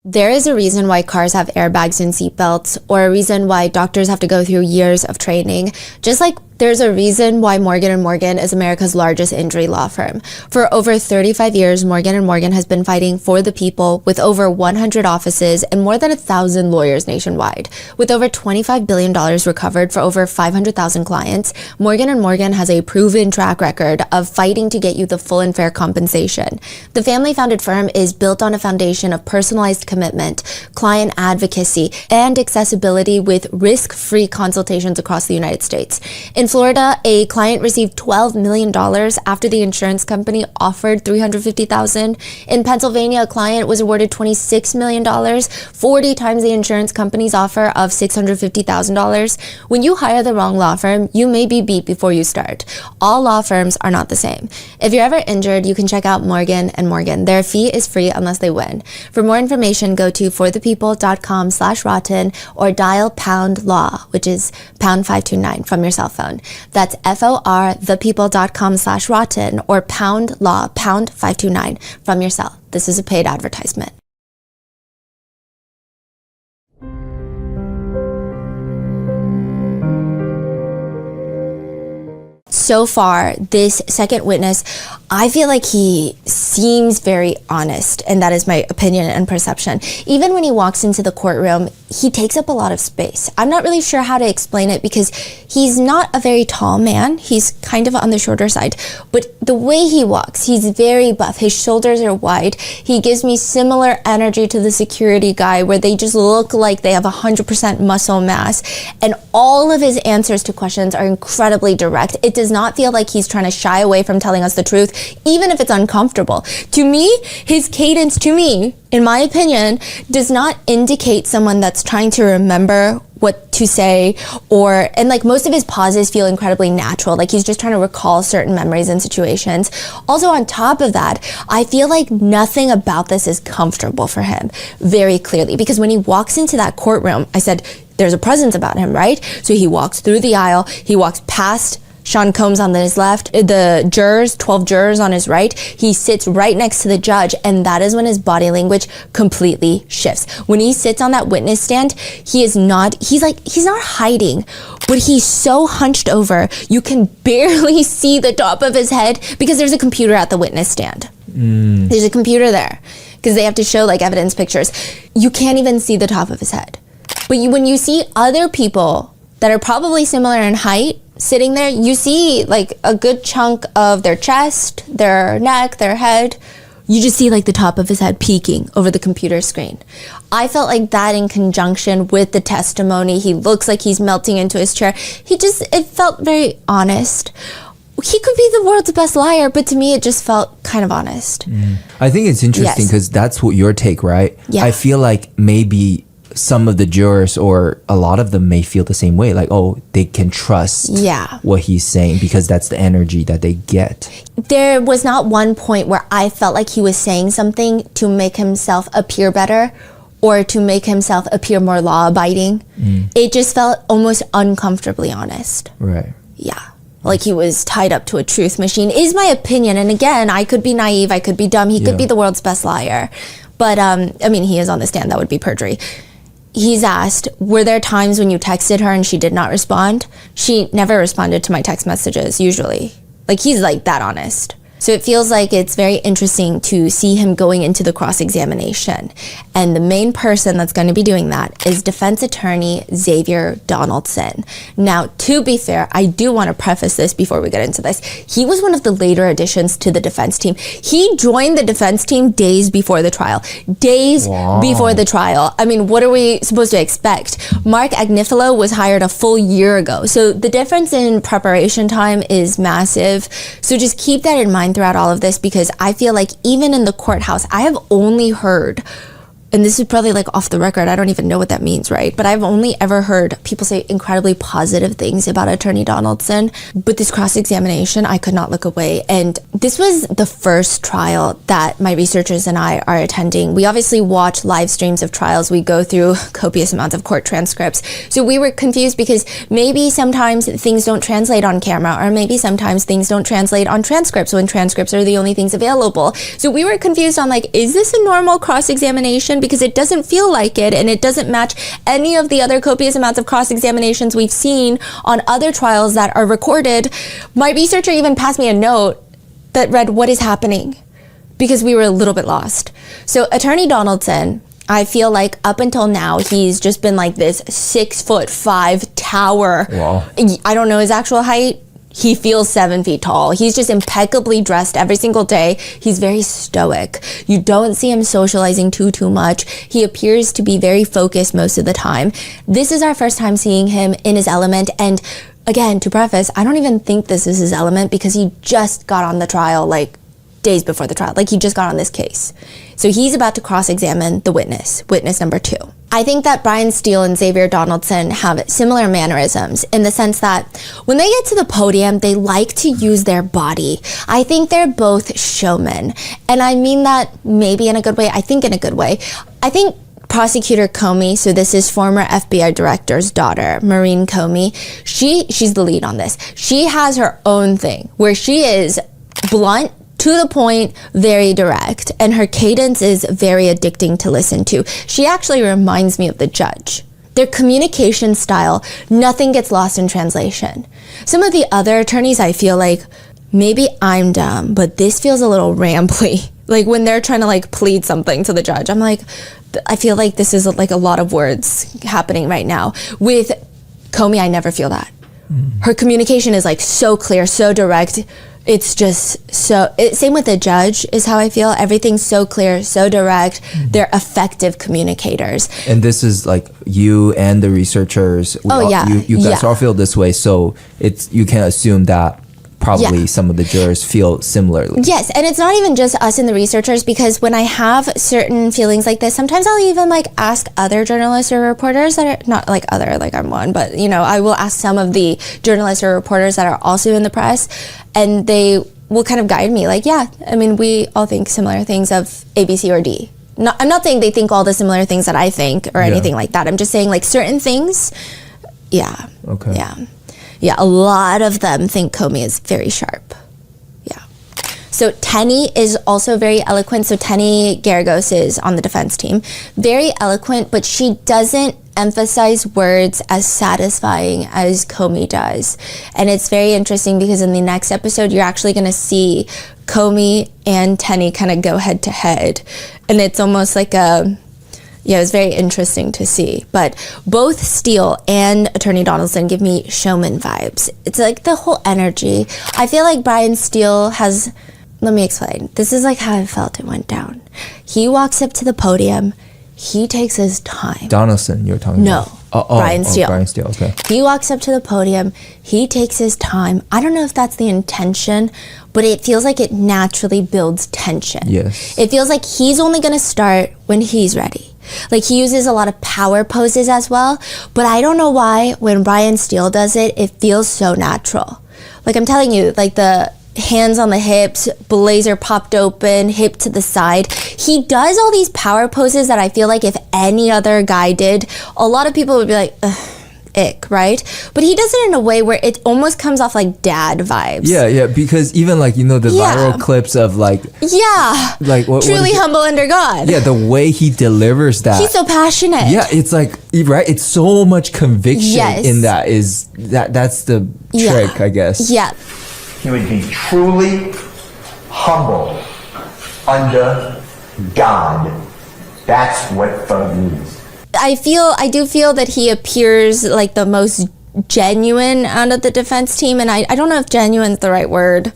A: There is a reason why cars have airbags and seatbelts, or a reason why doctors have to go through years of training, just like there's a reason why Morgan & Morgan is America's largest injury law firm. For over 35 years, Morgan & Morgan has been fighting for the people with over 100 offices and more than 1,000 lawyers nationwide. With over $25 billion recovered for over 500,000 clients, Morgan & Morgan has a proven track record of fighting to get you the full and fair compensation. The family-founded firm is built on a foundation of personalized commitment, client advocacy, and accessibility with risk-free consultations across the United States. In Florida, a client received $12 million after the insurance company offered $350,000. In Pennsylvania, a client was awarded $26 million, 40 times the insurance company's offer of $650,000. When you hire the wrong law firm, you may be beat before you start. All law firms are not the same. If you're ever injured, you can check out Morgan & Morgan. Their fee is free unless they win. For more information, go to forthepeople.com/rotten or dial pound law, which is pound 529 from your cell phone. That's forthepeople.com/rotten or pound law, pound 529 from your cell. This is a paid advertisement. So far, this second witness, I feel like he seems very honest, and that is my opinion and perception. Even when he walks into the courtroom, he takes up a lot of space. I'm not really sure how to explain it because he's not a very tall man. He's kind of on the shorter side, but the way he walks, he's very buff. His shoulders are wide. He gives me similar energy to the security guy where they just look like they have 100% muscle mass, and all of his answers to questions are incredibly direct. It does not feel like he's trying to shy away from telling us the truth, even if it's uncomfortable. To me, his cadence, in my opinion, does not indicate someone that's trying to remember what to say, and like most of his pauses feel incredibly natural. Like he's just trying to recall certain memories and situations. Also on top of that, I feel like nothing about this is comfortable for him, very clearly, because when he walks into that courtroom, I said there's a presence about him, right? So he walks through the aisle, he walks past Sean Combs on his left, the jurors, 12 jurors on his right. He sits right next to the judge, and that is when his body language completely shifts. When he sits on that witness stand, he's not hiding, but he's so hunched over, you can barely see the top of his head because there's a computer at the witness stand. There's a computer there because they have to show like evidence pictures. You can't even see the top of his head. But when you see other people that are probably similar in height sitting there, you see like a good chunk of their chest, their neck, their head. You just see like the top of his head peeking over the computer screen. I felt like that in conjunction with the testimony. He looks like he's melting into his chair. It felt very honest. He could be the world's best liar, but to me it just felt kind of honest.
C: I think it's interesting because that's what your take, right?
A: Yeah.
C: I feel like maybe some of the jurors or a lot of them may feel the same way, like, oh, they can trust what he's saying because that's the energy that they get.
A: There was not one point where I felt like he was saying something to make himself appear better or to make himself appear more law-abiding. It just felt almost uncomfortably honest.
C: Right.
A: Yeah. Like he was tied up to a truth machine, is my opinion. And again, I could be naive, I could be dumb, he could be the world's best liar. But, I mean, he is on the stand, that would be perjury. He's asked, were there times when you texted her and she did not respond? She never responded to my text messages, usually. Like, he's like that honest. So it feels like it's very interesting to see him going into the cross-examination. And the main person that's going to be doing that is defense attorney Xavier Donaldson. Now, to be fair, I do want to preface this before we get into this. He was one of the later additions to the defense team. He joined the defense team days before the trial. Before the trial. I mean, what are we supposed to expect? Mark Agnifilo was hired a full year ago. So the difference in preparation time is massive. So just keep that in mind throughout all of this, because I feel like even in the courthouse, I have only heard, and this is probably like off the record, I don't even know what that means, right? But I've only ever heard people say incredibly positive things about Attorney Donaldson. But this cross-examination, I could not look away. And this was the first trial that my researchers and I are attending. We obviously watch live streams of trials. We go through copious amounts of court transcripts. So we were confused because maybe sometimes things don't translate on camera, or maybe sometimes things don't translate on transcripts when transcripts are the only things available. So we were confused on like, is this a normal cross-examination? Because it doesn't feel like it, and it doesn't match any of the other copious amounts of cross-examinations we've seen on other trials that are recorded. My researcher even passed me a note that read, "What is happening?" Because we were a little bit lost. So Attorney Donaldson, I feel like up until now, he's just been like this 6'5" tower.
C: Wow.
A: I don't know his actual height. He feels 7 feet tall. He's just impeccably dressed every single day. He's very stoic. You don't see him socializing too much. He appears to be very focused most of the time. This is our first time seeing him in his element. And again, to preface, I don't even think this is his element because he just got on the trial like days before the trial. Like he just got on this case. So he's about to cross-examine the witness number 2. I think that Brian Steele and Xavier Donaldson have similar mannerisms in the sense that when they get to the podium, they like to use their body. I think they're both showmen. And I mean that maybe in a good way. I think in a good way. I think Prosecutor Comey, so this is former FBI director's daughter, Maureen Comey, she's the lead on this. She has her own thing where she is blunt, to the point, very direct, and her cadence is very addicting to listen to. She actually reminds me of the judge. Their communication style, nothing gets lost in translation. Some of the other attorneys, I feel like, maybe I'm dumb, but this feels a little rambly. Like when they're trying to like plead something to the judge, I'm like, I feel like this is like a lot of words happening right now. With Comey, I never feel that. Her communication is like so clear, so direct. It's just same with the judge is how I feel. Everything's so clear, so direct. They're effective communicators.
C: And this is like you and the researchers. You guys all feel this way. So you can assume that probably some of the jurors feel similarly.
A: Yes, and it's not even just us and the researchers, because when I have certain feelings like this, sometimes I'll even like ask other journalists or reporters that are not like other, like I'm one, but you know, I will ask some of the journalists or reporters that are also in the press, and they will kind of guide me like, yeah, I mean, we all think similar things of A, B, C, or D. I'm not saying they think all the similar things that I think or anything like that. I'm just saying like certain things,
C: Okay.
A: Yeah, a lot of them think Comey is very sharp. Yeah. So Tenny is also very eloquent. So Tenny Garagos is on the defense team. Very eloquent, but she doesn't emphasize words as satisfying as Comey does. And it's very interesting because in the next episode, you're actually going to see Comey and Tenny kind of go head to head. And it's almost like it was very interesting to see. But both Steele and Attorney Donaldson give me showman vibes. It's like the whole energy. I feel like Brian Steele has, let me explain. This is like how I felt it went down. He walks up to the podium. He takes his time.
C: Donaldson, you're talking about?
A: Brian Steele.
C: Brian Steele, okay.
A: He walks up to the podium. He takes his time. I don't know if that's the intention, but it feels like it naturally builds tension.
C: Yes.
A: It feels like he's only going to start when he's ready. Like he uses a lot of power poses as well, but I don't know why when Brian Steele does it, it feels so natural. Like I'm telling you, like the hands on the hips, blazer popped open, hip to the side. He does all these power poses that I feel like if any other guy did, a lot of people would be like, ugh, ick, right? But he does it in a way where it almost comes off like dad vibes.
C: Yeah, because even like, you know, the viral clips of like...
A: Yeah,
C: like
A: truly humble under God.
C: Yeah, the way he delivers that.
A: He's so passionate.
C: Yeah, it's like, right? It's so much conviction in that that's the trick, I guess.
A: Yeah.
D: He would be truly humble under God. That's what thug means.
A: I do feel that he appears like the most genuine out of the defense team, and I don't know if genuine is the right word.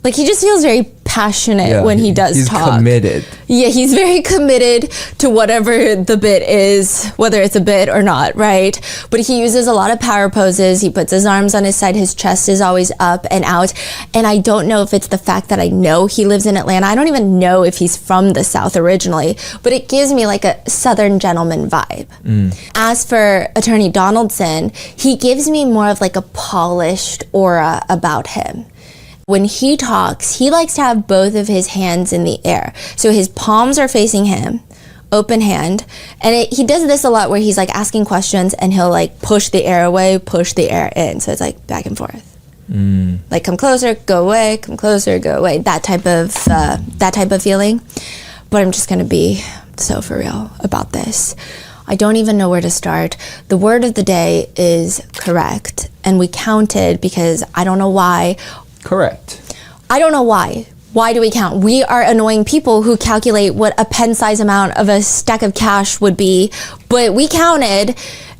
A: Like he just feels very passionate when he does talk.
C: He's committed.
A: Yeah, he's very committed to whatever the bit is, whether it's a bit or not, right? But he uses a lot of power poses. He puts his arms on his side. His chest is always up and out. And I don't know if it's the fact that I know he lives in Atlanta. I don't even know if he's from the South originally, but it gives me like a Southern gentleman vibe. As for Attorney Donaldson, he gives me more of like a polished aura about him. When he talks, he likes to have both of his hands in the air. So his palms are facing him, open hand. And he does this a lot where he's like asking questions and he'll like push the air away, push the air in. So it's like back and forth. Like come closer, go away, come closer, go away. That type of feeling. But I'm just going to be so for real about this. I don't even know where to start. The word of the day is correct. And we counted because I don't know why.
C: Correct.
A: I don't know why. Why do we count? We are annoying people who calculate what a pen-size amount of a stack of cash would be, but we counted,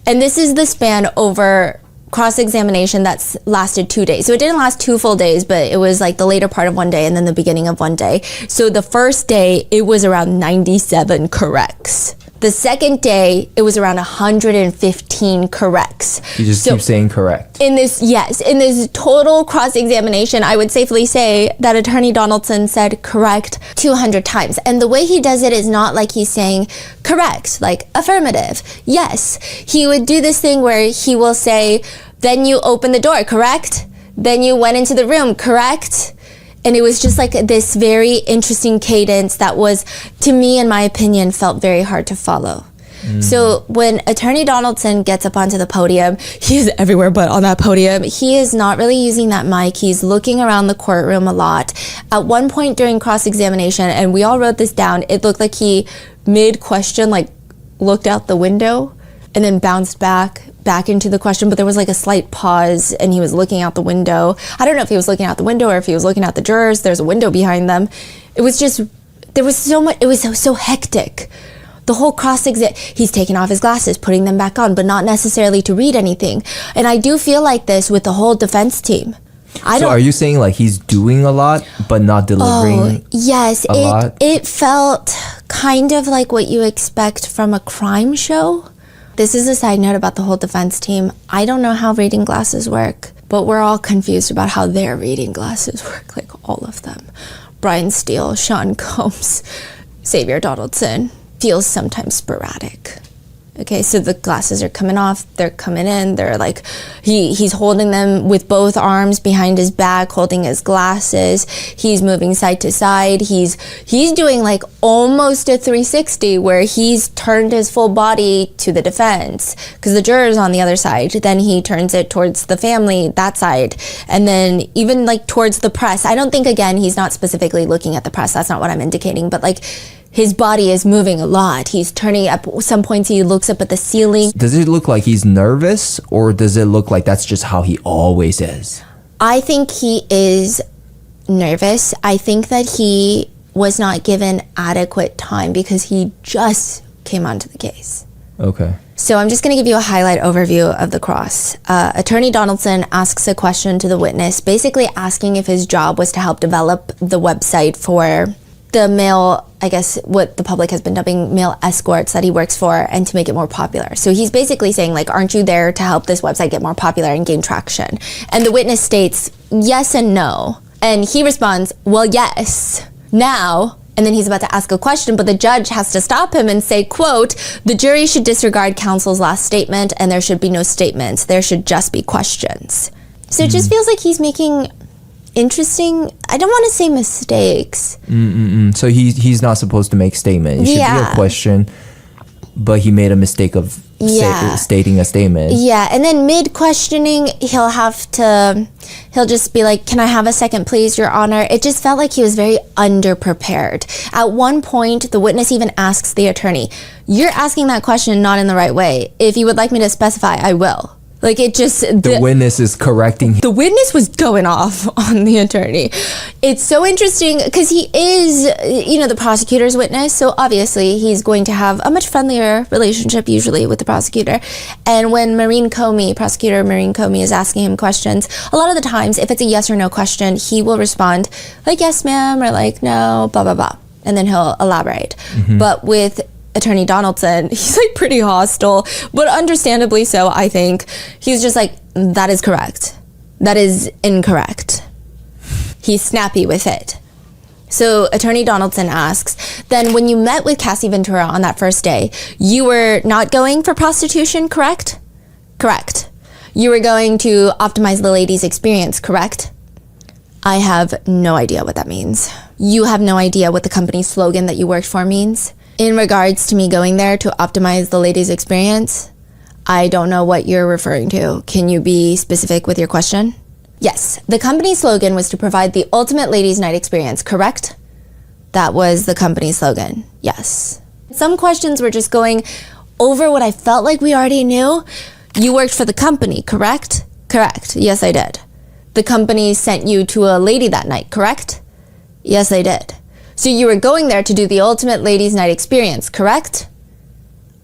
A: and this is the span over cross-examination that's lasted 2 days. So it didn't last 2 full days, but it was like the later part of one day and then the beginning of one day. So the first day, it was around 97 corrects. The second day, it was around 115 corrects.
C: You just keep saying correct.
A: In this total cross-examination, I would safely say that Attorney Donaldson said correct 200 times. And the way he does it is not like he's saying correct, like affirmative, yes. He would do this thing where he will say, then you opened the door, correct? Then you went into the room, correct? And it was just like this very interesting cadence that was, to me, in my opinion, felt very hard to follow. So when Attorney Donaldson gets up onto the podium, he's everywhere but on that podium. He is not really using that mic. He's looking around the courtroom a lot. At one point during cross-examination, and we all wrote this down, it looked like he, mid-question, like looked out the window and then bounced back into the question, but there was like a slight pause and he was looking out the window. I don't know if he was looking out the window or if he was looking at the jurors. There's a window behind them. It was just, there was so much, it was so hectic. The whole he's taking off his glasses, putting them back on, but not necessarily to read anything. And I do feel like this with the whole defense team.
C: So are you saying like he's doing a lot, but not delivering
A: yes,
C: a lot?
A: It felt kind of like what you expect from a crime show. This is a side note about the whole defense team. I don't know how reading glasses work. but we're all confused about how their reading glasses work, like all of them. Brian Steele, Sean Combs, Xavier Donaldson feels sometimes sporadic. Okay, so the glasses are coming off, they're coming in, they're like, he's holding them with both arms behind his back, holding his glasses, he's moving side to side, he's doing like almost a 360 where he's turned his full body to the defense, because the juror's on the other side, then he turns it towards the family, that side, and then even like towards the press. I don't think, again, he's not specifically looking at the press, that's not what I'm indicating, but like, his body is moving a lot. He's turning up. Some points he looks up at the ceiling.
C: Does it look like he's nervous, or does it look like that's just how he always is?
A: I think he is nervous. I think that he was not given adequate time because he just came onto the case.
C: Okay.
A: So I'm just going to give you a highlight overview of the cross. Attorney Donaldson asks a question to the witness, basically asking if his job was to help develop the website for the male, I guess what the public has been dubbing male escorts that he works for, and to make it more popular. So he's basically saying, like, aren't you there to help this website get more popular and gain traction? And the witness states yes and no. And he responds, well, yes, now. And then he's about to ask a question, but the judge has to stop him and say, quote, the jury should disregard counsel's last statement and there should be no statements. There should just be questions. So it just feels like he's making interesting, I don't want to say mistakes.
C: So he's not supposed to make statement. It should be a question, but he made a mistake of stating a statement.
A: Yeah, and then mid-questioning, he'll just be like, can I have a second, please, Your Honor? It just felt like he was very underprepared. At one point, the witness even asks the attorney, you're asking that question not in the right way. If you would like me to specify, I will. Like, it just...
C: The witness is correcting him.
A: The witness was going off on the attorney. It's so interesting because he is, the prosecutor's witness. So obviously he's going to have a much friendlier relationship usually with the prosecutor. And when prosecutor Maureen Comey is asking him questions, a lot of the times, if it's a yes or no question, he will respond like, yes, ma'am, or like, no, blah, blah, blah. And then he'll elaborate. But with Attorney Donaldson, he's like pretty hostile, but understandably so, I think. He's just like, that is correct. That is incorrect. He's snappy with it. So Attorney Donaldson asks, then when you met with Cassie Ventura on that first day, you were not going for prostitution, correct? Correct. You were going to optimize the lady's experience, correct? I have no idea what that means. You have no idea what the company slogan that you worked for means? In regards to me going there to optimize the lady's experience, I don't know what you're referring to. Can you be specific with your question? Yes, the company slogan was to provide the ultimate ladies' night experience, correct? That was the company slogan, yes. Some questions were just going over what I felt like we already knew. You worked for the company, correct? Correct, yes I did. The company sent you to a lady that night, correct? Yes I did. So you were going there to do the ultimate ladies' night experience, correct?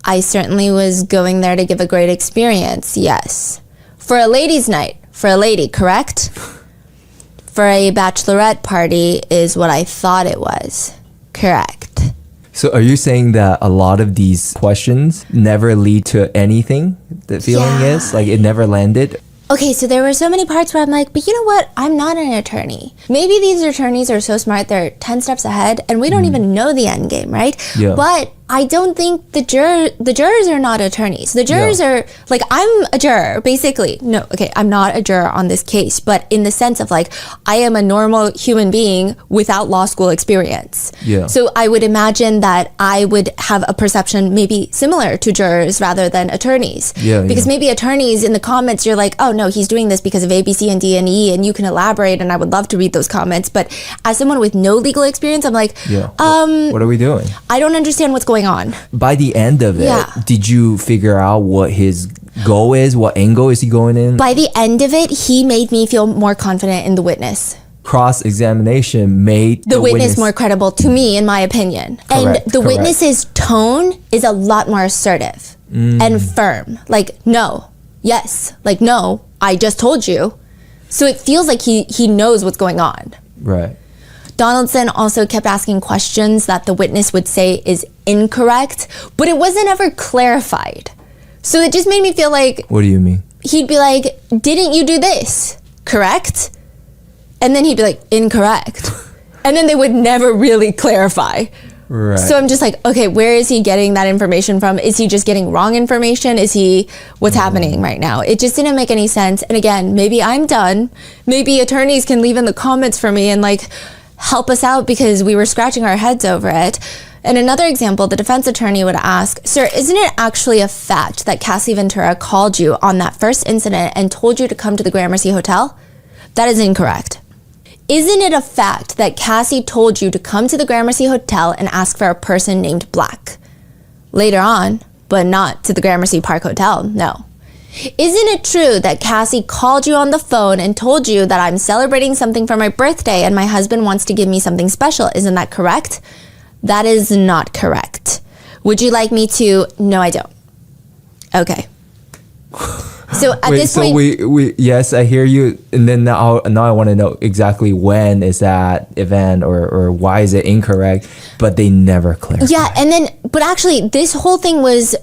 A: I certainly was going there to give a great experience, yes. For a ladies' night, for a lady, correct? For a bachelorette party is what I thought it was, correct.
C: So are you saying that a lot of these questions never lead to anything? The feeling is like it never landed?
A: Okay, so there were so many parts where I'm like, but you know what? I'm not an attorney. Maybe these attorneys are so smart, they're 10 steps ahead, and we don't even know the end game, right?
C: Yeah.
A: But I don't think the jurors are not attorneys. The jurors are, like, I'm a juror, basically. No, okay, I'm not a juror on this case, but in the sense of, like, I am a normal human being without law school experience.
C: Yeah.
A: So I would imagine that I would have a perception maybe similar to jurors rather than attorneys. Because maybe attorneys in the comments, you're like, oh no, he's doing this because of A, B, C, and D, and E, and you can elaborate, and I would love to read those comments. But as someone with no legal experience, I'm like,
C: what are we doing?
A: I don't understand what's going on.
C: By the end of it, did you figure out what his goal is? What angle is he going in?
A: By the end of it, he made me feel more confident in the witness.
C: Cross-examination made
A: the witness more credible to me, in my opinion. And the witness's tone is a lot more assertive and firm. Like, no, yes, like, no, I just told you. So it feels like he knows what's going on.
C: Right.
A: Donaldson also kept asking questions that the witness would say is incorrect, but it wasn't ever clarified. So it just made me feel like...
C: What do you mean?
A: he'd be like, didn't you do this? Correct? And then he'd be like, incorrect. And then they would never really clarify.
C: Right.
A: So I'm just like, okay, where is he getting that information from? Is he just getting wrong information? What's happening right now? It just didn't make any sense. And again, maybe I'm done. Maybe attorneys can leave in the comments for me and like help us out because we were scratching our heads over it. And another example, the defense attorney would ask, sir, isn't it actually a fact that Cassie Ventura called you on that first incident and told you to come to the Gramercy Hotel? That is incorrect. Isn't it a fact that Cassie told you to come to the Gramercy Hotel and ask for a person named Black? Later on, but not to the Gramercy Park Hotel, no. Isn't it true that Cassie called you on the phone and told you that I'm celebrating something for my birthday and my husband wants to give me something special? Isn't that correct? That is not correct. Would you like me to? No, I don't. Okay. So at this point,
C: we yes, I hear you. And then now I want to know exactly when is that event or why is it incorrect? But they never clarify.
A: Yeah, and then, but actually, this whole thing was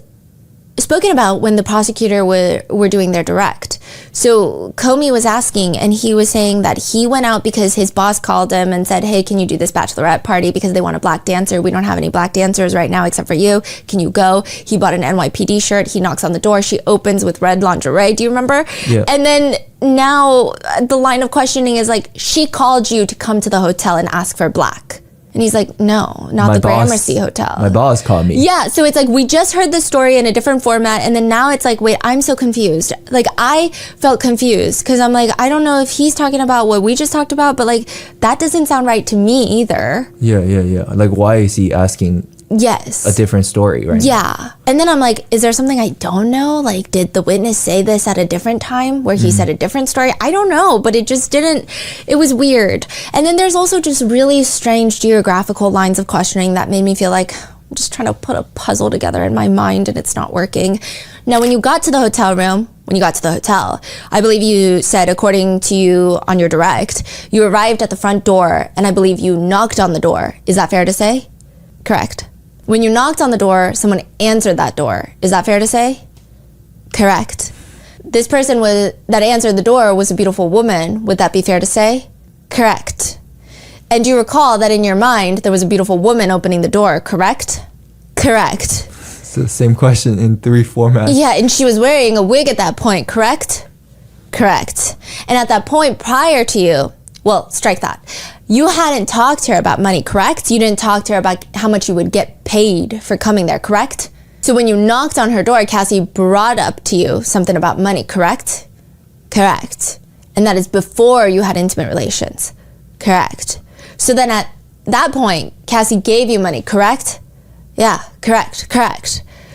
A: spoken about when the prosecutor were doing their direct. So Comey was asking, and he was saying that he went out because his boss called him and said, hey, can you do this bachelorette party because they want a black dancer? We don't have any black dancers right now except for you. Can you go? He bought an NYPD shirt. He knocks on the door. She opens with red lingerie. Do you remember?
C: Yeah.
A: And then now the line of questioning is like, she called you to come to the hotel and ask for Black. And he's like, no, not the Gramercy Hotel.
C: My boss called me.
A: Yeah, so it's like we just heard the story in a different format, and then now it's like, wait, I'm so confused. Like, I felt confused because I'm like, I don't know if he's talking about what we just talked about, but like, that doesn't sound right to me either.
C: Yeah. Like, why is he asking
A: Yes.
C: a different story, right?
A: Yeah. And then I'm like, is there something I don't know? Like, did the witness say this at a different time where he said a different story? I don't know, but it just didn't, it was weird. And then there's also just really strange geographical lines of questioning that made me feel like I'm just trying to put a puzzle together in my mind and it's not working. Now, when you got to the hotel room, I believe you said, according to you on your direct, you arrived at the front door and I believe you knocked on the door. Is that fair to say? Correct. When you knocked on the door, someone answered that door. Is that fair to say? Correct. This person that answered the door was a beautiful woman. Would that be fair to say? Correct. And you recall that in your mind, there was a beautiful woman opening the door, correct? Correct.
C: It's the same question in 3 formats.
A: Yeah, and she was wearing a wig at that point, correct? Correct. And at that point prior to you, well, strike that. You hadn't talked to her about money, correct? You didn't talk to her about how much you would get paid for coming there, correct? So when you knocked on her door, Cassie brought up to you something about money, correct? Correct. And that is before you had intimate relations, correct? So then at that point, Cassie gave you money, correct? Yeah, correct.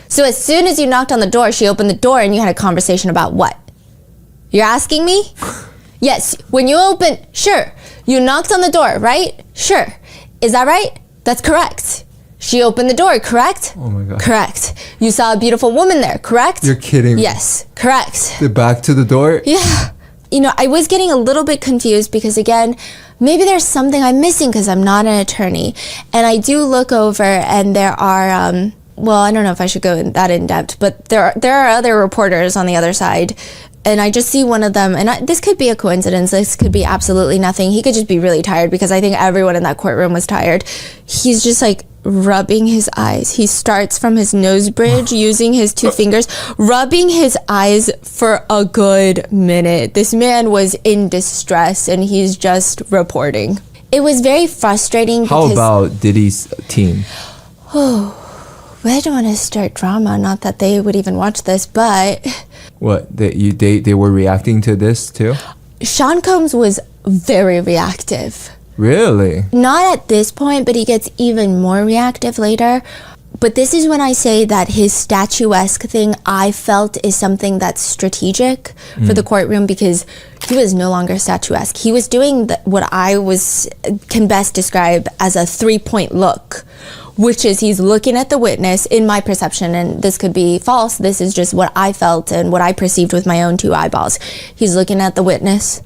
A: So as soon as you knocked on the door, she opened the door and you had a conversation about what? You're asking me? Yes, when you opened, sure. You knocked on the door, right? Sure. Is that right? That's correct. She opened the door, correct?
C: Oh my God.
A: Correct. You saw a beautiful woman there, correct?
C: You're kidding me.
A: Yes, correct.
C: The back to the door?
A: Yeah. You know, I was getting a little bit confused because, again, maybe there's something I'm missing because I'm not an attorney. And I do look over and there are, well, I don't know if I should go that in depth, but there are other reporters on the other side. And I just see one of them, and this could be a coincidence. This could be absolutely nothing. He could just be really tired because I think everyone in that courtroom was tired. He's just like rubbing his eyes. He starts from his nose bridge using his 2 fingers, rubbing his eyes for a good minute. This man was in distress and he's just reporting. It was very frustrating.
C: How about Diddy's team?
A: Oh, I don't want to start drama. Not that they would even watch this, but...
C: What, they were reacting to this too?
A: Sean Combs was very reactive.
C: Really?
A: Not at this point, but he gets even more reactive later. But this is when I say that his statuesque thing, I felt, is something that's strategic for the courtroom because he was no longer statuesque. He was doing what I can best describe as a 3-point look, which is he's looking at the witness, in my perception, and this could be false. This is just what I felt and what I perceived with my own 2 eyeballs. He's looking at the witness,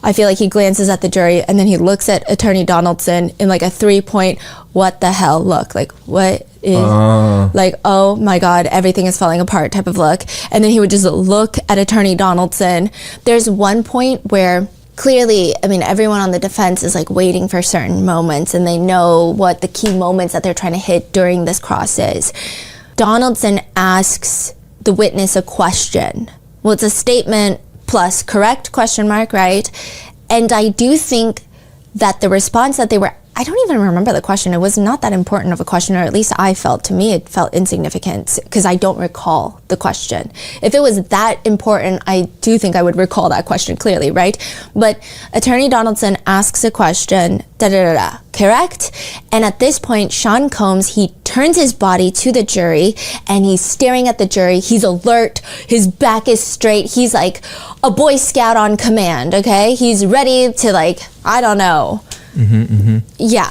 A: I feel like he glances at the jury and then he looks at Attorney Donaldson in like a 3-point, what the hell look. Like, what is, like, oh my God, everything is falling apart type of look. And then he would just look at Attorney Donaldson. There's one point where clearly, I mean, everyone on the defense is like waiting for certain moments and they know what the key moments that they're trying to hit during this cross is. Donaldson asks the witness a question. Well, it's a statement plus correct question mark, right? And I do think that the response that they were, I don't even remember the question. It was not that important of a question, or at least I felt, to me, it felt insignificant because I don't recall the question. If it was that important, I do think I would recall that question clearly, right? But Attorney Donaldson asks a question, correct? And at this point, Sean Combs, he turns his body to the jury and he's staring at the jury. He's alert. His back is straight. He's like a Boy Scout on command, okay? He's ready to, like, I don't know. Yeah.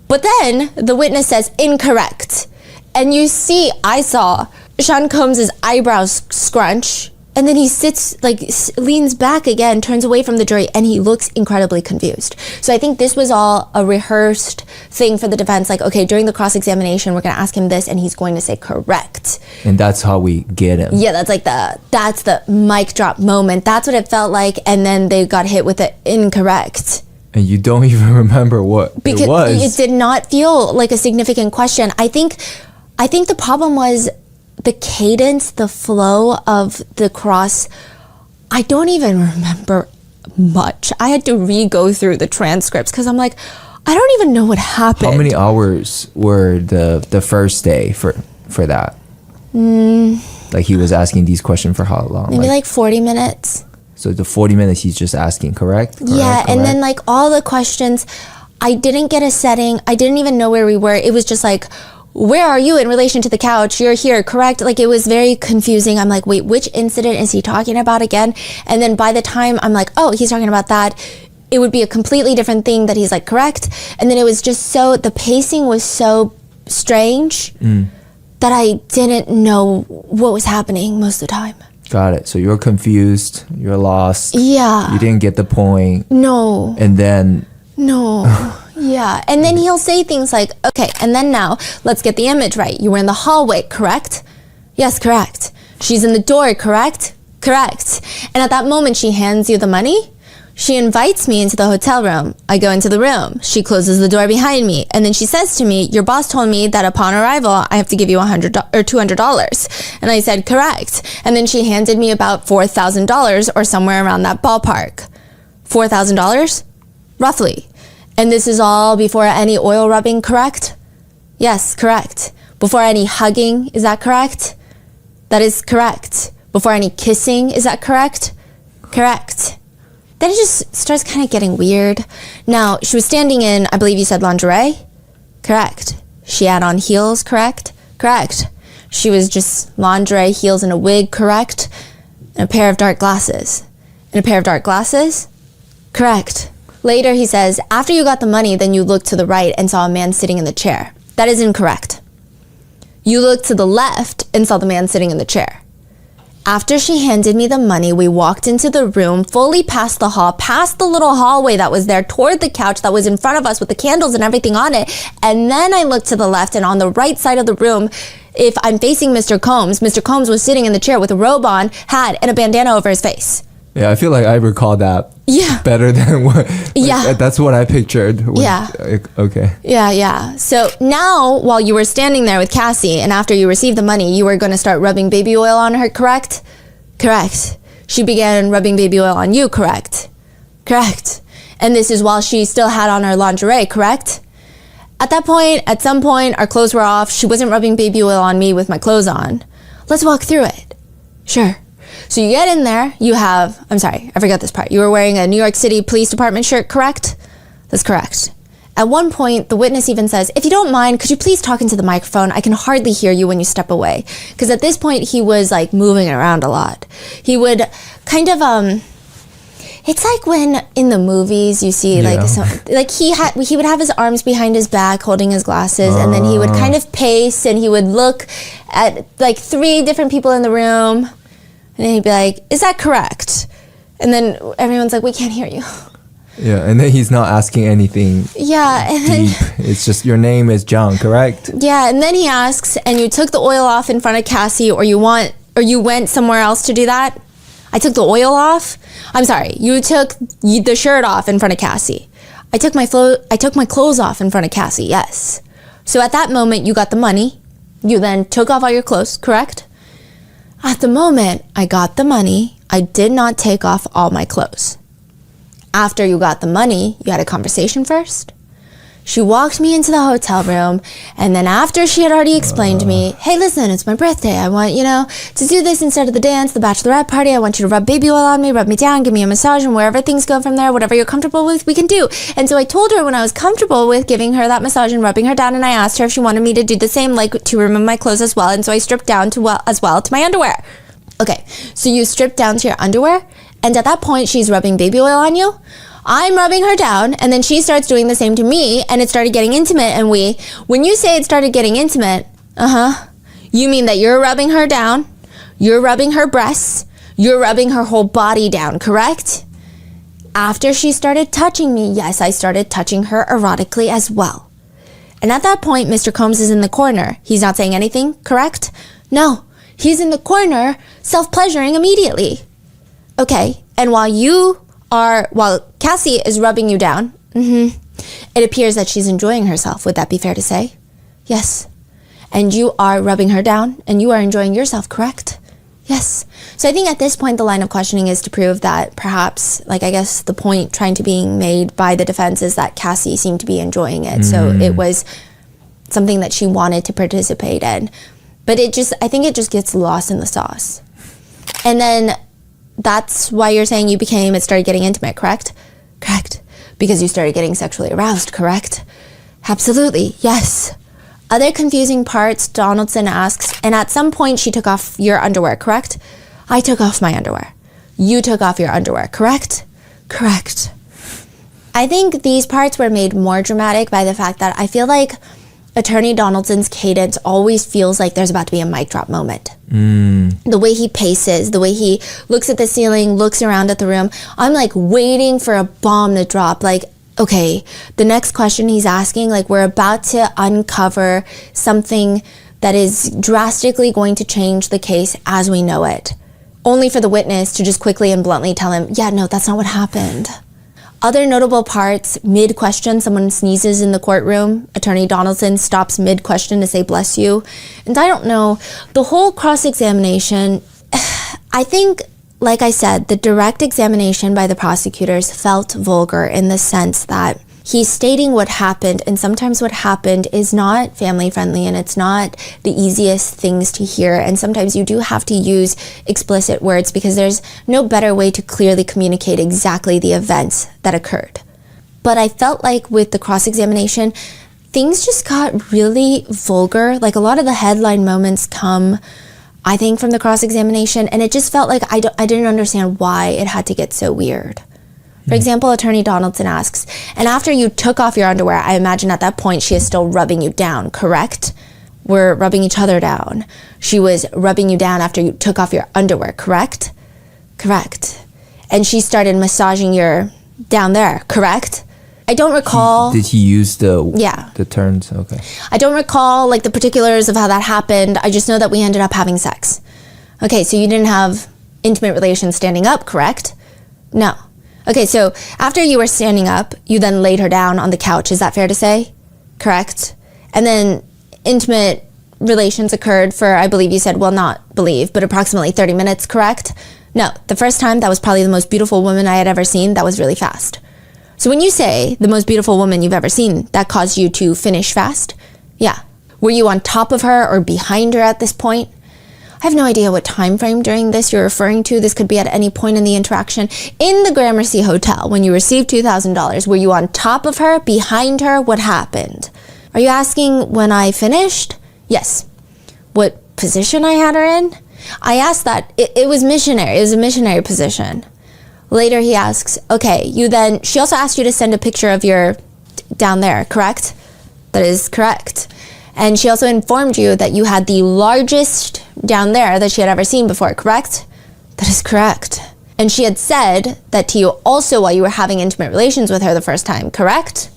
A: But then the witness says incorrect. And you see, I saw Sean Combs' eyebrows scrunch. And then he sits, like, leans back again, turns away from the jury, and he looks incredibly confused. So I think this was all a rehearsed thing for the defense. Like, okay, during the cross-examination, we're going to ask him this, and he's going to say correct.
C: And that's how we get him.
A: Yeah, that's like that's the mic drop moment. That's what it felt like. And then they got hit with the incorrect.
C: And you don't even remember what it was.
A: It did not feel like a significant question. I think the problem was the cadence, the flow of the cross. I don't even remember much. I had to re-go through the transcripts because I'm like, I don't even know what happened.
C: How many hours were the first day for that? Like he was asking these questions for how long?
A: Maybe like 40 minutes.
C: So the 40 minutes he's just asking, correct?
A: Yeah, and then like all the questions, I didn't get a setting. I didn't even know where we were. It was just like, where are you in relation to the couch? You're here, correct? Like it was very confusing. I'm like, wait, which incident is he talking about again? And then by the time I'm like, oh, he's talking about that, it would be a completely different thing that he's like, correct? And then it was just so, the pacing was so strange that I didn't know what was happening most of the time.
C: Got it. So you're confused. You're lost.
A: Yeah.
C: You didn't get the point.
A: No.
C: And then...
A: No. Yeah. And then he'll say things like, okay, and then now, let's get the image right. You were in the hallway, correct? Yes, correct. She's in the door, correct? Correct. And at that moment, she hands you the money. She invites me into the hotel room. I go into the room. She closes the door behind me. And then she says to me, your boss told me that upon arrival, I have to give you $100 or $200. And I said, correct. And then she handed me about $4,000 or somewhere around that ballpark. $4,000? Roughly. And this is all before any oil rubbing, correct? Yes, correct. Before any hugging, is that correct? That is correct. Before any kissing, is that correct? Correct. Then it just starts kind of getting weird. Now, she was standing in, I believe you said lingerie? Correct. She had on heels, correct? Correct. She was just lingerie, heels, and a wig, correct? And a pair of dark glasses. And a pair of dark glasses? Correct. Later, he says, after you got the money, then you looked to the right and saw a man sitting in the chair. That is incorrect. You looked to the left and saw the man sitting in the chair. After she handed me the money, we walked into the room, fully past the hall, past the little hallway that was there, toward the couch that was in front of us with the candles and everything on it. And then I looked to the left, and on the right side of the room, if I'm facing Mr. Combs was sitting in the chair with a robe on, hat, and a bandana over his face.
C: Yeah, I feel like I recall that better than what... That's what I pictured. Okay.
A: Yeah. So now, while you were standing there with Cassie, and after you received the money, you were going to start rubbing baby oil on her, correct? Correct. She began rubbing baby oil on you, correct? Correct. And this is while she still had on her lingerie, correct? At that point, at some point, our clothes were off. She wasn't rubbing baby oil on me with my clothes on. Let's walk through it. Sure. So you get in there, you have, I'm sorry, I forgot this part. You were wearing a New York City Police Department shirt, correct? That's correct. At one point, the witness even says, if you don't mind, could you please talk into the microphone? I can hardly hear you when you step away. Because at this point, he was like moving around a lot. He would kind of, it's like when in the movies you see like he would have his arms behind his back holding his glasses, and then he would kind of pace, and he would look at like 3 different people in the room. And then he'd be like, is that correct? And then everyone's like, we can't hear you.
C: Yeah, and then he's not asking anything
A: Yeah. And
C: deep. It's just your name is John, correct?
A: Yeah, and then he asks, and you took the oil off in front of Cassie, or you went somewhere else to do that? I took the oil off? I'm sorry, you took the shirt off in front of Cassie. I took my clothes off in front of Cassie, yes. So at that moment, you got the money. You then took off all your clothes, correct? At the moment I got the money, I did not take off all my clothes. After you got the money, you had a conversation first. She walked me into the hotel room, and then after she had already explained to me, hey, listen, it's my birthday. I want, to do this instead of the dance, the bachelorette party. I want you to rub baby oil on me, rub me down, give me a massage, and wherever things go from there, whatever you're comfortable with, we can do. And so I told her when I was comfortable with giving her that massage and rubbing her down, and I asked her if she wanted me to do the same, like to remove my clothes as well. And so I stripped down to my underwear. Okay, so you stripped down to your underwear, and at that point, she's rubbing baby oil on you. I'm rubbing her down, and then she starts doing the same to me, and it started getting intimate, and when you say it started getting intimate, you mean that you're rubbing her down, you're rubbing her breasts, you're rubbing her whole body down, correct? After she started touching me, yes, I started touching her erotically as well. And at that point, Mr. Combs is in the corner. He's not saying anything, correct? No, he's in the corner, self-pleasuring immediately. Okay, and while Cassie is rubbing you down, it appears that she's enjoying herself. Would that be fair to say? Yes. And you are rubbing her down, and you are enjoying yourself, correct? Yes. So I think at this point, the line of questioning is to prove that perhaps, I guess the point trying to being made by the defense is that Cassie seemed to be enjoying it. So it was something that she wanted to participate in. But I think it just gets lost in the sauce. And then that's why you're saying it started getting intimate, correct? Correct. Because you started getting sexually aroused, correct? Absolutely, yes. Other confusing parts, Donaldson asks, and at some point she took off your underwear, correct? I took off my underwear. You took off your underwear, correct? Correct. I think these parts were made more dramatic by the fact that I feel like Attorney Donaldson's cadence always feels like there's about to be a mic drop moment. The way he paces, the way he looks at the ceiling, looks around at the room, I'm waiting for a bomb to drop. Okay, the next question he's asking, we're about to uncover something that is drastically going to change the case as we know it. Only for the witness to just quickly and bluntly tell him, yeah, no, that's not what happened. Other notable parts, mid-question, someone sneezes in the courtroom. Attorney Donaldson stops mid-question to say, bless you. And I don't know, the whole cross-examination, I think, like I said, the direct examination by the prosecutors felt vulgar in the sense that he's stating what happened, and sometimes what happened is not family-friendly, and it's not the easiest things to hear, and sometimes you do have to use explicit words because there's no better way to clearly communicate exactly the events that occurred. But I felt like with the cross-examination, things just got really vulgar. A lot of the headline moments come, I think, from the cross-examination, and it just felt like I didn't understand why it had to get so weird. For example, Attorney Donaldson asks, and after you took off your underwear, I imagine at that point she is still rubbing you down, correct? We're rubbing each other down. She was rubbing you down after you took off your underwear, correct? Correct. And she started massaging your down there, correct? I don't recall.
C: Did he use the terms? Okay.
A: I don't recall the particulars of how that happened. I just know that we ended up having sex. Okay, so you didn't have intimate relations standing up, correct? No. Okay, so after you were standing up, you then laid her down on the couch. Is that fair to say? Correct. And then intimate relations occurred for, I believe you said, well, not believe, but approximately 30 minutes, correct? No, the first time, that was probably the most beautiful woman I had ever seen. That was really fast. So when you say the most beautiful woman you've ever seen, that caused you to finish fast? Yeah. Were you on top of her or behind her at this point? I have no idea what time frame during this you're referring to. This could be at any point in the interaction. In the Gramercy Hotel, when you received $2,000, were you on top of her, behind her? What happened? Are you asking when I finished? Yes. What position I had her in? I asked that. It was missionary. It was a missionary position. Later he asks, okay, she also asked you to send a picture of your down there, correct? That is correct. And she also informed you that you had the largest down there that she had ever seen before, correct? That is correct. And she had said that to you also while you were having intimate relations with her the first time, correct?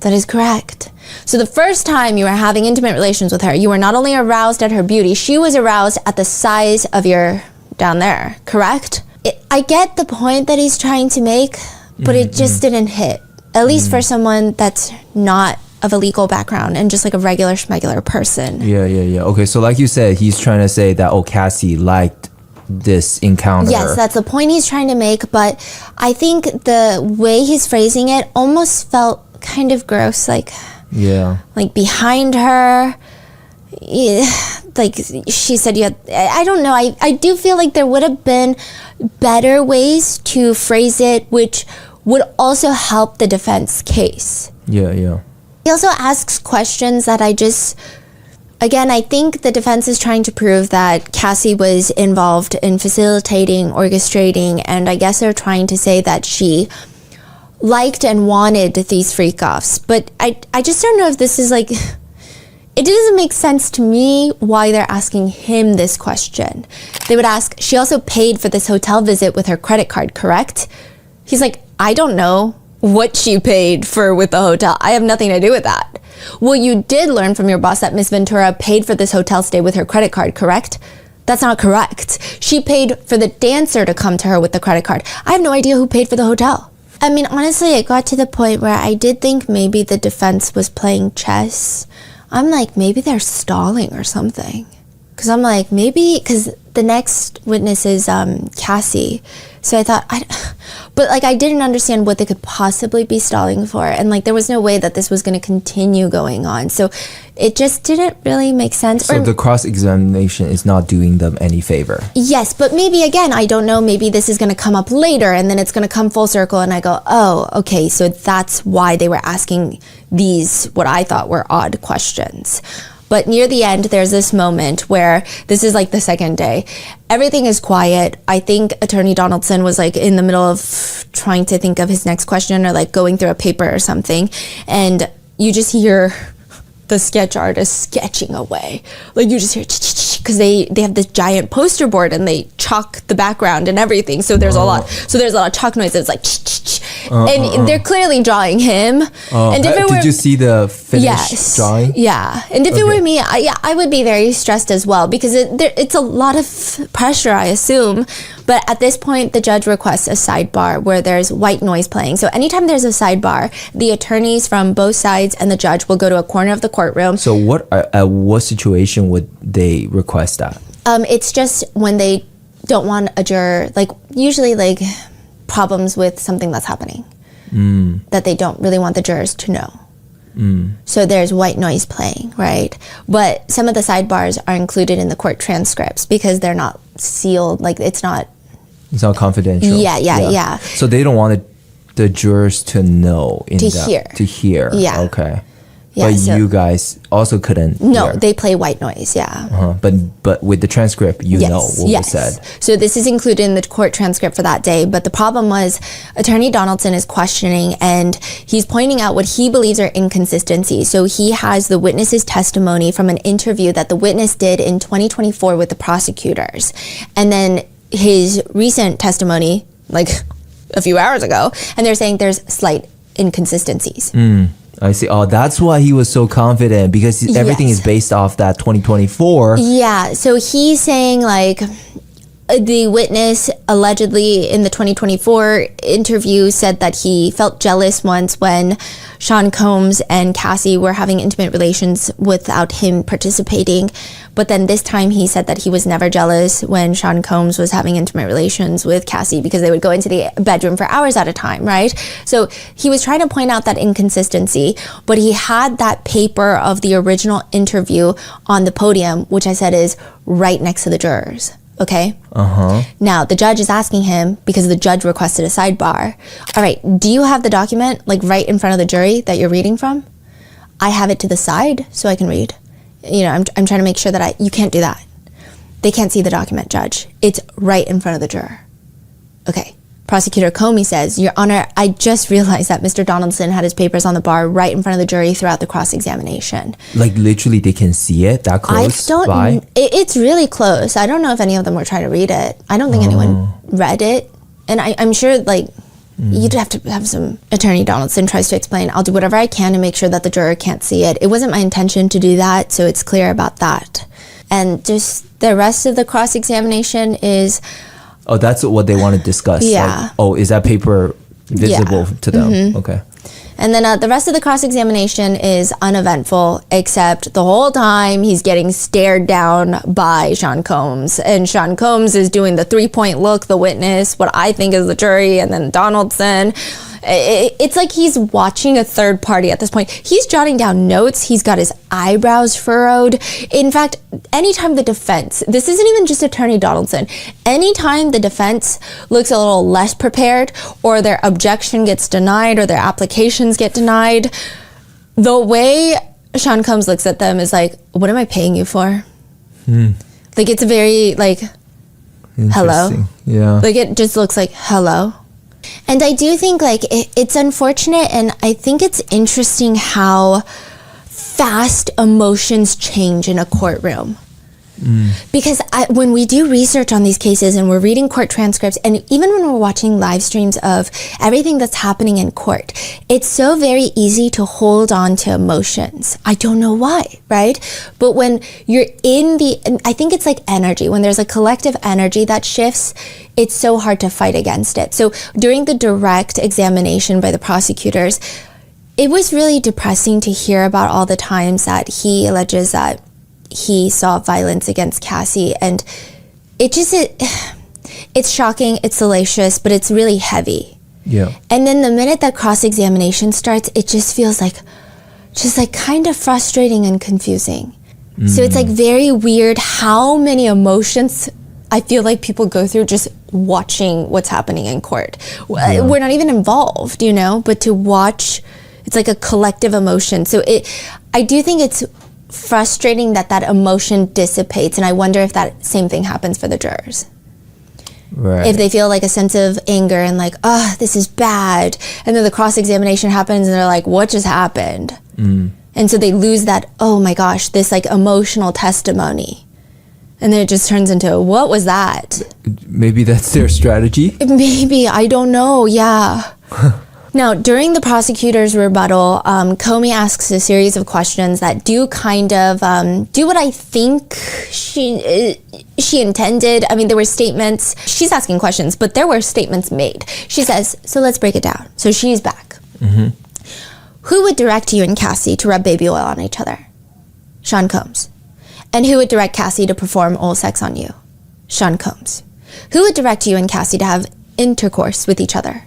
A: That is correct. So the first time you were having intimate relations with her, you were not only aroused at her beauty, she was aroused at the size of your down there, correct? I get the point that he's trying to make, but it just didn't hit. At least for someone that's not of a legal background and just like a regular schmegular person.
C: Yeah. Okay, so like you said, he's trying to say that, Cassie liked this encounter.
A: Yes, that's the point he's trying to make, but I think the way he's phrasing it almost felt kind of gross, like behind her. Yeah, like she said, I don't know. I do feel like there would have been better ways to phrase it, which would also help the defense case.
C: Yeah.
A: He also asks questions that again, I think the defense is trying to prove that Cassie was involved in facilitating, orchestrating, and I guess they're trying to say that she liked and wanted these freak-offs. But I just don't know if this is like... It doesn't make sense to me why they're asking him this question. They would ask, she also paid for this hotel visit with her credit card, correct? He's like, I don't know what she paid for with the hotel. I have nothing to do with that. Well, you did learn from your boss that Miss Ventura paid for this hotel stay with her credit card, correct? That's not correct. She paid for the dancer to come to her with the credit card. I have no idea who paid for the hotel. I mean, honestly, it got to the point where I did think maybe the defense was playing chess. I'm like, maybe they're stalling or something. Because I'm like, maybe, because the next witness is Cassie. So I thought, but like I didn't understand what they could possibly be stalling for. And like there was no way that this was going to continue going on. So it just didn't really make sense.
C: So the cross-examination is not doing them any favor.
A: Yes, but maybe again, I don't know, maybe this is going to come up later and then it's going to come full circle and I go, oh, okay, so that's why they were asking these, what I thought were odd questions. But near the end, there's this moment where this is like the second day. Everything is quiet. I think Attorney Donaldson was like in the middle of trying to think of his next question or like going through a paper or something. And you just hear the sketch artist sketching away. Like you just hear, because they have this giant poster board and they chalk the background and everything. So there's a lot. So there's a lot of chalk noise. It's like, and they're clearly drawing him. And if it were,
C: did you see the finished drawing?
A: Yeah. And if it were me, I would be very stressed as well because it's a lot of pressure, I assume. But at this point, the judge requests a sidebar where there's white noise playing. So anytime there's a sidebar, the attorneys from both sides and the judge will go to a corner of the courtroom.
C: So what situation would they request that?
A: It's just when they don't want a juror, like usually like problems with something that's happening that they don't really want the jurors to know. So there's white noise playing, right? But some of the sidebars are included in the court transcripts because they're not sealed, like it's not
C: confidential.
A: Yeah.
C: So they don't want the jurors to know to hear.
A: Yeah.
C: Okay.
A: Yeah,
C: but you guys also couldn't hear.
A: They play white noise, yeah.
C: But with the transcript, know what was said.
A: So this is included in the court transcript for that day. But the problem was Attorney Donaldson is questioning and he's pointing out what he believes are inconsistencies. So he has the witness's testimony from an interview that the witness did in 2024 with the prosecutors. And then his recent testimony, like a few hours ago, and they're saying there's slight inconsistencies.
C: I see. Oh, that's why he was so confident because everything is based off that 2024.
A: Yeah. So he's saying like the witness allegedly in the 2024 interview said that he felt jealous once when Sean Combs and Cassie were having intimate relations without him participating. But then this time he said that he was never jealous when Sean Combs was having intimate relations with Cassie because they would go into the bedroom for hours at a time, right? So he was trying to point out that inconsistency, but he had that paper of the original interview on the podium, which I said is right next to the jurors. Okay? Now, the judge is asking him, because the judge requested a sidebar, all right, do you have the document like right in front of the jury that you're reading from? I have it to the side so I can read. You know, I'm trying to make sure that you can't do that. They can't see the document, judge. It's right in front of the juror. Okay, Prosecutor Comey says, Your Honor, I just realized that Mr. Donaldson had his papers on the bar right in front of the jury throughout the cross-examination.
C: Like literally they can see it that close by?
A: It's really close. I don't know if any of them were trying to read it. I don't think anyone read it. And I'm sure like you'd have to have some attorney Donaldson tries to explain, I'll do whatever I can to make sure that the juror can't see it. It wasn't my intention to do that, so it's clear about that. And just the rest of the cross-examination is...
C: Oh, that's what they want to discuss.
A: Yeah.
C: Like, is that paper visible to them? Okay.
A: And then the rest of the cross-examination is uneventful, except the whole time he's getting stared down by Sean Combs. And Sean Combs is doing the three-point look, the witness, what I think is the jury, and then Donaldson. It's like he's watching a third party at this point. He's jotting down notes. He's got his eyebrows furrowed. In fact, anytime the defense, this isn't even just Attorney Donaldson, anytime the defense looks a little less prepared or their objection gets denied or their applications get denied, the way Sean Combs looks at them is like, what am I paying you for? Like, it's very like, hello?
C: Yeah.
A: Like, it just looks like, hello? And I do think like it's unfortunate, and I think it's interesting how fast emotions change in a courtroom. Because when we do research on these cases and we're reading court transcripts, and even when we're watching live streams of everything that's happening in court, it's so very easy to hold on to emotions. I don't know why, right? But when you're I think it's like energy. When there's a collective energy that shifts, it's so hard to fight against it. So during the direct examination by the prosecutors, it was really depressing to hear about all the times that he alleges that he saw violence against Cassie, and it's shocking, it's salacious, but it's really heavy.
C: Yeah.
A: And then the minute that cross-examination starts, it just feels like kind of frustrating and confusing. So it's like very weird how many emotions I feel like people go through just watching what's happening in court. Yeah. We're not even involved, but to watch, it's like a collective emotion. So I do think it's frustrating that emotion dissipates, and I wonder if that same thing happens for the jurors.
C: Right.
A: If they feel like a sense of anger and like, this is bad, and then the cross-examination happens and they're like, what just happened? And so they lose that, oh my gosh, this like emotional testimony. And then it just turns into, what was that?
C: Maybe that's their strategy?
A: Maybe, I don't know, yeah. Now, during the prosecutor's rebuttal, Comey asks a series of questions that do kind of do what I think she intended. I mean, there were statements. She's asking questions, but there were statements made. She says, so let's break it down. So she's back. Who would direct you and Cassie to rub baby oil on each other? Sean Combs. And who would direct Cassie to perform oral sex on you? Sean Combs. Who would direct you and Cassie to have intercourse with each other?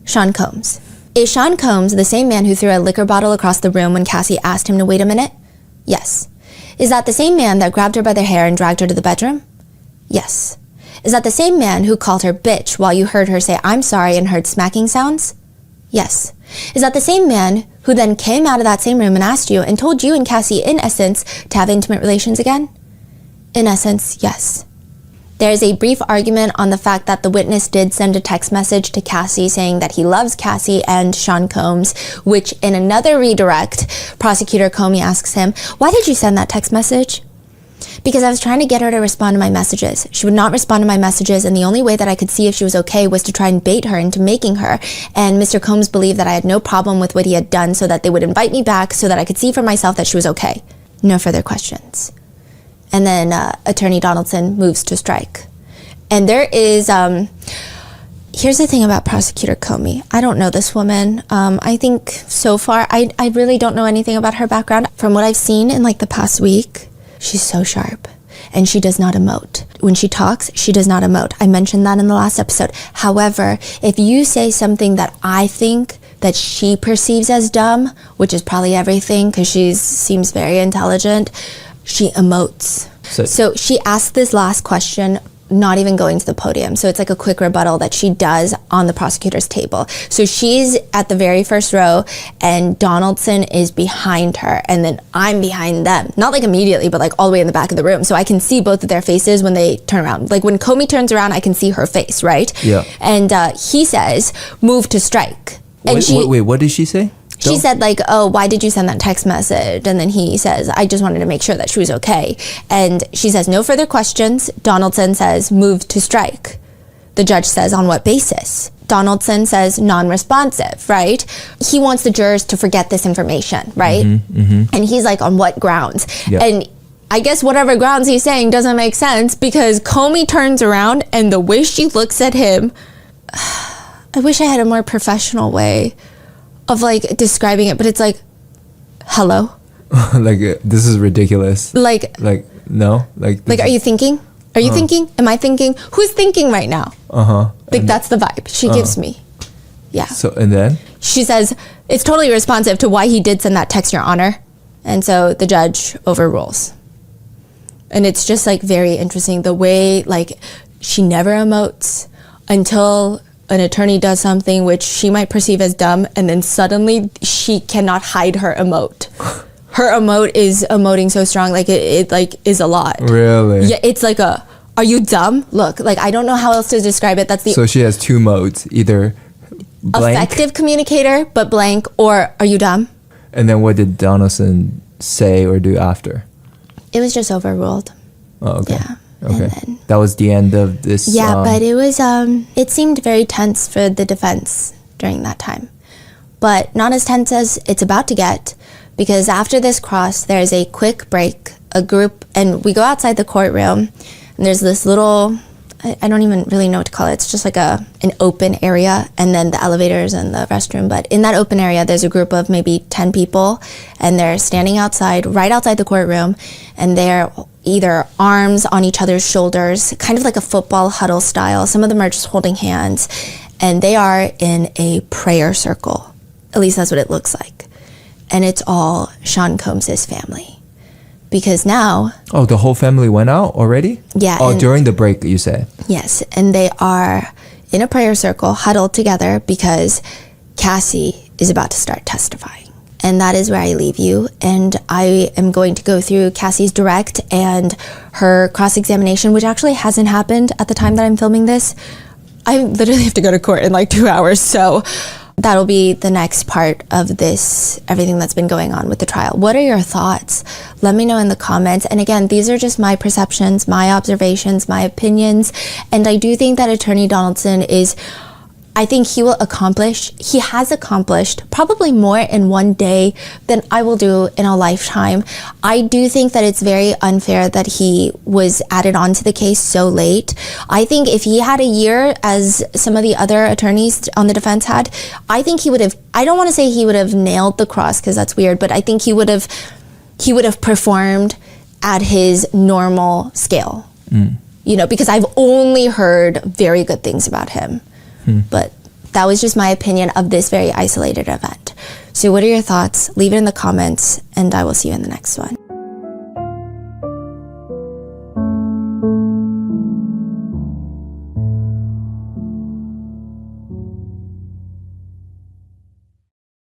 A: Sean Combs. Is Sean Combs the same man who threw a liquor bottle across the room when Cassie asked him to wait a minute? Yes. Is that the same man that grabbed her by the hair and dragged her to the bedroom? Yes. Is that the same man who called her bitch while you heard her say I'm sorry and heard smacking sounds? Yes. Is that the same man who then came out of that same room and asked you and told you and Cassie in essence to have intimate relations again? In essence, yes. There is a brief argument on the fact that the witness did send a text message to Cassie saying that he loves Cassie and Sean Combs, which in another redirect, Prosecutor Comey asks him, why did you send that text message? Because I was trying to get her to respond to my messages. She would not respond to my messages, and the only way that I could see if she was okay was to try and bait her into making her. And Mr. Combs believed that I had no problem with what he had done so that they would invite me back so that I could see for myself that she was okay. No further questions. And then Attorney Donaldson moves to strike. And there is, here's the thing about Prosecutor Comey. I don't know this woman. I think so far, I really don't know anything about her background. From what I've seen in like the past week, she's so sharp. And she does not emote. When she talks, she does not emote. I mentioned that in the last episode. However, if you say something that I think that she perceives as dumb, which is probably everything because she seems very intelligent, she emotes. So she asked this last question not even going to the podium. So it's like a quick rebuttal that she does on the prosecutor's table. So she's at the very first row and Donaldson is behind her and then I'm behind them. Not like immediately, but like all the way in the back of the room. So I can see both of their faces when they turn around. Like when Comey turns around, I can see her face, right?
C: Yeah.
A: And he says, move to strike. And
C: wait, what did she say?
A: She said like, oh, why did you send that text message? And then he says, I just wanted to make sure that she was okay. And she says, no further questions. Donaldson says, move to strike. The judge says, on what basis? Donaldson says, non-responsive, right? He wants the jurors to forget this information, right? And he's like, on what grounds?
C: Yeah.
A: And I guess whatever grounds he's saying doesn't make sense because Comey turns around and the way she looks at him, I wish I had a more professional way of like describing it, but it's like, hello?
C: Like, this is ridiculous.
A: Like
C: no? Like,
A: are you thinking? Are you thinking? Am I thinking? Who's thinking right now? Like, that's the vibe she gives me. Yeah.
C: So, and then?
A: She says, it's totally responsive to why he did send that text, Your Honor. And so the judge overrules. And it's just like very interesting the way like she never emotes until an attorney does something which she might perceive as dumb, and then suddenly she cannot hide her emote. Her emote is emoting so strong, like it like is a lot.
C: Really?
A: Yeah, it's like a, are you dumb? Look, like I don't know how else to describe it. That's the
C: So she has two modes, either blank.
A: Effective communicator, but blank, or are you dumb?
C: And then what did Donaldson say or do after?
A: It was just overruled.
C: Oh, okay.
A: Yeah.
C: Okay.
A: And then,
C: that was the end of this.
A: yeah, but it was, it seemed very tense for the defense during that time. But not as tense as it's about to get, because after this cross, there's a quick break, a group, and we go outside the courtroom, and there's this little, I don't even really know what to call it. It's just like an open area, and then the elevators and the restroom. But in that open area, there's a group of maybe 10 people, and they're standing outside, right outside the courtroom, and they're either arms on each other's shoulders, kind of like a football huddle style. Some of them are just holding hands, and they are in a prayer circle. At least that's what it looks like. And it's all Sean Combs' family. Because now...
C: Oh, the whole family went out already?
A: Yeah.
C: Oh, during the break, you said?
A: Yes, and they are in a prayer circle, huddled together, because Cassie is about to start testifying. And that is where I leave you. And I am going to go through Cassie's direct and her cross-examination, which actually hasn't happened at the time that I'm filming this. I literally have to go to court in like 2 hours. So that'll be the next part of this, everything that's been going on with the trial. What are your thoughts? Let me know in the comments. And again, these are just my perceptions, my observations, my opinions. And I do think that Attorney Donaldson is... I think he has accomplished probably more in one day than I will do in a lifetime. I do think that it's very unfair that he was added onto the case so late. I think if he had a year, as some of the other attorneys on the defense had, I think he would have, I don't want to say he would have nailed the cross because that's weird, but I think he would have performed at his normal scale. You know, because I've only heard very good things about him. But that was just my opinion of this very isolated event. So what are your thoughts? Leave it in the comments, and I will see you in the next one.